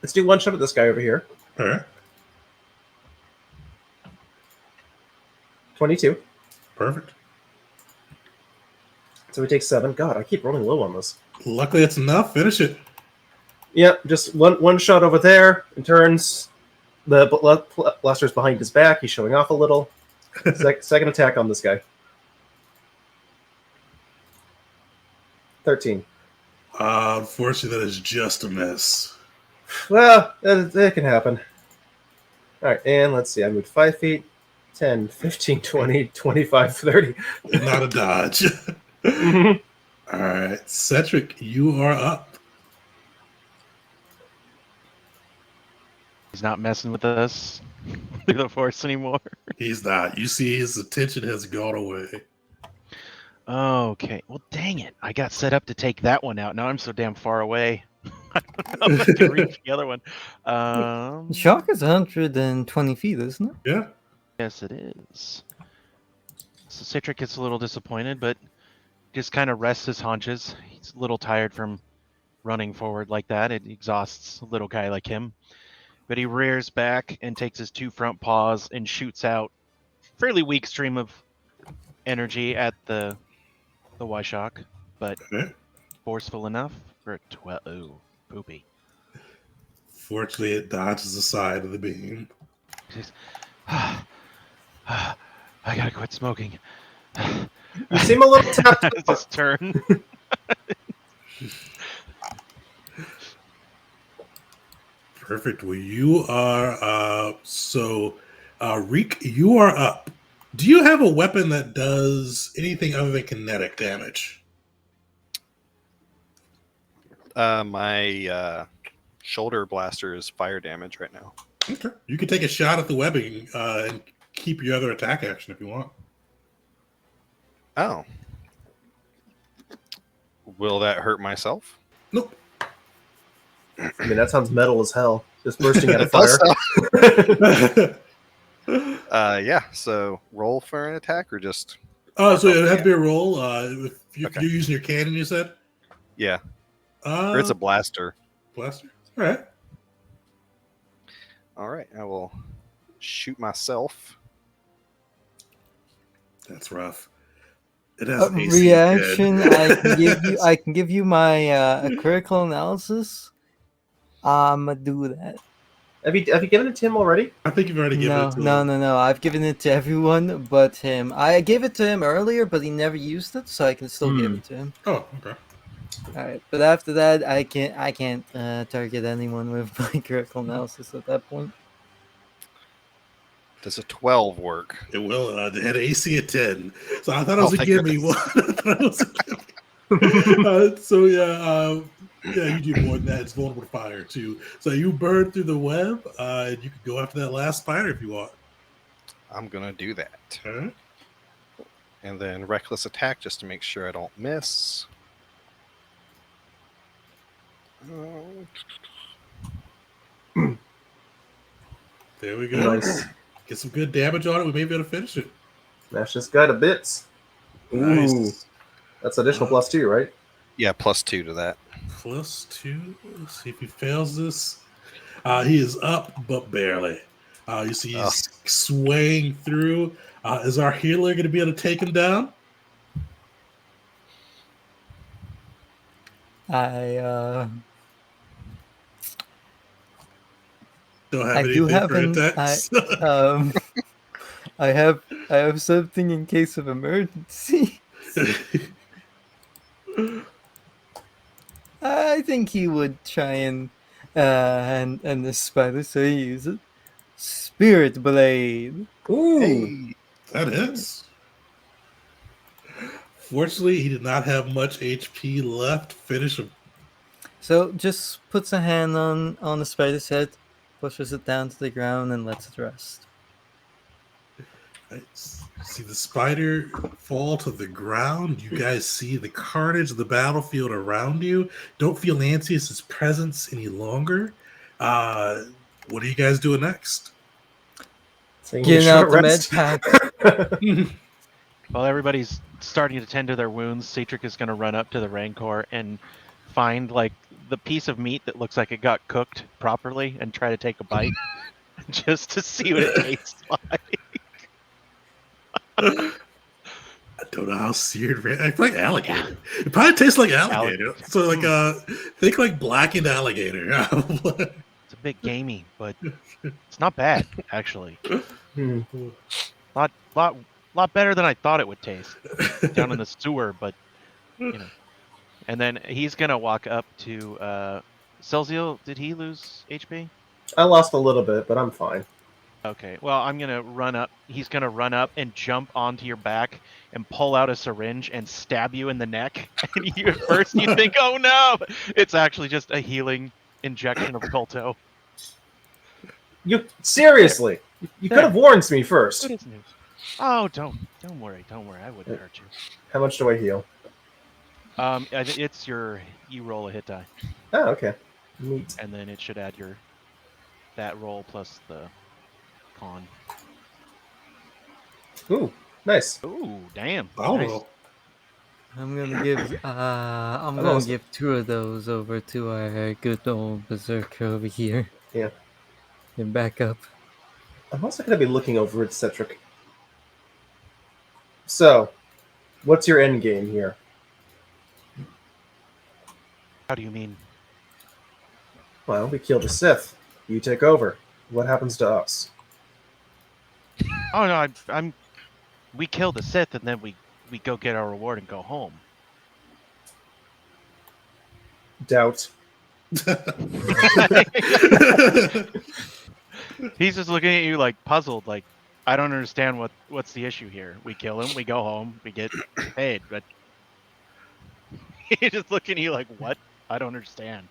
Let's do one shot at this guy over here. All right. 22. Perfect. So we take 7. God, I keep rolling low on this. Luckily, it's enough. Finish it. Yep, just one shot over there, and turns. The blaster's behind his back. He's showing off a little. Second attack on this guy. 13. Unfortunately, that is just a miss. Well, that can happen. All right, and let's see. I moved 5 feet. 10, 15, 20, 25, 30. Not a dodge. Mhm. All right, Cedric, you are up. He's not messing with us through the force anymore. He's not. You see, his attention has gone away. Okay. Well, dang it. I got set up to take that one out. Now I'm so damn far away. I don't know if I can reach the other one. Shock is 120 feet, isn't it? Yeah. Yes, it is. So Citric gets a little disappointed, but just kind of rests his haunches. He's a little tired from running forward like that. It exhausts a little guy like him. But he rears back and takes his 2 front paws and shoots out a fairly weak stream of energy at the Y-Shock, but Okay. forceful enough for a 12. Ooh, poopy. Fortunately, it dodges the side of the beam. Just, I gotta quit smoking. You seem a little tapped. It's his turn. Perfect. Well, you are Reek, you are up. Do you have a weapon that does anything other than kinetic damage? My shoulder blaster is fire damage right now. Okay. You can take a shot at the webbing and keep your other attack action if you want. Oh. Will that hurt myself? Nope. I mean, that sounds metal as hell. Just bursting out of It does fire. sound- yeah, so roll for an attack or just... So it has to be a roll. If Okay. you're using your cannon, you said? Yeah, or it's a blaster. blaster. All right. All right, I will shoot myself. That's rough. It has AC Reaction. 10. I can give you my critical analysis. I'ma do that. Have you given it to him already? I think you've already given No, it to no, him. no. I've given it to everyone but him. I gave it to him earlier, but he never used it, so I can still give it to him. Oh, okay. All right, but after that, I can't target anyone with my critical analysis at that point. Does a 12 work? It will. It had AC at 10. So I thought it was a thank gimme goodness. one. I thought it was a gimme. Yeah, you do more than that. It's vulnerable to fire, too. So you burn through the web, and you can go after that last spider if you want. I'm gonna do that, All right. and then reckless attack just to make sure I don't miss. There we go. Nice. Get some good damage on it. We may be able to finish it. Smash this guy to bits. Ooh. Nice. That's additional +2, right? Yeah, +2 to that. +2. Let's see if he fails this. He is up, but barely. You see he's swaying through. Is our healer going to be able to take him down? I Don't have I do anything have for an attacks. I have something in case of emergency. I think he would try and the spider, so he uses Spirit Blade. Ooh. Hey, That hits. Fortunately, he did not have much HP left. Finish him. So just puts a hand on the spider's head, pushes it down to the ground, and lets it rest. Right. See the spider fall to the ground. You guys see the carnage of the battlefield around you. Don't feel Lancius's presence any longer. What are you guys doing next? Getting out the med pack. While everybody's starting to tend to their wounds, Cedric is going to run up to the Rancor and find like the piece of meat that looks like it got cooked properly and try to take a bite just to see what it tastes like. don't know how seared. I feel like alligator. It probably tastes like alligator. So like think like blackened alligator. It's a bit gamey, but it's not bad actually. Hmm. Lot better than I thought it would taste down in the sewer. But you know, and then he's gonna walk up to Celsiel. Did he lose HP? I lost a little bit, but I'm fine. Okay, well, I'm gonna run up. He's gonna run up and jump onto your back and pull out a syringe and stab you in the neck. And you, at first you think, "Oh no!" It's actually just a healing injection of Colto. You seriously? You could have warned me first. Good as new. Oh, don't worry. I wouldn't hurt you. How much do I heal? It's you roll a hit die, Oh, okay. Neat. and then it should add that roll plus the con. Ooh, nice. Ooh, damn. Oh, Nice. well. I'm gonna give almost- give 2 of those over to our good old berserker over here. Yeah. And back up. I'm also going to be looking over at Citric. So, what's your end game here? How do you mean? Well, we kill the Sith. You take over. What happens to us? Oh no, I'm. We kill the Sith and then we go get our reward and go home. Doubt. He's just looking at you like puzzled, like I don't understand what's the issue here. We kill him, we go home, we get paid, but he's just looking at you like, what? I don't understand.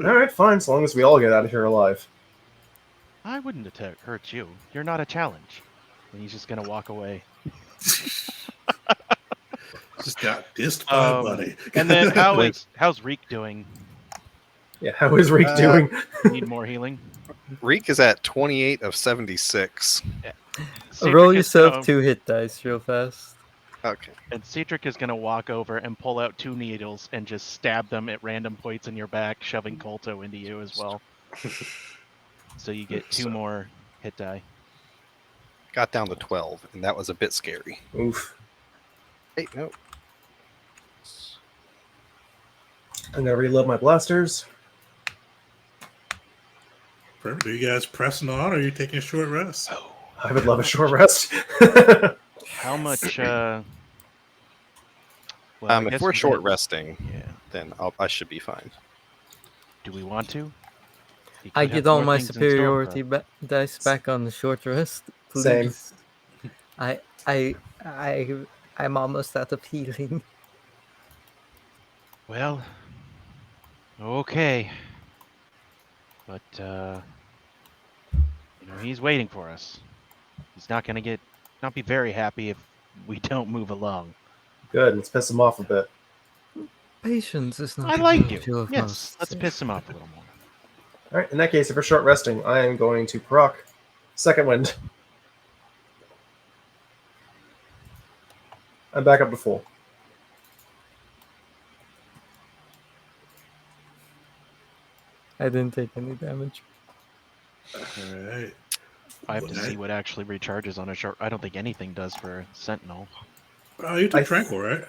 All right, fine. As long as we all get out of here alive. I wouldn't hurt you. You're not a challenge. And he's just gonna walk away. Just got dissed by buddy. And then how's Reek doing? Yeah, how is Reek doing? Need more healing? Reek is at 28 of 76. Cedric Roll is yourself gonna- 2 hit dice real fast. Okay. And Cedric is gonna walk over and pull out 2 needles and just stab them at random points in your back, shoving Colto into you as well. So you get 2 more hit die. Got down to 12, and that was a bit scary. Oof. Hey, no. I'm gonna reload my blasters. Perfect. Are you guys pressing on, or are you taking a short rest? I would love a short rest. How much? Well, I If guess we're we short did- resting, Yeah. then I should be fine. Do we want to? He I could have get all more my things in store for superiority us. dice back on the short rest. Please. Same. I'm almost out of healing. Well, okay. But he's waiting for us. He's not gonna not be very happy if we don't move along. Good. Let's piss him off a bit. Patience is not I the like virtue you. of Yes, most. let's piss him off a little more. All right. In that case, if we're short resting, I am going to proc second wind. I'm back up to full. I didn't take any damage. All right. I have to see what actually recharges on a short. I don't think anything does for a Sentinel. Oh, you took I- tranquil, right?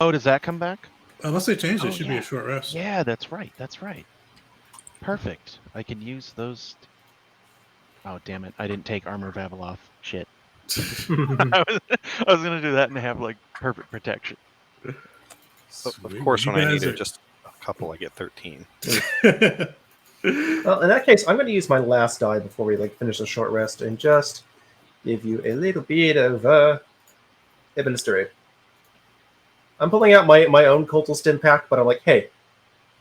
Oh, does that come back? Unless they changed it, Oh, it should be yeah. a short rest. Yeah, that's right. That's right. Perfect. I can use those. Oh, damn it. I didn't take Armor of Abeloth. Shit. I was going to do that and have, like, perfect protection. Of Sweet. course, You when I guys needed are- just a couple, I get 13. Well, in that case, I'm going to use my last die before we finish the short rest and just give you a little bit of administer aid. I'm pulling out my own Cultal Stim pack, but I'm like, hey,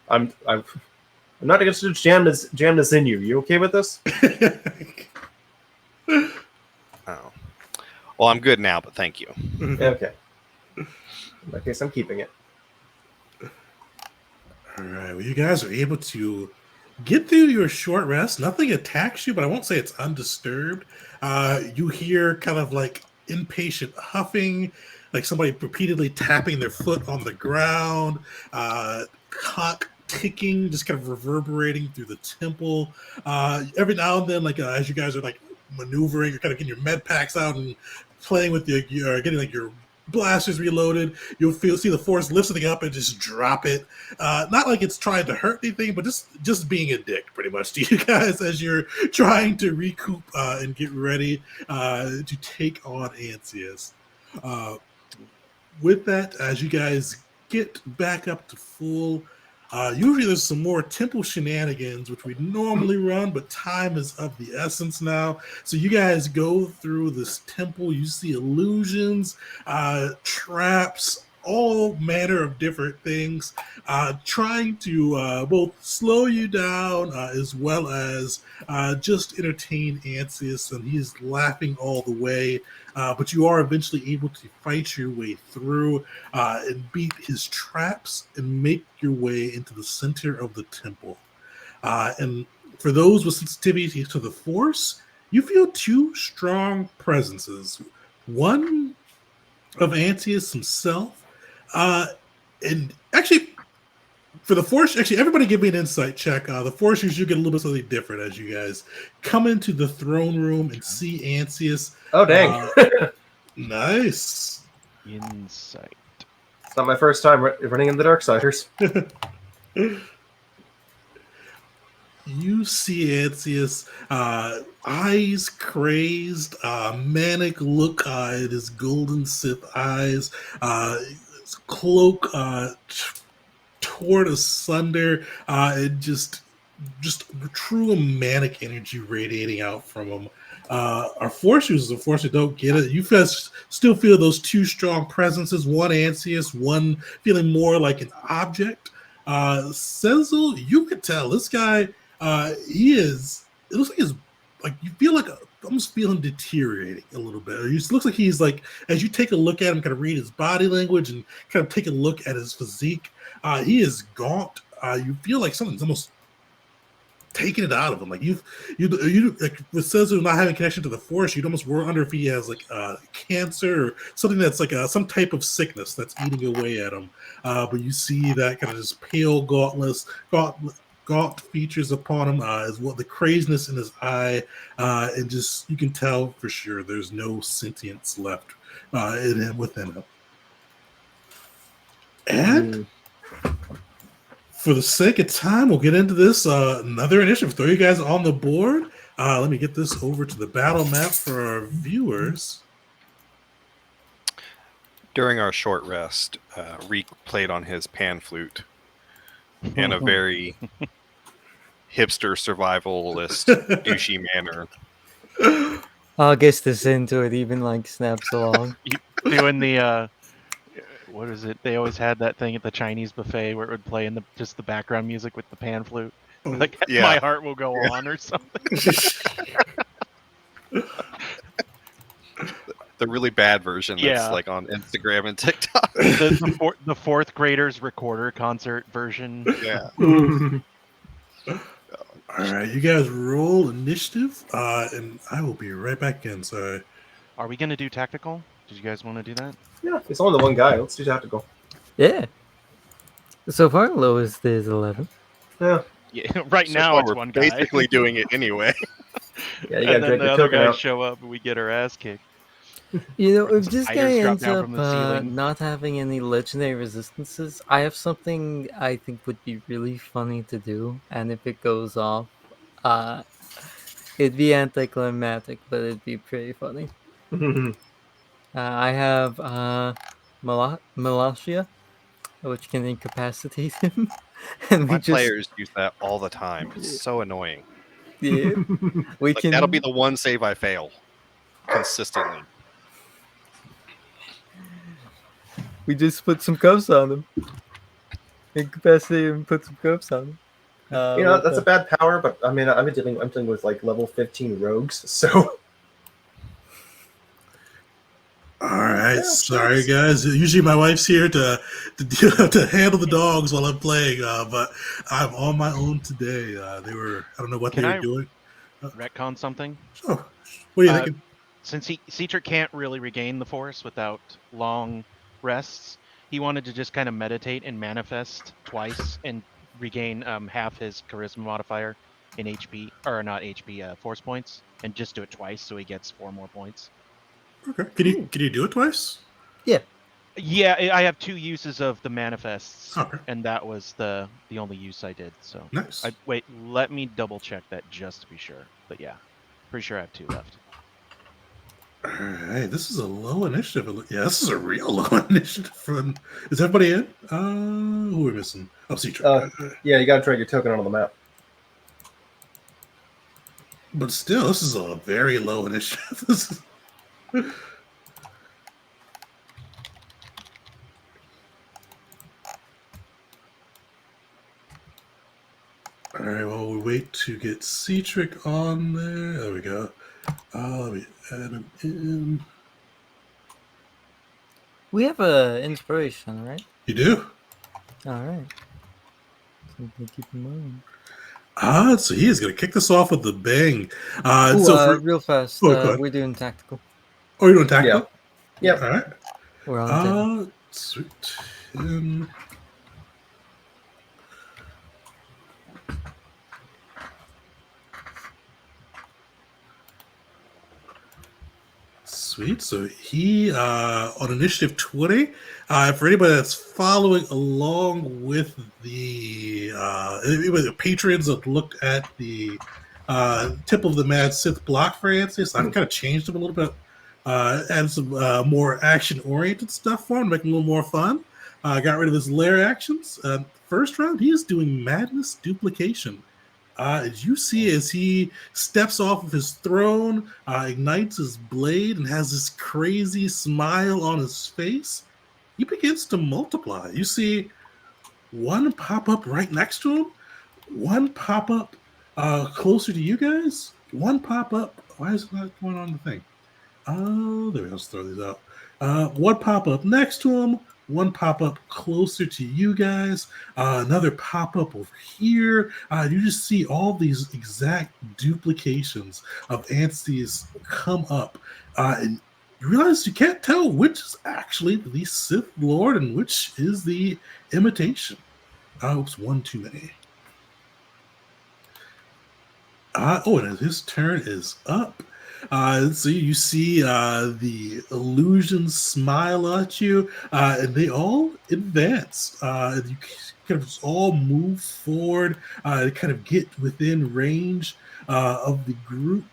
I'm not going to jam this in you. You okay with this? Oh. Well, I'm good now, but thank you. Okay. In that case, I'm keeping it. All right. Well, you guys are able to get through your short rest. Nothing attacks you, but I won't say it's undisturbed. You hear kind of like impatient huffing, like somebody repeatedly tapping their foot on the ground, clock ticking, just kind of reverberating through the temple. Every now and then, as you guys are maneuvering, you're kind of getting your med packs out and playing with your getting like your blasters reloaded. You'll see the force lift something up and just drop it. Not like it's trying to hurt anything, but just being a dick, pretty much, to you guys as you're trying to recoup and get ready to take on Ansius. With that, as you guys get back up to full, usually there's some more temple shenanigans, which we normally run, but time is of the essence now. So you guys go through this temple, you see illusions, traps, all manner of different things, trying to both slow you down as well as just entertain Ansius, and he's laughing all the way. But you are eventually able to fight your way through and beat his traps and make your way into the center of the temple. And for those with sensitivity to the Force, you feel two strong presences. One of Antius himself, and actually, for the Force, actually, everybody give me an insight check. The Force usually get a little bit something different as you guys come into the throne room and see Ansius. Oh, dang. Nice. Insight. It's not my first time running into the Darksiders. You see Ansius, eyes crazed, manic look in his golden Sith eyes, his cloak torn asunder, and just true manic energy radiating out from him. Our Force users, unfortunately, don't get it. You guys still feel those two strong presences, one Ansius, one feeling more like an object. Senzel, you could tell this guy, he is, it looks like he's, like, you feel like almost feel him deteriorating a little bit. It looks like he's like, as you take a look at him, kind of read his body language and kind of take a look at his physique, he is gaunt. You feel like something's almost taking it out of him. Like you like with Senzu not having connection to the Force, you'd almost wonder if he has like cancer or something that's like some type of sickness that's eating away at him. But you see that kind of just pale gaunt features upon him, as well the craziness in his eye, and just you can tell for sure there's no sentience left within him. And for the sake of time, we'll get into this another initiative. Throw you guys on the board. Let me get this over to the battle map for our viewers. During our short rest, Reek played on his pan flute in a very hipster survivalist douchey manner. August is into it, even like snaps along. Doing the what is it? They always had that thing at the Chinese buffet where it would play in the background music with the pan flute. Like Yeah. My Heart Will Go On or something. The really bad version that's Yeah. like on Instagram and TikTok. the fourth graders recorder concert version. Yeah. All right, you guys roll initiative, and I will be right back in. Sorry. Are we gonna do tactical? Did you guys want to do that? Yeah, it's only the one guy. Let's do tactical. Yeah. So far, lowest is 11. Yeah. Yeah, right So now far, it's we're one guy. basically doing it anyway. Yeah, you gotta And then drag the the other token guys out. show up and we get our ass kicked. You know, if this Spiders guy drop ends down up from the ceiling. not having any legendary resistances, I have something I think would be really funny to do, and if it goes off, it'd be anticlimactic, but it'd be pretty funny. I have Malacia, which can incapacitate him, and My players use that all the time. It's so annoying. yeah, we Like, can. that'll be the one save I fail consistently. We just put some cuffs on him. Incapacitate him and put some cuffs on him. You know, that's a bad power, but I mean, I'm dealing with like level 15 rogues, so. All right, Yeah, sorry sure. guys. Usually my wife's here to handle the dogs while I'm playing, but I'm on my own today. I don't know what Can they were I- doing. Retcon something. Oh, what are you thinking? Since Cedric can't really regain the Force without long rests, he wanted to just kind of meditate and manifest twice and regain half his charisma modifier in HP, or not HP, force points, and just do it twice, so he gets 4 more points. Okay. Can you do it twice? Yeah. Yeah, I have 2 uses of the manifests, Okay. and that was the only use I did. So Nice. wait, let me double check that just to be sure. But yeah, pretty sure I have 2 left. All right. This is a low initiative. Yeah, this is a real low initiative. Is everybody in? Who are we missing? Oh, Cedric. Yeah, you gotta drag your token onto the map. But still, this is a very low initiative. This is... All right, well, we wait to get Cedric on there. There we go. Let me add him in. We have a inspiration, right? You do? All right. Something to keep in mind. So he is going to kick this off with the bang. Real fast. Oh, go ahead. We're doing tactical. Oh, you're doing tactical? Yep. All right. We're on 10. Sweet. 10. Sweet. So he on initiative 20. For anybody that's following along with the patrons that looked at the tip of the Mad Sith block for Ansis, I've kind of changed them a little bit. Added some more action-oriented stuff for him, to make him a little more fun. Got rid of his lair actions. First round, he is doing Madness Duplication. As you see, as he steps off of his throne, ignites his blade, and has this crazy smile on his face, he begins to multiply. You see one pop up right next to him, one pop up closer to you guys, one pop up. Why is it not going on the thing? Oh, there we go. Let's throw these out. One pop up next to him, one pop up closer to you guys, another pop up over here. You just see all these exact duplications of Anstey's come up, and you realize you can't tell which is actually the Sith Lord and which is the imitation. Oops, one too many. And his turn is up. So you see the illusions smile at you, and they all advance. You kind of just all move forward to kind of get within range of the group.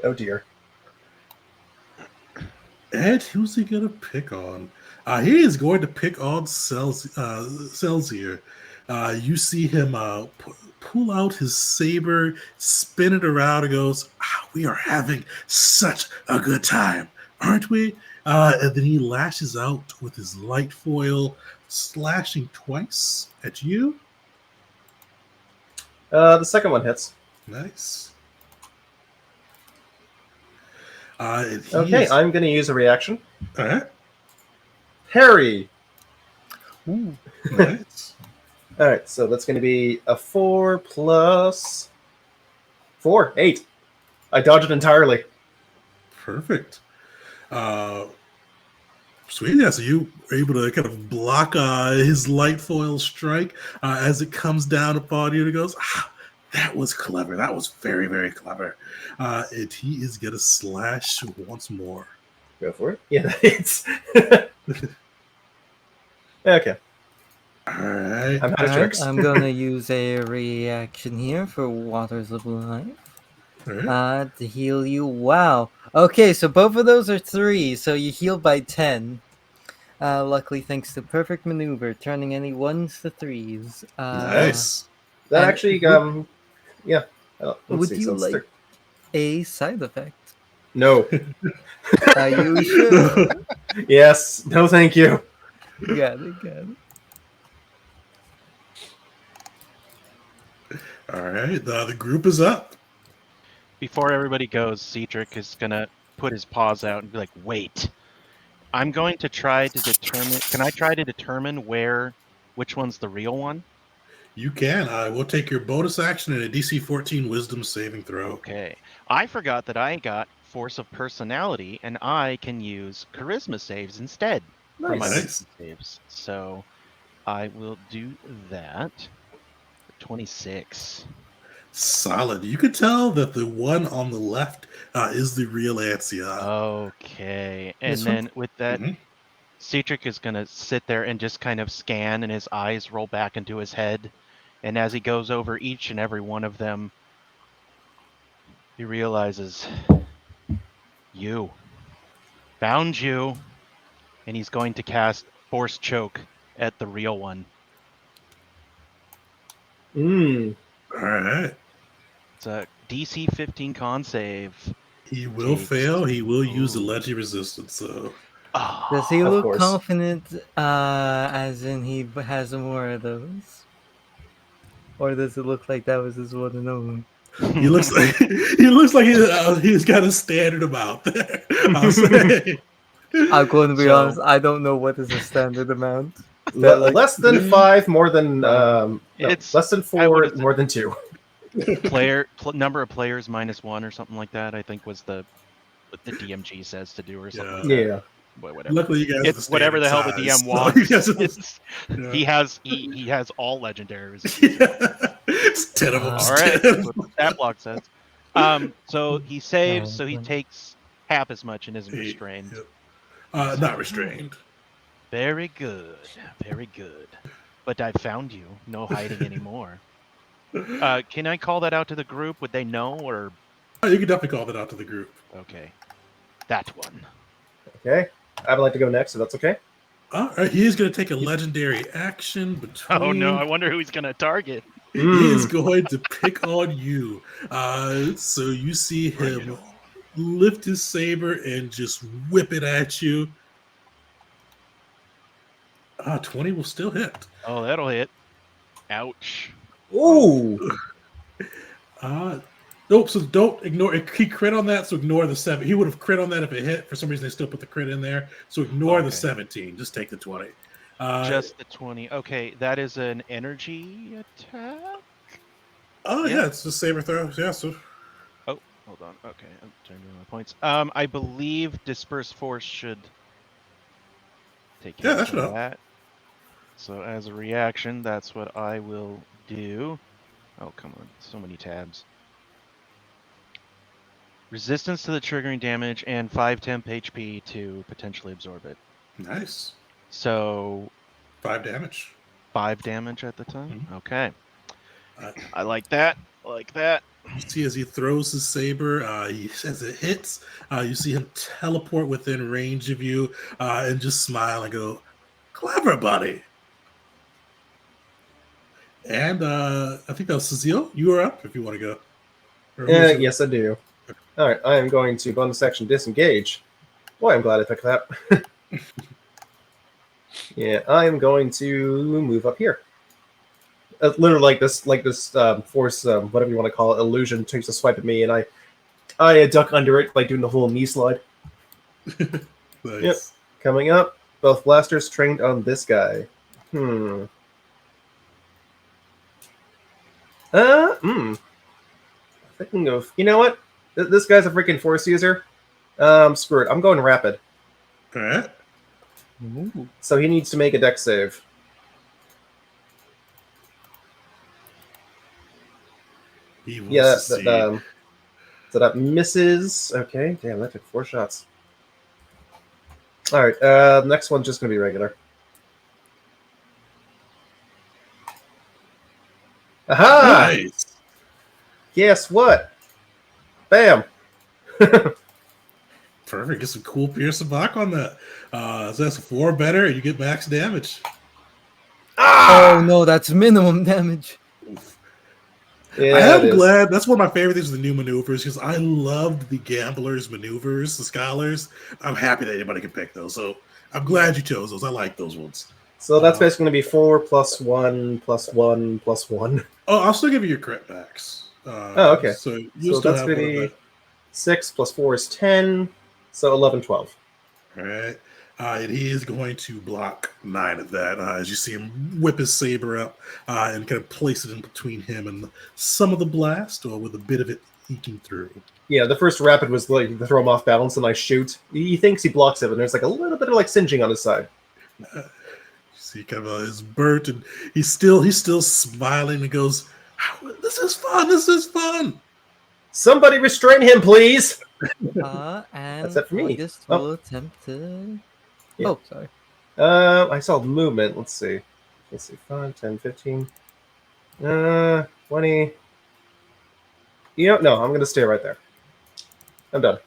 Oh dear. And who's he going to pick on? He is going to pick on Celsior. You see him pull out his saber, spin it around, and goes, "We are having such a good time, aren't we?" And then he lashes out with his light foil, slashing twice at you. The second one hits. Nice. Okay, I'm going to use a reaction. All right. Parry. Ooh. Nice. All right, so that's going to be a 4 plus 4, 8. I dodge it entirely. Perfect. Sweet. Yeah, so you are able to kind of block his light foil strike as it comes down upon you, and it goes, that was clever. That was very, very clever. And he is going to slash once more. Go for it. Yeah, it's okay. All right. I'm out of tricks. I'm gonna use a reaction here for Waters of Life. All right. To heal you. Wow. Okay, so both of those are 3, so you heal by 10. Luckily, thanks to perfect maneuver, turning any 1s to 3s. Nice. That and actually, yeah. Let's would see, you so it's like a side effect? No. You should. Yes. No, thank you. Got it. All right. The group is up. Before everybody goes, Cedric is gonna put his paws out and be like, "Wait, I'm going to try to determine. Can I try to determine which one's the real one?" You can. We'll take your bonus action and a DC 14 Wisdom saving throw. Okay. I forgot that I got Force of Personality, and I can use Charisma saves instead. for my Nice. wisdom saves. So I will do that. 26. Solid. You could tell that the one on the left is the real Ancion. Okay. And This one? then with that, Mhm. Cedric is going to sit there and just kind of scan, and his eyes roll back into his head. And as he goes over each and every one of them, he realizes, you. Found you. And he's going to cast Force Choke at the real one. Mm. All right. It's a DC 15 con save. He will Takes- fail. He will use the Ooh. legendary resistance. So Oh, Does he Of look course. confident, as in he has more of those? Or does it look like that was his one and only? he looks like he's got a standard amount there. I'll say. I'm going to be So- honest, I don't know what is a standard amount. Is that like Less than 5, more than no, It's- less than I 4, would've- more than 2. number of players -1 or something like that, I think was what the DMG says to do or something like that. Yeah. But whatever. Luckily, you guys are It's whatever the hell the standard DM size, so wants. you guys are It's- yeah. he has all legendaries. It's 10 of them. All All right, 10. that's what the stat block says. So he saves, so he takes half as much and isn't Hey, restrained. yep. Not restrained. Very good, very good. But I found you. No hiding anymore. Can I call that out to the group? Would they know, or Oh, you can definitely call that out to the group. okay, that one. Okay. I would like to go next, so that's okay. All right, he is going to take a legendary action between. Oh no! I wonder who he's gonna target. He is going to pick on you. So you see Bring it him on. lift his saber and just whip it at you. 20 will still hit. Oh, that'll hit. Ouch. Ooh. Nope, so don't ignore it. He crit on that, so ignore the 7. He would have crit on that if it hit. For some reason, they still put the crit in there. So ignore the Okay. 17. Just take the 20. Just the 20. Okay, that is an energy attack? Oh, yeah. yeah, it's just saber throw. Yeah, so Oh, hold on. Okay, I'm turning my points. I believe Disperse Force should take care Yeah, that of should help. that. So as a reaction, that's what I will do. Oh, come on. So many tabs. Resistance to the triggering damage and 5 temp HP to potentially absorb it. nice. So 5 damage. 5 damage at the time? Mhm. Okay. Uh, I like that. I like that. You see as he throws his saber, as it hits, you see him teleport within range of you and just smile and go, "Clever, buddy." And I think that was Cecile. You are up if you want to go. Or who is it? Yes, I do. All right, I am going to bonus action disengage. Boy, I'm glad I picked that. Yeah, I am going to move up here. Literally, like this force, whatever you want to call it, illusion takes a swipe at me, and I duck under it, like doing the whole knee slide. Nice. Yep. Coming up, both blasters trained on this guy. Thinking of, you know what? This guy's a freaking force user. Screw it. I'm going rapid. All right. Ooh. So he needs to make a dex save. He will Yeah, succeed. so that misses. Okay, damn, that took 4 shots. All right, next one's just gonna be regular. Aha! Nice. Guess what? Bam! Perfect. Get some cool piercing block on that. So that's 4 better, and you get max damage. Oh no, that's minimum damage. Yeah, I it am is. glad. That's one of my favorite things with the new maneuvers because I loved the gamblers' maneuvers, the scholars. I'm happy that anybody can pick those. So I'm glad you chose those. I like those ones. So that's basically gonna be 4 plus 1 plus 1 plus 1. Oh, I'll still give you your crit backs. Oh, okay. So you So still that's have gonna one of be that. 6 plus 4 is 10. So 11, 12. All right. And he is going to block 9 of that as you see him whip his saber up and kind of place it in between him and some of the blast, or with a bit of it eking through. Yeah, the first rapid was like to throw him off balance, and I shoot. He thinks he blocks it, and there's like a little bit of like singeing on his side. You see, kind of his burnt, and he's still smiling and goes, "This is fun. This is fun." Somebody restrain him, please. And That's it for me. August Oh. will attempt to. Yeah. Oh, sorry. I saw the movement. Let's see. 5, 10, 15. 20. No, I'm going to stay right there. I'm done.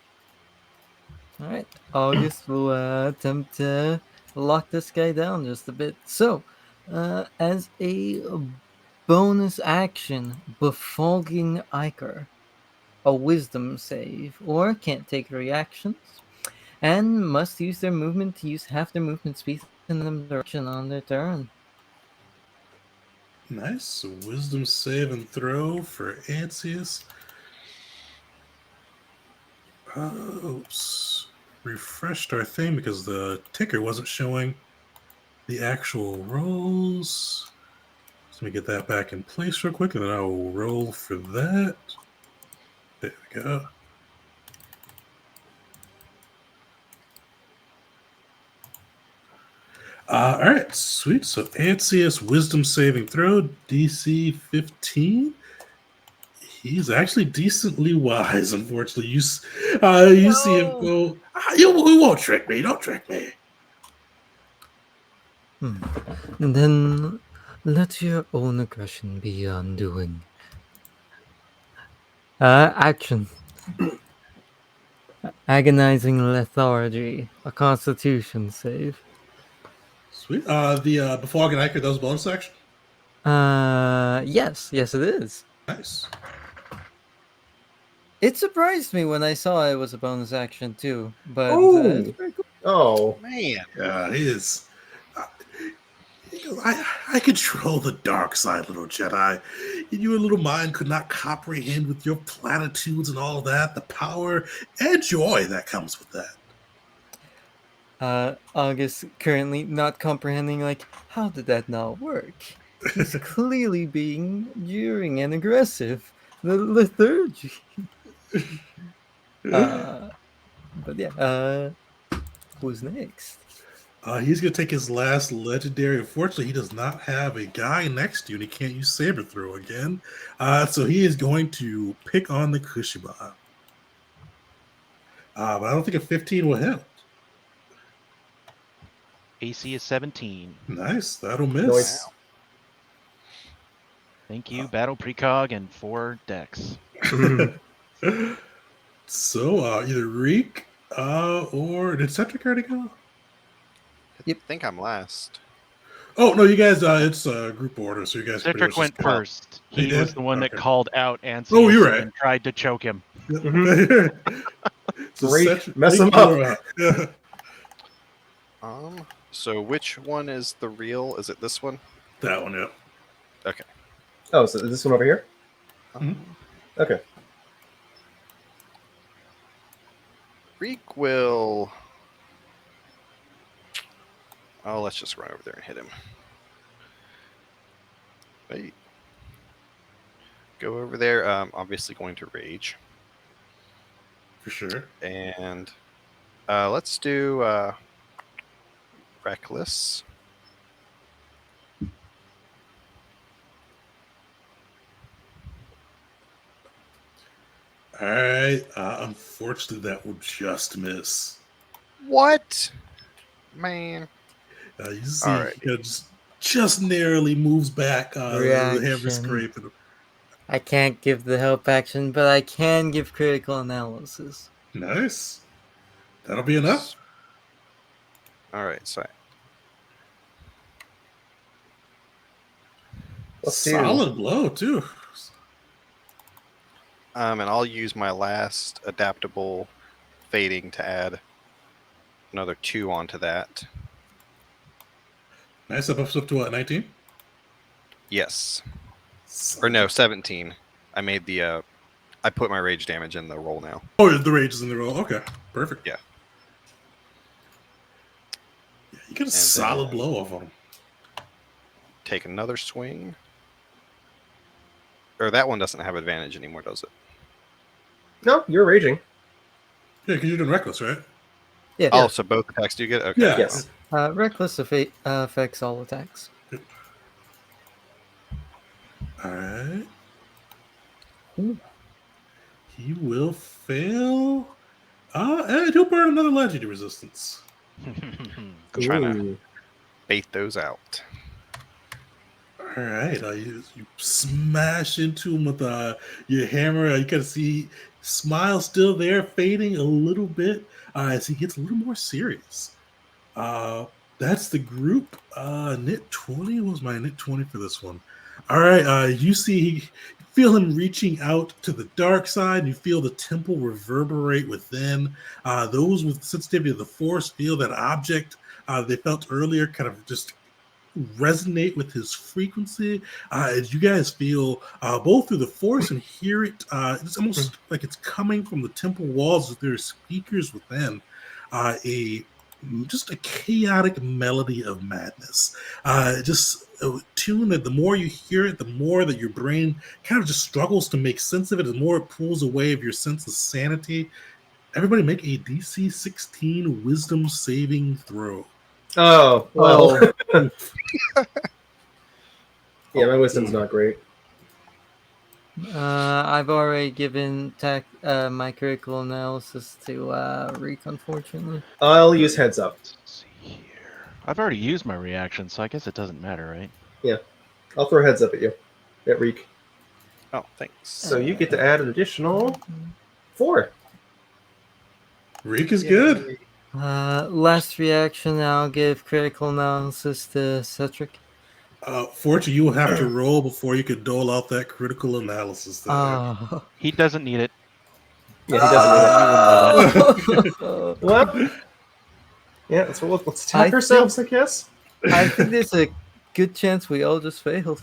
All right. August will attempt to lock this guy down just a bit. So, as a bonus action, befogging Iker, a wisdom save, or can't take reactions, and must use their movement to use half their movement speed in them direction on their turn. Nice. So wisdom save and throw for Ansius. Oops. Refreshed our thing because the ticker wasn't showing the actual rolls. So let me get that back in place real quick, and then I will roll for that. There we go. All right, sweet. So Ansius wisdom saving throw, DC 15. He's actually decently wise, unfortunately. You see him go, you won't trick me. Don't trick me. And then let your own aggression be your undoing. Action. Agonizing lethargy, a constitution save. Sweet. The Befog and Iker, that was bonus action? Yes, it is. Nice. It surprised me when I saw it was a bonus action too, but it's very cool. Oh. Man. Yeah, he is. He goes, I control the dark side, little Jedi. Your little mind could not comprehend with your platitudes and all that, the power and joy that comes with that. August currently not comprehending, like, how did that not work? He's clearly being jeering and aggressive. The lethargy. But yeah, who's next? He's going to take his last legendary. Unfortunately, he does not have a guy next to you, and he can't use Saber Throw again. So he is going to pick on the Kushiba. But I don't think a 15 will hit. AC is 17. Nice. That'll miss. Nice. Thank you, Battle Precog and 4 decks. So either Reek or did Cedric already go? I think I'm last. Oh no, you guys! It's group order, so you guys. pretty Cedric much went just go. first. He He was did? the one that Okay. called out Ansius Oh, you're right. and tried to choke him. So Reek, Cedric, mess Reek, him up. you're up. Yeah. So which one is the real? Is it this one? That one, yeah. Okay. Oh, so this one over here? Mhm. Okay. Reek will. Oh, let's just run over there and hit him. Wait. Go over there. Obviously going to rage. For sure. And let's do reckless. All right. Unfortunately, that will just miss. What? Man. You see, All right. he just narrowly moves back. The hammer Reaction. scraping him. I can't give the help action, but I can give critical analysis. Nice. That'll be enough. All right. So Let's do. Solid blow too. and I'll use my last adaptable fading to add another 2 onto that. Nice. Up to what? 19. Yes. Or no, 17. I made the I put my rage damage in the roll now. Oh, the rage is in the roll. Okay, perfect. Yeah. You get a solid blow off on him. Take another swing. Or that one doesn't have advantage anymore, does it? No, you're raging. Yeah, because you're doing reckless, right? Yeah. Oh, so both attacks do get it? Okay. Yeah. Yes. Reckless affects all attacks. All right. Ooh. He will fail. And he'll burn another legendary resistance. Trying to Ooh. bait those out. All right. You smash into him with your hammer. You can see smile still there, fading a little bit as he gets a little more serious. That's the group. Knit 20 was my knit 20 for this one. All right. You feel him reaching out to the dark side. You feel the temple reverberate within. Those with sensitivity to the force feel that object they felt earlier kind of just resonate with his frequency. As you guys feel both through the force and hear it, it's almost like it's coming from the temple walls. There are speakers within. A Just a chaotic melody of madness. Just a tune that the more you hear it, the more that your brain kind of just struggles to make sense of it, the more it pulls away of your sense of sanity. Everybody make a DC 16 wisdom saving throw. Oh, well. Oh. Yeah, my wisdom's not great. I've already given my critical analysis to Reek, unfortunately. I'll use heads up. Let's see here. I've already used my reaction, so I guess it doesn't matter, right? I'll throw heads up at you. At Reek. Oh, thanks. So you get to add an additional 4. Reek is good. Last reaction, I'll give critical analysis to Cedric. Fortunately, you will have to roll before you can dole out that critical analysis there. Oh. He doesn't need it. Yeah, he doesn't need Oh. it. Well, yeah, so let's attack I ourselves, I guess. I think there's a good chance we all just failed.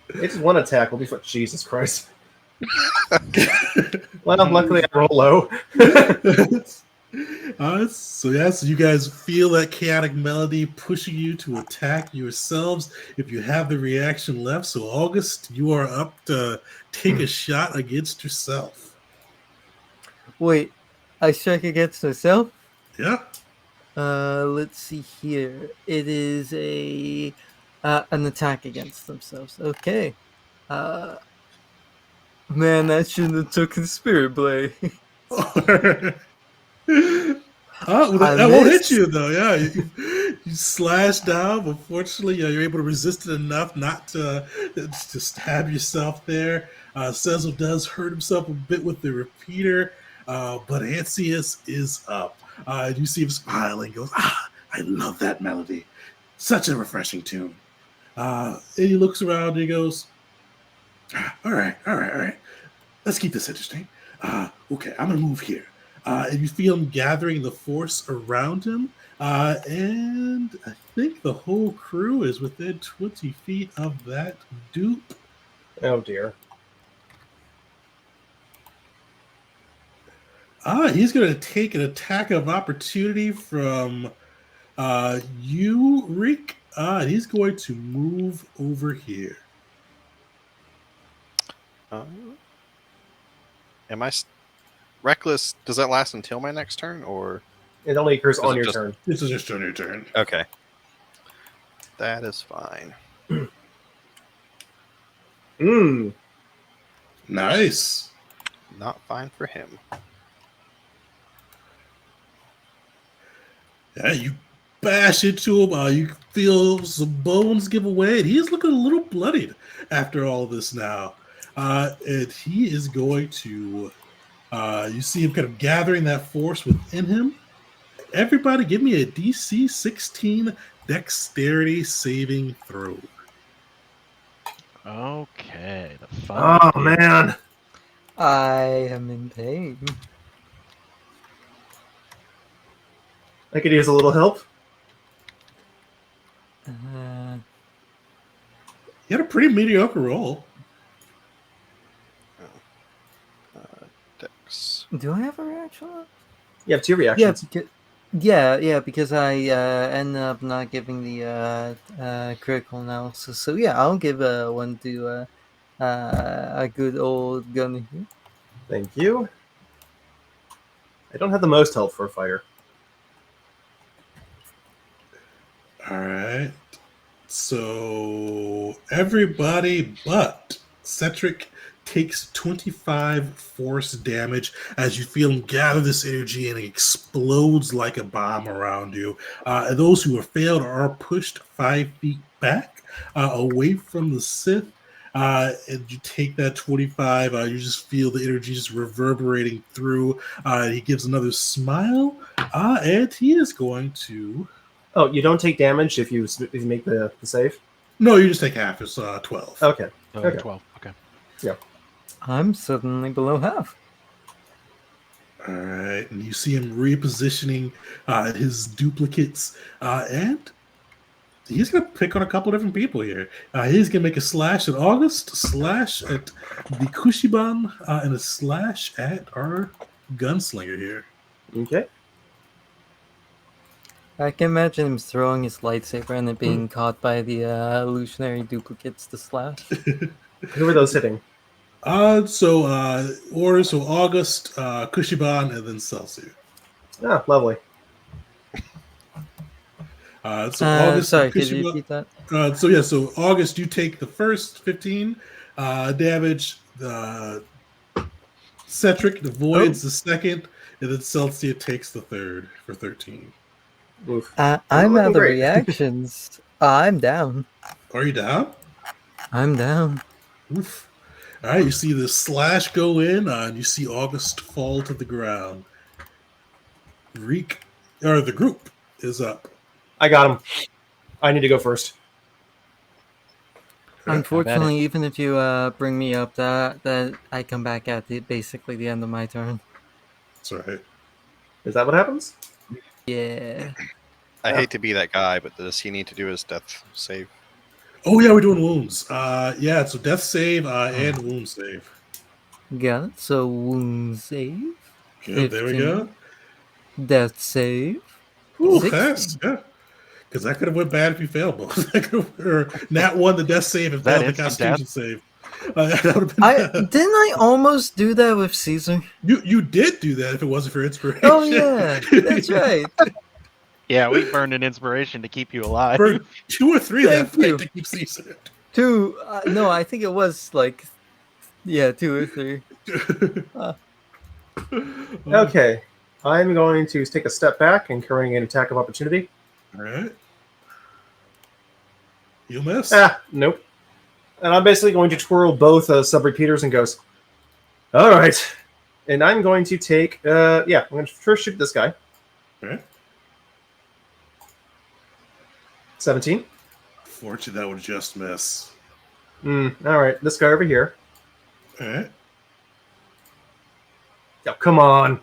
It's one attack. We'll be fine. Jesus Christ. Well, luckily I roll low. So you guys feel that chaotic melody pushing you to attack yourselves if you have the reaction left. So August, you are up to take a shot against yourself. Wait, I strike against myself? Yeah. Let's see here. It is an attack against themselves. Okay. Man, I shouldn't have taken Spirit Blade. That won't hit you though. Yeah, you slash down, but fortunately, you're able to resist it enough not to stab yourself there. Cecil does hurt himself a bit with the repeater, but Ancius is up. You see him smiling. Goes, I love that melody. Such a refreshing tune. And he looks around and he goes, all right. Let's keep this interesting. Okay, I'm gonna move here. And you feel him gathering the force around him. And I think the whole crew is within 20 feet of that dupe. Oh, dear. He's going to take an attack of opportunity from you, Rick. He's going to move over here. Am I reckless? Does that last until my next turn, or It only occurs Does on it your just- turn. This is just on your turn. okay? That is fine. Nice. Not fine for him. Yeah, you bash into him. You feel some bones give away. And he is looking a little bloodied after all of this now. And he is going to... you see him kind of gathering that force within him. Everybody give me a DC 16 dexterity saving throw. Okay, the fun. Oh, man. I am in pain. I could use a little help. Uh, You had a pretty mediocre roll. Dex. do I have a reaction? You have 2 Yeah, reactions. because I ended up not giving the critical analysis. So yeah, I'll give one to a good old gun here. Thank you. I don't have the most help for a fighter. All right. So everybody but Cetric takes 25 force damage as you feel him gather this energy and it explodes like a bomb around you. And those who are failed are pushed 5 feet back away from the Sith. And you take that 25, you just feel the energy just reverberating through. He gives another smile, and he is going to. Oh, you don't take damage if you make the save? No, you just take half. It's 12. Okay. Okay. 12. Okay. I'm suddenly below half. All right, and you see him repositioning his duplicates, and he's going to pick on a couple different people here. He's going to make a slash at August, slash at the Kushiban, and a slash at our gunslinger here. Okay. I can imagine him throwing his lightsaber and it being caught by the illusionary duplicates to slash. Who are those hitting? So August, Kushiban, and then Celsius. Ah, lovely. So August, sorry, could you Kushiban, repeat that? So August, you take the first 15 damage. The Cetric avoids the second, and then Celsius takes the third for 13. Oof. I'm looking out of great. reactions. I'm down. Are you down? I'm down. Oof. All right, you see the slash go in, and you see August fall to the ground. The group is up. I got him. I need to go first. Unfortunately, even if you bring me up, that I come back at basically the end of my turn. That's all right. Is that what happens? Yeah. I hate to be that guy, but does he need to do his death save? Oh yeah, we're doing wounds. So death save and wound save. Got it. So wound save. Good, there we go. Death save. Ooh, 16. that's yeah. Because that could have went bad if you failed both. Or Nat won the death save and That failed the instant Constitution save. That would have been Didn't I almost do that with Caesar? You did do that if it wasn't for inspiration. Oh yeah, that's right. Yeah, we burned an inspiration to keep you alive. For 2 or 3 that Thank you. fight to keep Caesar. 2. No, I think it was 2 or 3. Okay. I'm going to take a step back, incurring an attack of opportunity. All right. You'll miss. Ah, nope. And I'm basically going to twirl both sub-repeaters and goes, all right. And I'm going to take, I'm going to first shoot this guy. All right. 17. Fortunately, that would just miss. All right. This guy over here. All right. Oh, come on.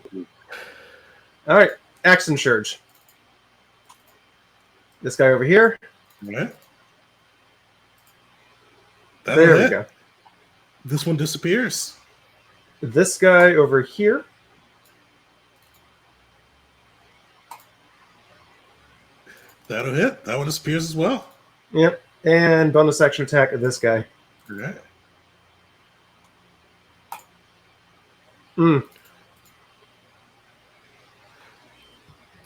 All right. Action Surge. This guy over here. All right. There we go. This one disappears. This guy over here. That'll hit. That one disappears as well. Yep. And bonus action attack at this guy. All right.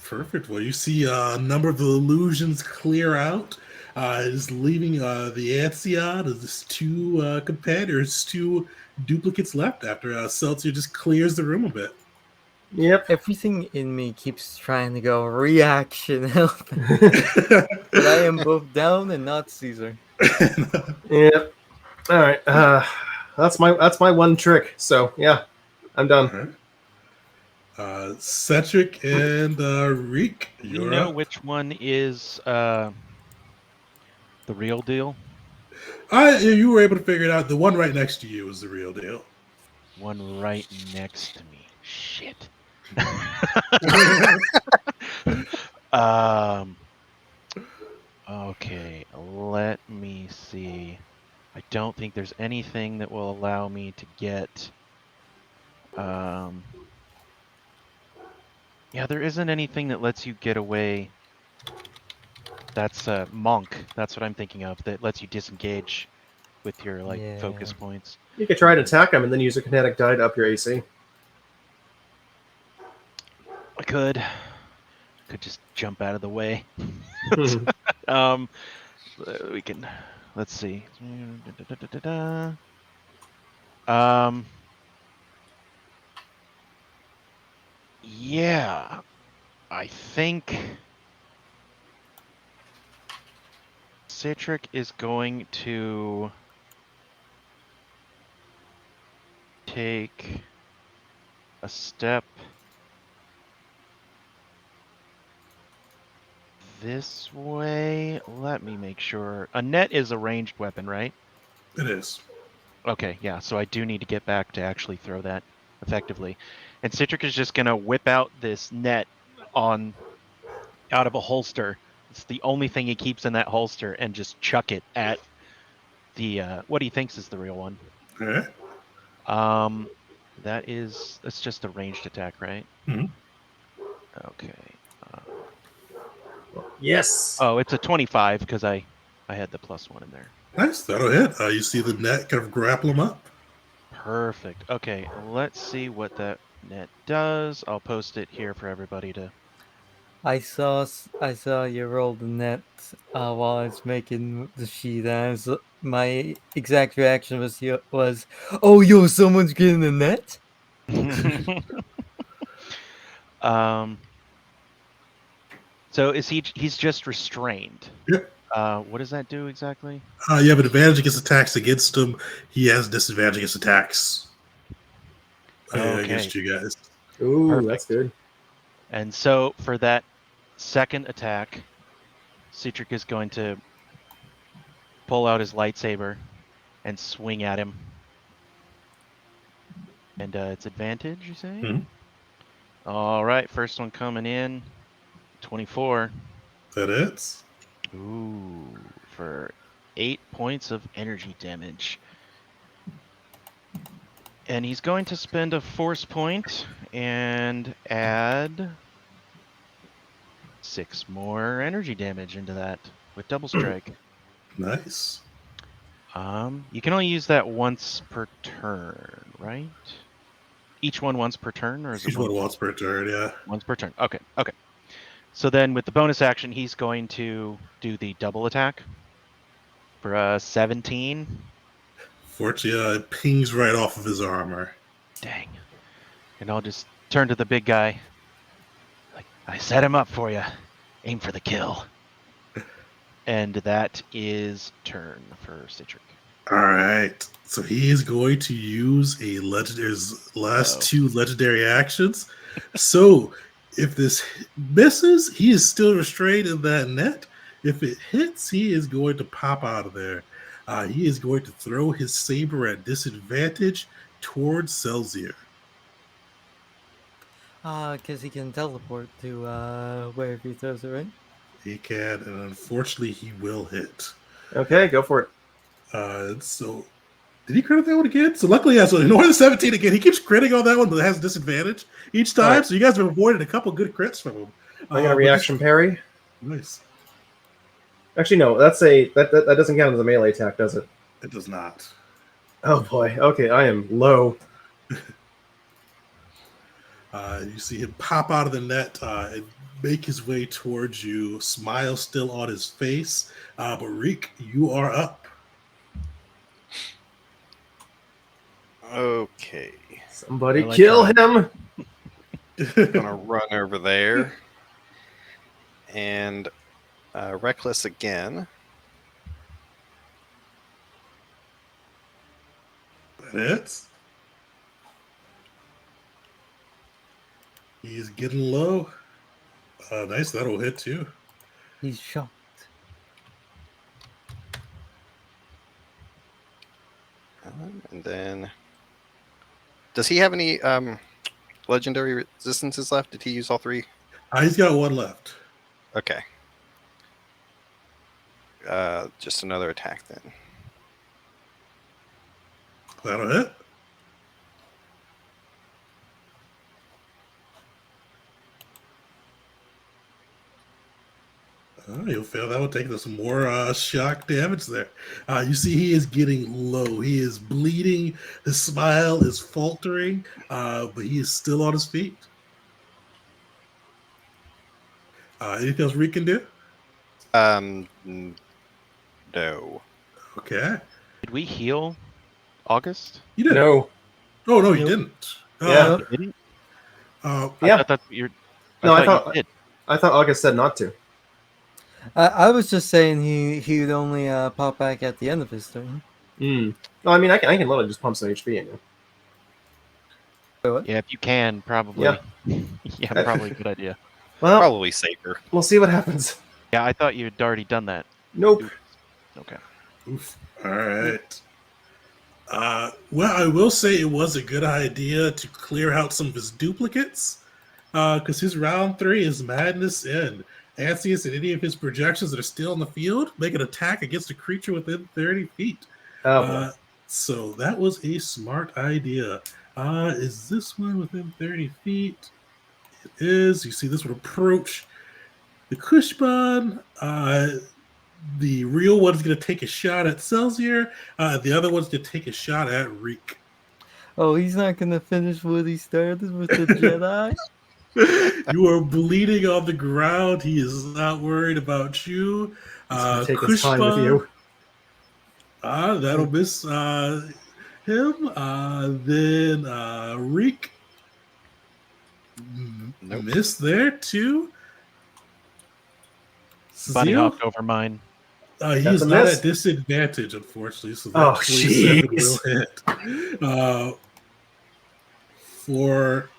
Perfect. Well, you see a number of the illusions clear out. Is leaving the Ancion as this 2 competitors, 2 duplicates left after Celsius just clears the room a bit. Yep. Everything in me keeps trying to go reaction help. But I am both down and not Caesar. Yep. All right. That's my one trick. So yeah, I'm done. Cetric and Reek, You you're know up. which one is the real deal? You were able to figure it out. The one right next to you is the real deal. One right next to me. Shit. Okay, let me see. I don't think there's anything that will allow me to get yeah, there isn't anything that lets you get away. That's Monk. That's what I'm thinking of. That lets you disengage with your focus points. You could try to attack him and then use a kinetic die to up your AC. I could. could just jump out of the way. Hmm. We can. Let's see. Yeah, I think Citric is going to take a step this way. Let me make sure. A net is a ranged weapon, right? It is. Okay, yeah, so I do need to get back to actually throw that effectively. And Citric is just gonna whip out this net on out of a holster. It's the only thing he keeps in that holster and just chuck it at the what he thinks is the real one. All right. That's just a ranged attack, right? Mhm. Okay. Yes. Oh, it's a 25 because I had the +1 in there. Nice. That'll hit. You see the net kind of grapple him up. Perfect. Okay, let's see what that net does. I'll post it here for everybody to. I saw you roll the net while I was making the sheet, and my exact reaction was, "Oh, yo, someone's getting the net." um. So he's just restrained. Yep. What does that do exactly? You have an advantage against attacks against him. He has disadvantage against attacks Okay. against you guys. Ooh, Perfect. that's good. And so for that second attack, Citric is going to pull out his lightsaber and swing at him. And it's advantage, you say? Mhm. All right, first one coming in, 24. That is. Ooh, for 8 points of energy damage. And he's going to spend a force point and add 6 more energy damage into that with double strike. Nice. You can only use that once per turn, right? Each one once per turn, or is it Each one once per turn, yeah. once per turn? Okay. So then with the bonus action, he's going to do the double attack for 17. Fortunately, it pings right off of his armor. Dang. And I'll just turn to the big guy. Like, I set him up for you. Aim for the kill. And that is turn for Citric. All right. So he is going to use his last 2 legendary actions. So if this misses, he is still restrained in that net. If it hits, he is going to pop out of there. He is going to throw his saber at disadvantage towards Celsius. Because he can teleport to wherever he throws it, right? He can, and unfortunately, he will hit. Okay, go for it. So did he crit that one again? So luckily, yeah, so ignore the 17 again. He keeps critting on that one, but it has disadvantage each time. Right. So you guys have avoided a couple good crits from him. I got a reaction parry. Nice. Actually, no, that doesn't count as a melee attack, does it? It does not. Oh boy. Okay, I am low. You see him pop out of the net and make his way towards you, smile still on his face. But Reek, you are up. Okay. Somebody like kill that. him. I'm gonna run over there and reckless again. That hits. He's getting low. Nice, that'll hit too. He's shocked. And then, does he have any legendary resistances left? Did he use all 3? He's got 1 left. Okay. Just another attack then. That'll hit. He'll fail. That will take some more shock damage there. You see, he is getting low. He is bleeding. His smile is faltering, but he is still on his feet. Anything else Reek can do? No. Okay. Did we heal August? You did. No. Oh no, you Nope. didn't. Yeah. You didn't? Uh, I Yeah. thought that's what you're. No, I I thought thought you did. I thought August said not to. I was just saying he would only pop back at the end of his turn. No, I mean I can literally just pump some HP in you. Wait, what? Yeah, if you can, probably. Yeah, probably a good idea. Well, Probably safer. we'll see what happens. Yeah, I thought you had already done that. Nope. Oops. Okay. oof. All right. Well, I will say it was a good idea to clear out some of his duplicates, because his round 3 is Madness End. Ansius and any of his projections that are still in the field make an attack against a creature within 30 feet. Oh, boy. So that was a smart idea. Is this one within 30 feet? It is. You see this would approach the Kushban. The real one's going to take a shot at Celsior. The other one's going to take a shot at Reek. Oh, he's not gonna finish what he started with the Jedi. You are bleeding on the ground. He is not worried about you. He's gonna take his time with Kushban, you. that'll miss him. Then Reek Nope. missed there too. Bunny Zio? hopped over mine. He That's is a not miss. at disadvantage, unfortunately. So Oh, that 27 jeez. will hit. For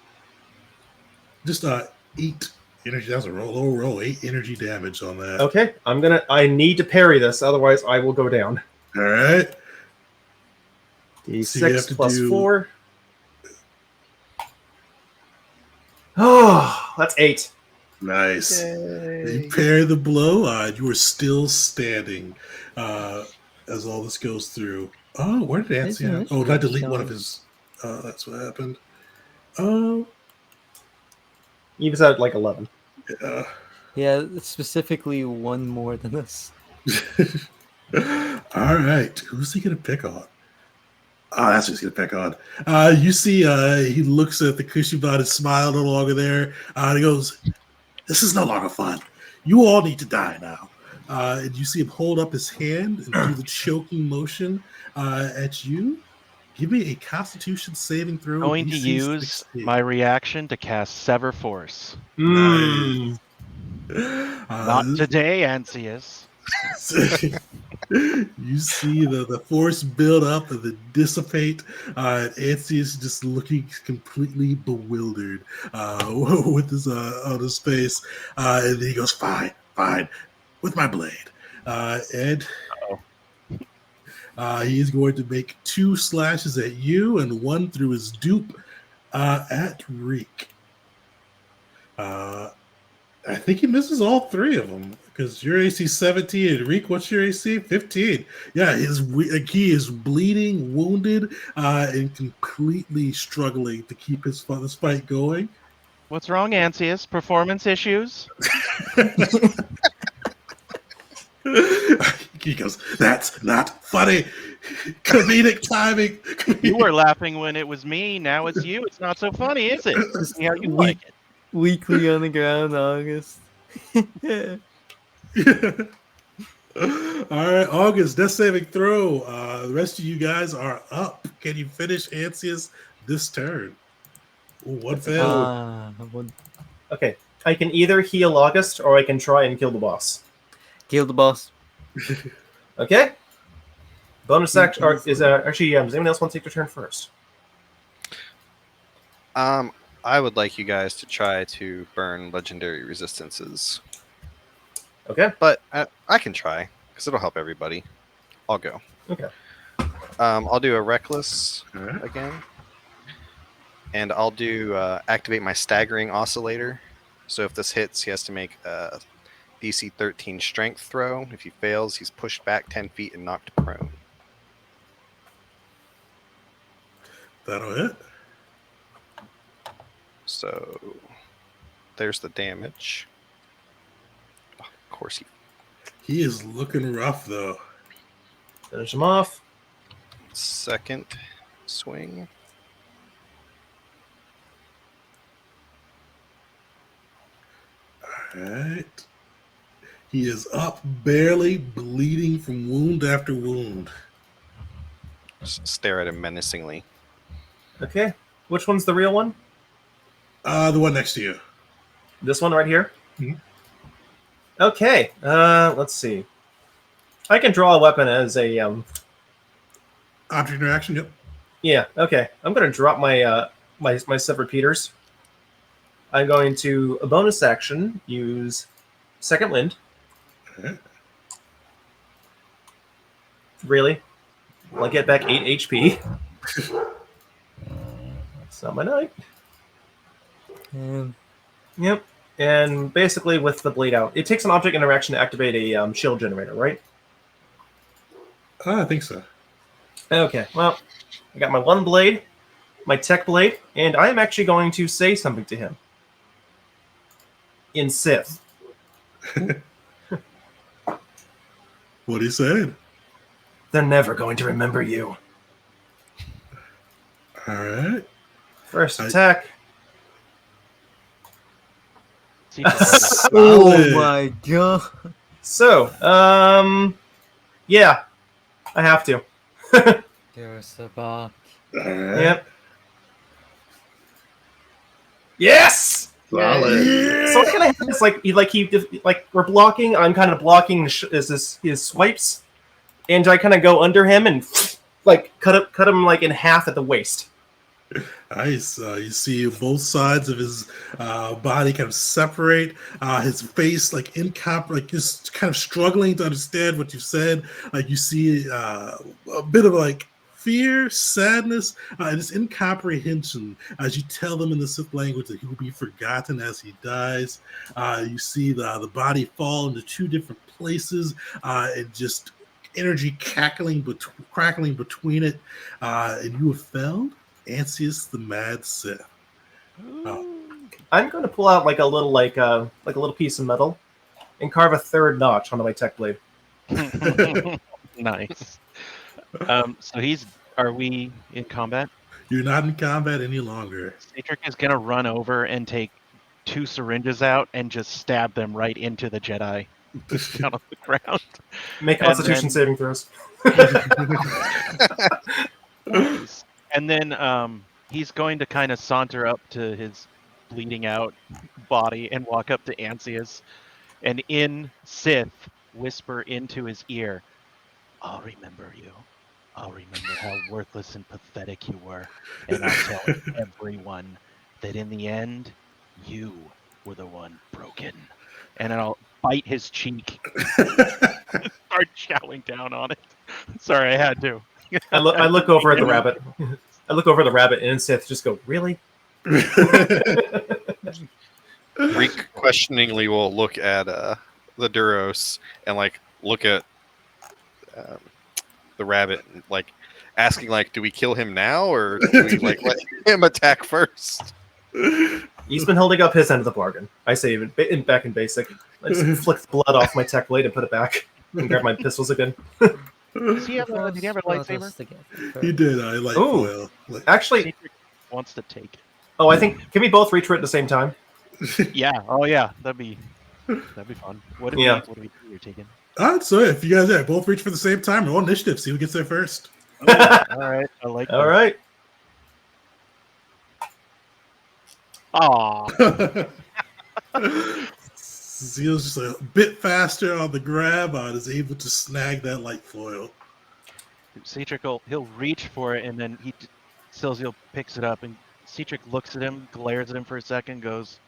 just 8 energy. That's a low roll. 8 energy damage on that. Okay, I need to parry this, otherwise I will go down. All right. So you have D6 to plus do- 4. Oh, that's 8. Nice. You parry the blow. You are still standing as all this goes through. Oh, where did His Ansi have? Oh, did I delete one of initiative his? That's what happened. Oh, He was at like 11. yeah. Yeah, specifically one more than us. All right. Who's he going to pick on? Oh, that's what he's going to pick on. You see, he looks at the Kushiban and smiles no longer there. He goes, "This is no longer fun. You all need to die now." And you see him hold up his hand and do the choking motion at you. Give me a Constitution saving throw. Going to DC use 16. my reaction to cast Sever Force. Mm. Not today, Ansius. You see the force build up and then dissipate. And Ansi is just looking completely bewildered with his on his face. And then he goes, "Fine, with my blade." And he is going to make 2 slashes at you and 1 through his dupe at Reek. I think he misses all 3 of them because your AC 17 and Reek, what's your AC? 15. Yeah, he is bleeding, wounded, and completely struggling to keep this fight going. What's wrong, Ansius? Performance issues? He goes, "That's not funny. Comedic timing." You were laughing when it was me. Now it's you. It's not so funny, is it? See how you like it. Weekly on the ground, August. Yeah. All right, August, death saving throw. The rest of you guys are up. Can you finish Ansius this turn? Ooh, one fail. Okay, I can either heal August or I can try and kill the boss. Kill the boss. Okay? Bonus action is actually, does anyone else want to take their turn first? I would like you guys to try to burn legendary resistances, Okay. but I can try because it'll help everybody. I'll go. Okay. I'll do a reckless All right. again, and I'll do activate my staggering oscillator. So if this hits, he has to make a DC 13 strength throw. If he fails, he's pushed back 10 feet and knocked prone. That'll hit. So there's the damage. Oh, of course He is looking rough, though. Finish him off. second swing. All right. He is up, barely bleeding from wound after wound. Stare at him menacingly. Okay. Which one's the real one? The one next to you. This one right here? Mhm. Okay. Let's see. I can draw a weapon as a Object interaction, yep. Yeah. Okay. I'm gonna drop my my set repeaters. I'm going to a bonus action use second wind. All right. Really? I'll get back 8 HP. That's not my night. Um, Yep. And basically, with the bleed out, it takes an object interaction to activate a shield generator, right? I think so. Okay. Well, I got my one blade, my tech blade, and I am actually going to say something to him in Sith. What are you saying? They're never going to remember you. All right. First I- attack. Secret oh Solid. my god! So, yeah, I have to. You're a sabak. All right. Yep. Yes. Solid. So what kind of is like we're blocking. I'm kind of blocking his swipes, and I kind of go under him and like cut him like in half at the waist. Nice. You see both sides of his body kind of separate. His face, like just kind of struggling to understand what you said. Like you see a bit of like fear, sadness, and this incomprehension as you tell them in the Sith language that he will be forgotten as he dies. You see the body fall into two different places, and just energy crackling between it, and you have found Ansius the Mad Sith. I'm going to pull out like a little piece of metal and carve a third notch onto my tech blade. Nice. So are we in combat? You're not in combat any longer. Cedric is gonna run over and take 2 syringes out and just stab them right into the Jedi down on the ground. Make And Constitution then- saving throws. Nice. And then he's going to kind of saunter up to his bleeding out body and walk up to Ansius and in Sith whisper into his ear, "I'll remember you. I'll remember how worthless and pathetic you were. And I'll tell everyone that in the end, you were the one broken." And I'll bite his cheek, start chowing down on it. Sorry, I had to. I look over at the rabbit. I look over at the rabbit and Sith just go, really? Reek questioningly will look at the Duros and like look at the rabbit, and, like asking like, do we kill him now or do we like let him attack first? He's been holding up his end of the bargain. I say even back in basic. I just flick the blood off my tech blade and put it back and grab my pistols again. Did he have a lightsaber? He did. I like Ooh. foil. Like, Actually, Cedric wants to take it. I think can we both reach for it at the same time? Yeah. Oh yeah. That'd be fun. What do Yeah. we do? You're taking. so if you guys both reach for the same time, roll initiative. See who gets there first. All right. I like. All right. Aw. Zeal's just a bit faster on the grab, and is able to snag that light foil. Cedric he'll reach for it, and then Silziel picks it up, and Cedric looks at him, glares at him for a second, goes,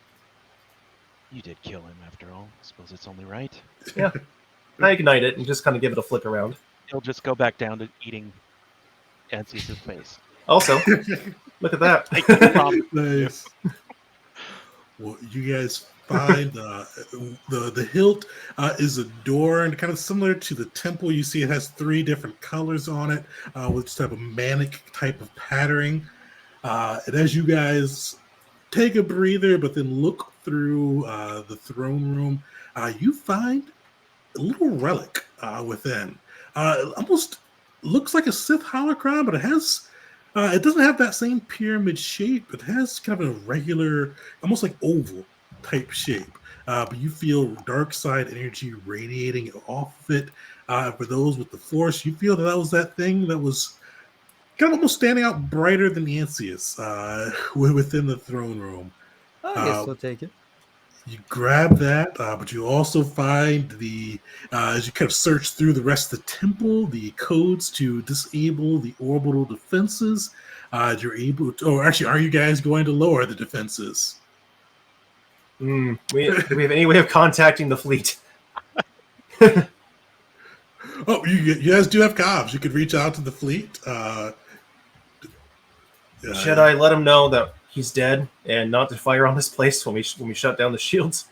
"You did kill him after all. I suppose it's only right." I ignite it and just kind of give it a flick around. He'll just go back down to eating Ansius' face. Also, look at that. I can promise you. Nice. Well, you guys find the hilt is adorned kind of similar to the temple. You see it has 3 different colors on it with this type of manic type of patterning. And as you guys take a breather, but then look through the throne room, you find a little relic within. Almost looks like a Sith holocron, but it doesn't have that same pyramid shape. It has kind of a regular, almost like oval type shape. but you feel dark side energy radiating off of it. For those with the Force, you feel that was that thing that was kind of almost standing out brighter than Ancius within the throne room. I guess we'll take it. You grab that, but you also find as you kind of search through the rest of the temple, the codes to disable the orbital defenses. You're able to, or actually, are you guys going to lower the defenses? Do we have any way of contacting the fleet? Oh, you guys do have comms. You could reach out to the fleet. Should I let him know that he's dead and not to fire on this place when we shut down the shields?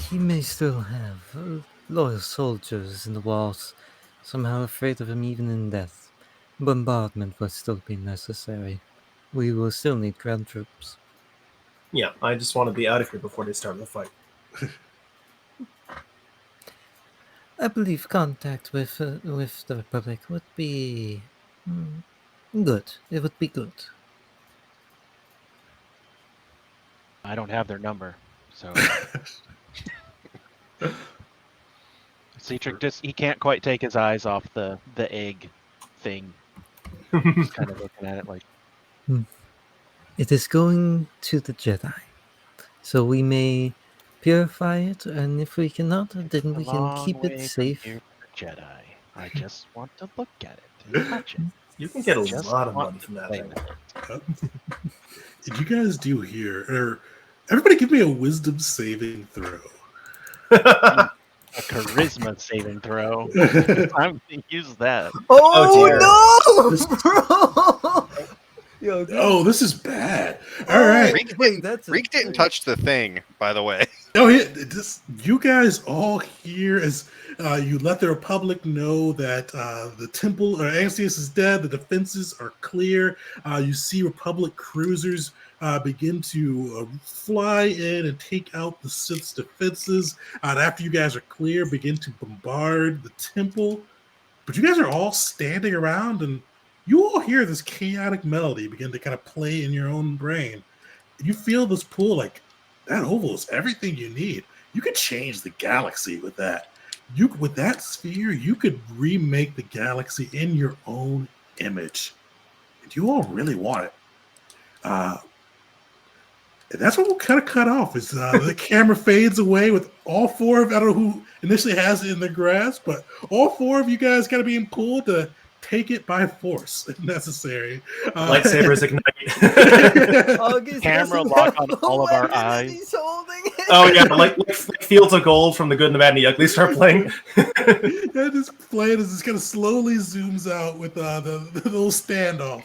He may still have loyal soldiers in the walls, somehow afraid of him even in death. Bombardment will still be necessary. We will still need ground troops. Yeah, I just want to be out of here before they start the fight. I believe contact with the Republic would be good. It would be good. I don't have their number, so Cedric he can't quite take his eyes off the egg thing. He's kind of looking at it like, It is going to the Jedi, so we may purify it, and if we cannot, then we can keep it safe. Here for Jedi. I just want to look at it and touch it. You can get a Just lot of want money from that play thing. with it. Did you guys do here? Or everybody, give me a wisdom saving throw. A charisma saving throw. I'm gonna use that. Oh, no! Yo, Oh, this is bad. All right. Reek didn't touch the thing, by the way. No, you guys all here as you let the Republic know that the temple or Ancius is dead. The defenses are clear. You see Republic cruisers begin to fly in and take out the Sith's defenses. And after you guys are clear, begin to bombard the temple. But you guys are all standing around, and you all hear this chaotic melody begin to kind of play in your own brain. You feel this pull like, that oval is everything you need. You could change the galaxy with that. With that sphere, you could remake the galaxy in your own image. And you all really want it. And that's what we'll kind of cut off. Is the camera fades away with all four of, I don't know who initially has it in their grasp, but all four of you guys kind of being pulled to take it by force if necessary. Lightsabers ignite. Camera lock on all of our eyes. He's holding it. Oh yeah, like Fields of Gold from The Good, and the Bad, and the Ugly start playing. Yeah, just playing as this kind of slowly zooms out with the little standoff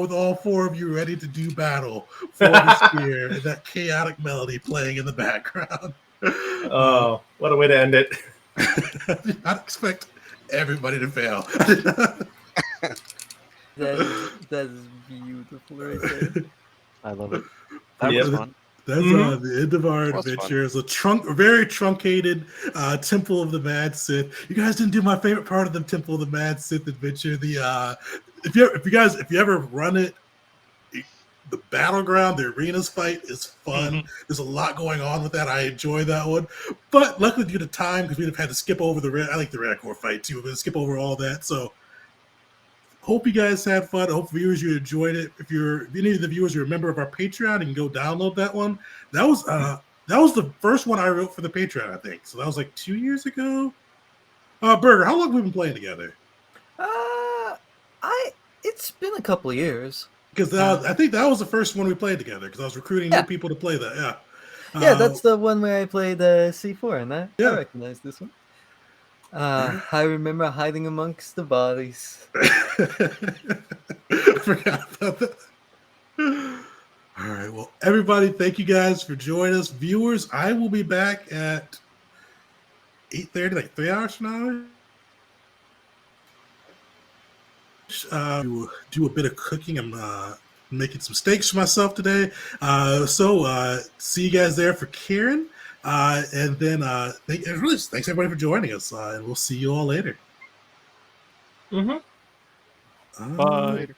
with all four of you ready to do battle for the spear and that chaotic melody playing in the background. Oh, what a way to end it. I'd expect everybody to fail. That is beautiful right there. I love it. That Yep. was fun. That's the end of our Was adventure. It's a very truncated Temple of the Mad Sith. You guys didn't do my favorite part of the Temple of the Mad Sith adventure. If you ever run it, the battleground, the arenas fight is fun. Mhm. There's a lot going on with that. I enjoy that one. But luckily due to time, because we'd have had to skip over I like the Radcore fight too. We're going to skip over all that. So hope you guys had fun. I hope viewers you enjoyed it. If any of the viewers are a member of our Patreon, you can go download that one. That was the first one I wrote for the Patreon, I think. So that was like 2 years ago. Burger, how long have we been playing together? It's been a couple of years. Because I think that was the first one we played together. Because I was recruiting new people to play that. Yeah. Yeah, that's the one where I played C4, and I recognize this one. I remember hiding amongst the bodies. I forgot about that. All right. Well, everybody, thank you guys for joining us. Viewers, I will be back at 8:30, like 3 hours from now. Do a bit of cooking. I'm making some steaks for myself today. So see you guys there for Karen. And then thanks everybody for joining us. And we'll see you all later. Mm-hmm. Bye.